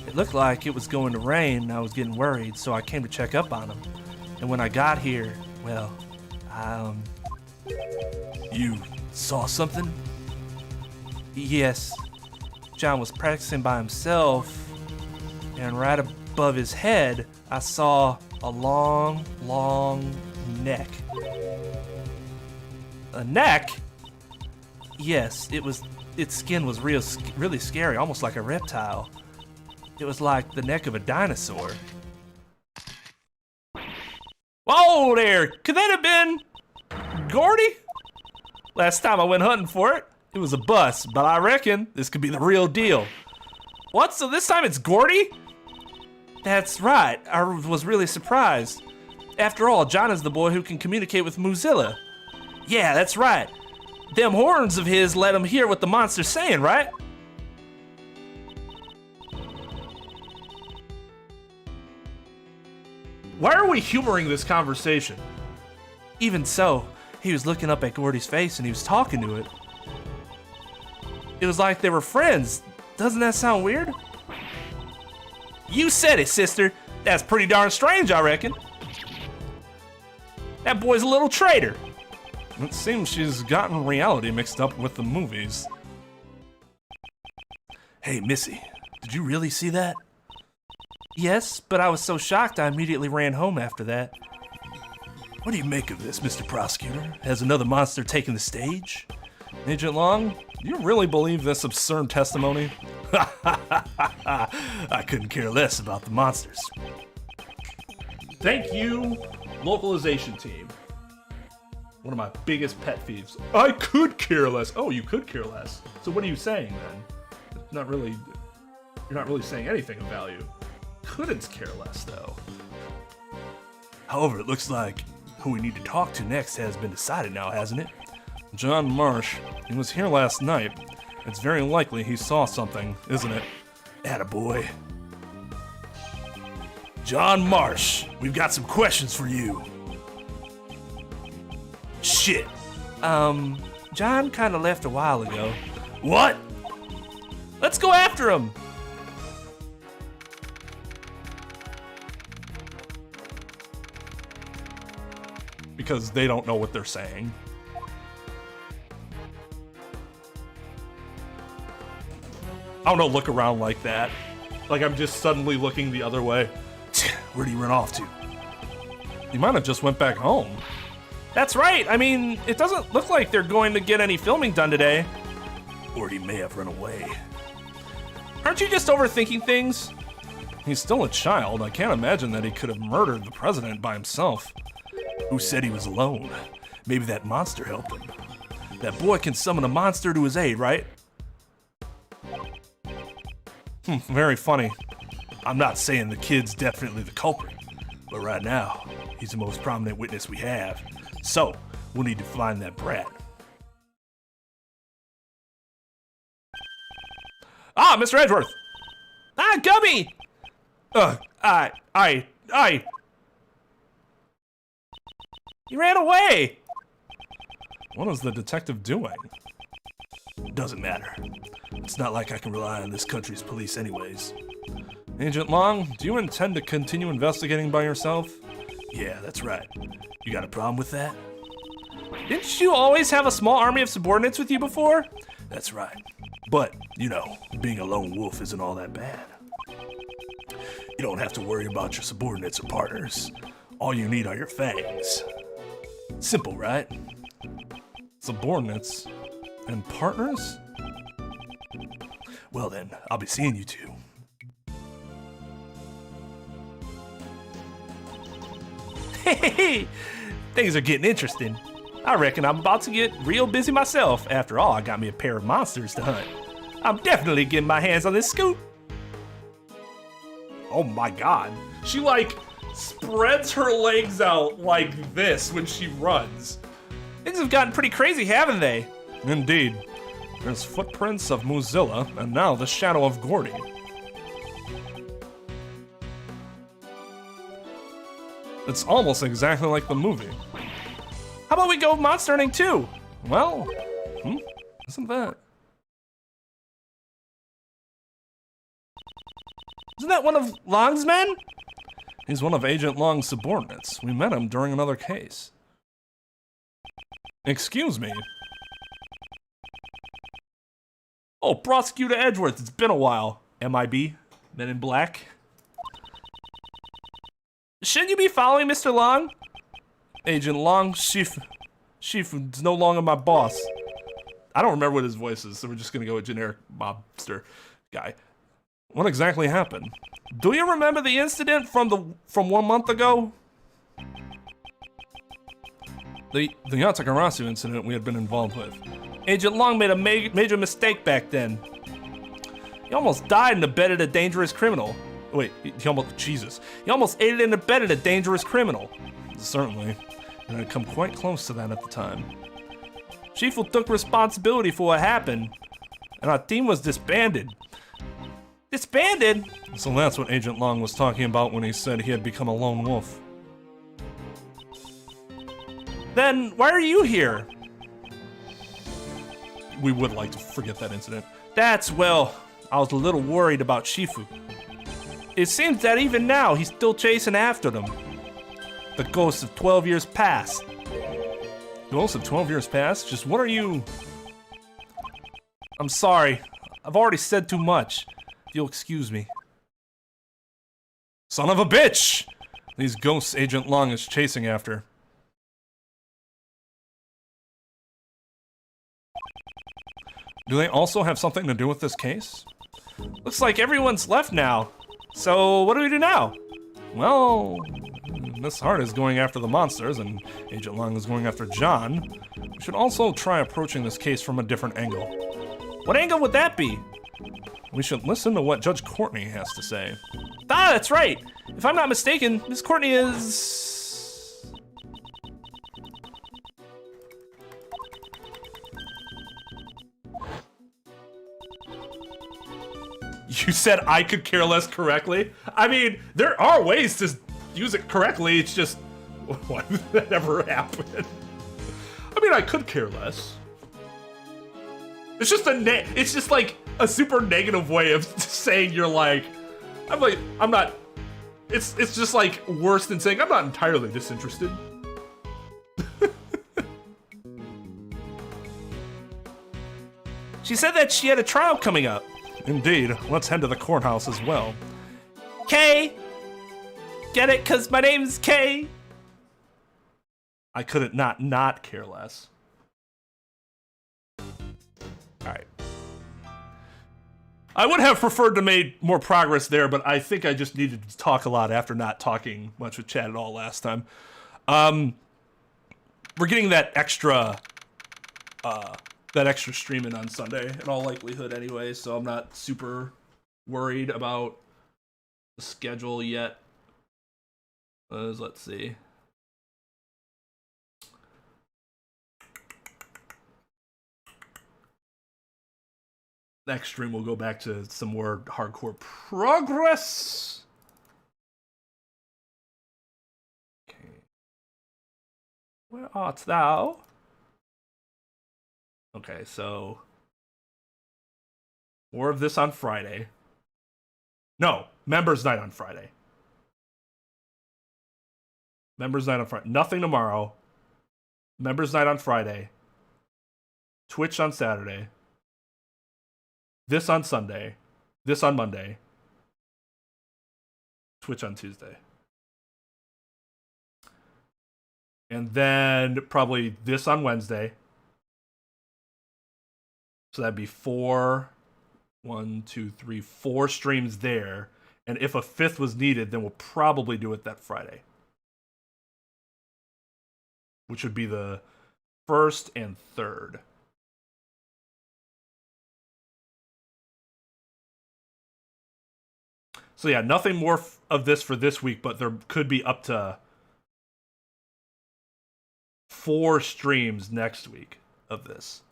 It looked like it was going to rain and I was getting worried, so I came to check up on him. And when I got here, well, You saw something? Yes. John was practicing by himself, and right above his head, I saw a long, long neck. A neck? Yes, it was its skin was really scary, almost like a reptile. It was like the neck of a dinosaur. Whoa there! Could that have been Gordy? Last time I went hunting for it, it was a bust, but I reckon this could be the real deal. What? So this time it's Gordy? That's right. I was really surprised. After all, John is the boy who can communicate with Mozilla. Yeah, that's right. Them horns of his let him hear what the monster's saying, right? Why are we humoring this conversation? Even so, he was looking up at Gordy's face and he was talking to it. It was like they were friends. Doesn't that sound weird? You said it, sister. That's pretty darn strange, I reckon. That boy's a little traitor. It seems she's gotten reality mixed up with the movies. Hey, Missy, did you really see that? Yes, but I was so shocked I immediately ran home after that. What do you make of this, Mr. Prosecutor? Has another monster taken the stage? Agent Long, do you really believe this absurd testimony? I couldn't care less about the monsters. Thank you, localization team. One of my biggest pet peeves. I could care less. Oh, you could care less. So what are you saying then? You're not really saying anything of value. Couldn't care less though. However, it looks like who we need to talk to next has been decided now, hasn't it? John Marsh. He was here last night. It's very likely he saw something, isn't it? Attaboy. John Marsh, we've got some questions for you. Shit. John kinda left a while ago. What? Let's go after him! Because they don't know what they're saying. I don't know, look around like that. Like I'm just suddenly looking the other way. Where do you run off to? He might have just went back home. That's right, I mean, it doesn't look like they're going to get any filming done today. Or he may have run away. Aren't you just overthinking things? He's still a child. I can't imagine that he could have murdered the president by himself. Who said he was alone? Maybe that monster helped him. That boy can summon a monster to his aid, right? Very funny. I'm not saying the kid's definitely the culprit, but right now, he's the most prominent witness we have. So, we'll need to find that brat. Ah, Mr. Edgeworth! Ah, Gubby! He ran away! What is the detective doing? Doesn't matter. It's not like I can rely on this country's police anyways. Agent Long, do you intend to continue investigating by yourself? Yeah, that's right. You got a problem with that? Didn't you always have a small army of subordinates with you before? That's right. But, you know, being a lone wolf isn't all that bad. You don't have to worry about your subordinates or partners. All you need are your fangs. Simple, right? Subordinates? And partners? Well then, I'll be seeing you two. Hey, things are getting interesting. I reckon I'm about to get real busy myself. After all, I got me a pair of monsters to hunt. I'm definitely getting my hands on this scoop. Oh my god. She like spreads her legs out like this when she runs. Things have gotten pretty crazy, haven't they? Indeed. There's footprints of Mozilla, and now the shadow of Gordy. It's almost exactly like the movie. How about we go monster hunting too? Well, isn't that? Isn't that one of Long's men? He's one of Agent Long's subordinates. We met him during another case. Excuse me. Oh, Prosecutor Edgeworth, it's been a while. MIB, Men in Black. Shouldn't you be following Mr. Long? Agent Long, Chief is no longer my boss. I don't remember what his voice is, so we're just gonna go with generic mobster guy. What exactly happened? Do you remember the incident from 1 month ago? The Yatakarasu incident we had been involved with. Agent Long made a major mistake back then. He almost died and abetted a dangerous criminal. Wait, he almost aided and abetted a dangerous criminal. Certainly, and I'd come quite close to that at the time. Shifu took responsibility for what happened, and our team was disbanded. Disbanded? So that's what Agent Long was talking about when he said he had become a lone wolf. Then, why are you here? We would like to forget that incident. Well, I was a little worried about Shifu. It seems that even now, he's still chasing after them. The ghosts of 12 years past. Ghosts of 12 years past? Just what are you... I'm sorry. I've already said too much. If you'll excuse me. Son of a bitch! These ghosts Agent Long is chasing after. Do they also have something to do with this case? Looks like everyone's left now. So, what do we do now? Well, Miss Hart is going after the monsters, and Agent Long is going after John. We should also try approaching this case from a different angle. What angle would that be? We should listen to what Judge Courtney has to say. Ah, that's right! If I'm not mistaken, Miss Courtney is... You said I could care less correctly? I mean, there are ways to use it correctly, it's just... Why did that ever happen? I mean, I could care less. It's just it's just like a super negative way of saying you're like... I'm not... It's just like worse than saying I'm not entirely disinterested. She said that she had a trial coming up. Indeed. Let's head to the courthouse as well. Kay! Get it? 'Cause my name's Kay. I couldn't not care less. Alright. I would have preferred to make more progress there, but I think I just needed to talk a lot after not talking much with Chad at all last time. We're getting that extra streaming on Sunday in all likelihood anyway, so I'm not super worried about the schedule yet. Let's see. Next stream we'll go back to some more hardcore progress. Okay. Where art thou? Okay, so more of this on Friday. No, Members Night on Friday. Members Night on Friday. Nothing tomorrow. Members Night on Friday. Twitch on Saturday. This on Sunday. This on Monday. Twitch on Tuesday. And then probably this on Wednesday. So that'd be 4 streams there. And if a fifth was needed, then we'll probably do it that Friday. Which would be the 1st and 3rd. So yeah, nothing more of this for this week, but there could be up to 4 streams next week of this.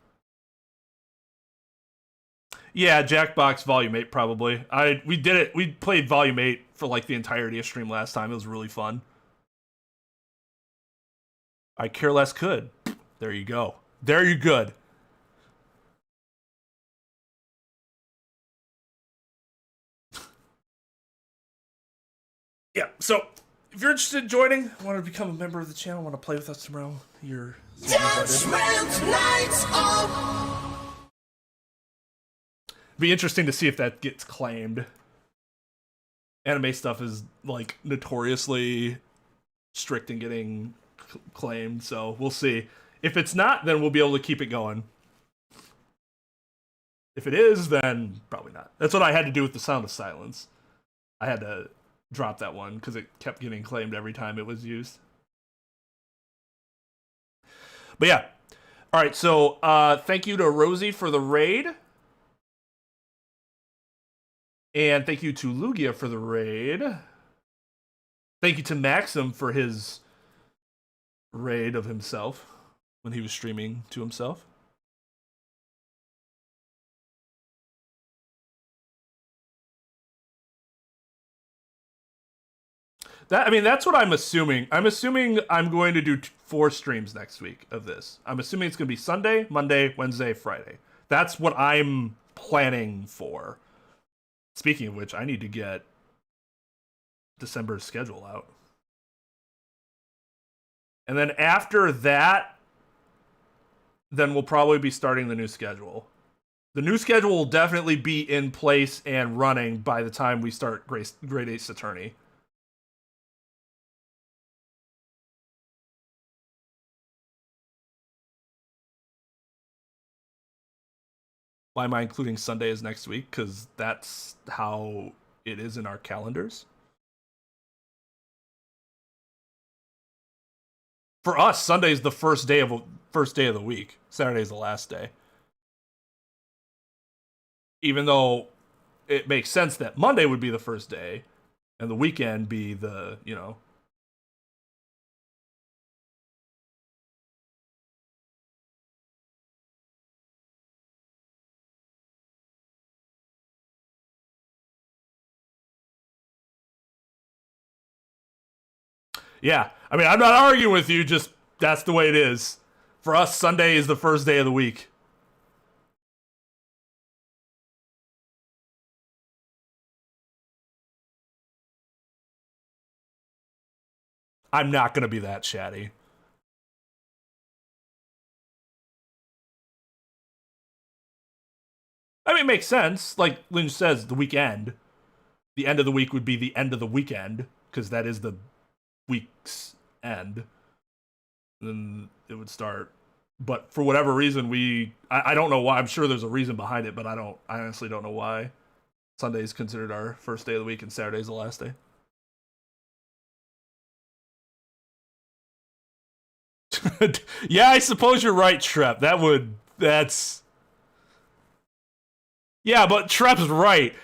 Yeah, Jackbox Volume 8 probably. We did it. We played Volume 8 for like the entirety of stream last time. It was really fun. I care less could. There you go. There you good. Yeah, so if you're interested in joining, want to become a member of the channel, want to play with us tomorrow, you're Judgment Nights of... Be interesting to see if that gets claimed. Anime stuff is like notoriously strict in getting claimed, so we'll see. If it's not, then we'll be able to keep it going. If it is, then probably not. That's what I had to do with The Sound of Silence. I had to drop that one because it kept getting claimed every time it was used. But yeah. All right, so thank you to Rosy for the raid. And thank you to Lugia for the raid. Thank you to Maxim for his raid of himself when he was streaming to himself. That's what I'm assuming. I'm assuming I'm going to do 4 streams next week of this. I'm assuming it's going to be Sunday, Monday, Wednesday, Friday. That's what I'm planning for. Speaking of which, I need to get December's schedule out. And then after that, then we'll probably be starting the new schedule. The new schedule will definitely be in place and running by the time we start Great Ace Attorney. Why am I including Sunday as next week? Because that's how it is in our calendars. For us, Sunday is the first day of the week. Saturday is the last day. Even though it makes sense that Monday would be the first day, and the weekend be the, you know. Yeah, I mean, I'm not arguing with you, just that's the way it is. For us, Sunday is the first day of the week. I'm not going to be that chatty. I mean, it makes sense. Like Lynch says, the weekend. The end of the week would be the end of the weekend, because that is the week's end. Then it would start. But for whatever reason, I don't know why. I'm sure there's a reason behind it, but I honestly don't know why. Sunday is considered our first day of the week, and Saturday is the last day. Yeah, I suppose you're right, Trep. That's... Yeah, but Trep's right.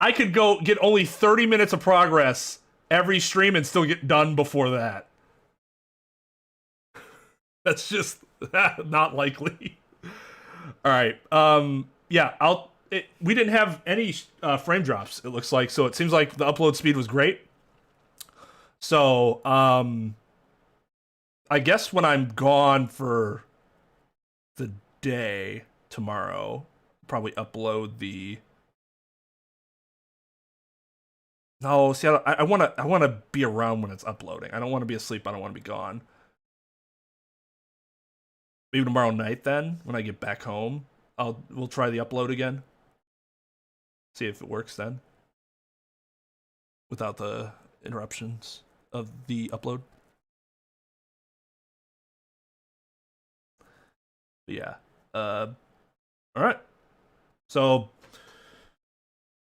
I could go get only 30 minutes of progress every stream and still get done before that. That's just not likely. All right. Yeah, we didn't have any frame drops, it looks like, so it seems like the upload speed was great. So, I guess when I'm gone for the day tomorrow, probably upload the... No, see, I want to be around when it's uploading. I don't want to be asleep. I don't want to be gone. Maybe tomorrow night then, when I get back home, we'll try the upload again. See if it works then. Without the interruptions of the upload. But yeah. All right. So,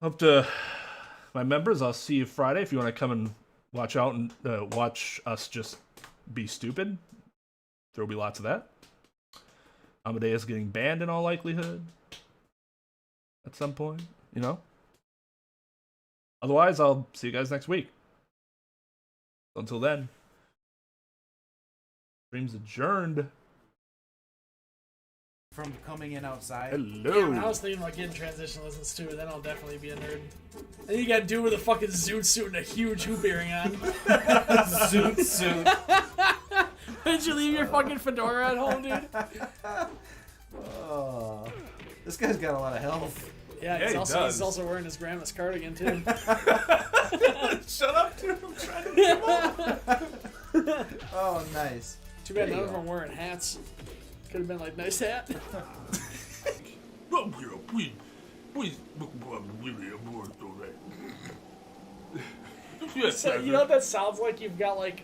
up to my members, I'll see you Friday if you want to come and watch out and watch us just be stupid. There will be lots of that. Amadeus getting banned in all likelihood at some point, you know. Otherwise, I'll see you guys next week. Until then, stream's adjourned. From coming in outside. Hello. Yeah, I was thinking about getting transition lessons too, then I'll definitely be a nerd. And you gotta do with a fucking zoot suit and a huge hoop earring on. Zoot suit. Did you leave your fucking fedora at home, dude? Oh, this guy's got a lot of health. Yeah, he's also wearing his grandma's cardigan too. Shut up, dude. I'm trying to get him up. Oh, nice. Too bad none of them are wearing hats. Could have been like, nice hat. So, you know what that sounds like? You've got like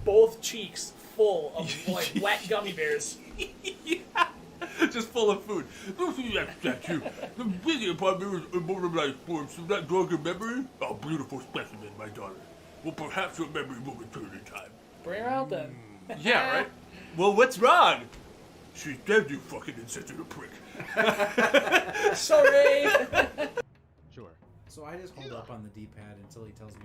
both cheeks full of like wet gummy bears. Yeah. Just full of food. Don't see that statue. The video probably was immortalized corpse of that drunken memory. A beautiful specimen, my daughter. Well, perhaps your memory will return in time. Bring her out then. Yeah, right? Well, what's wrong? She's dead, you fucking insensitive prick. Sorry. So I just hold up on the D-pad until he tells me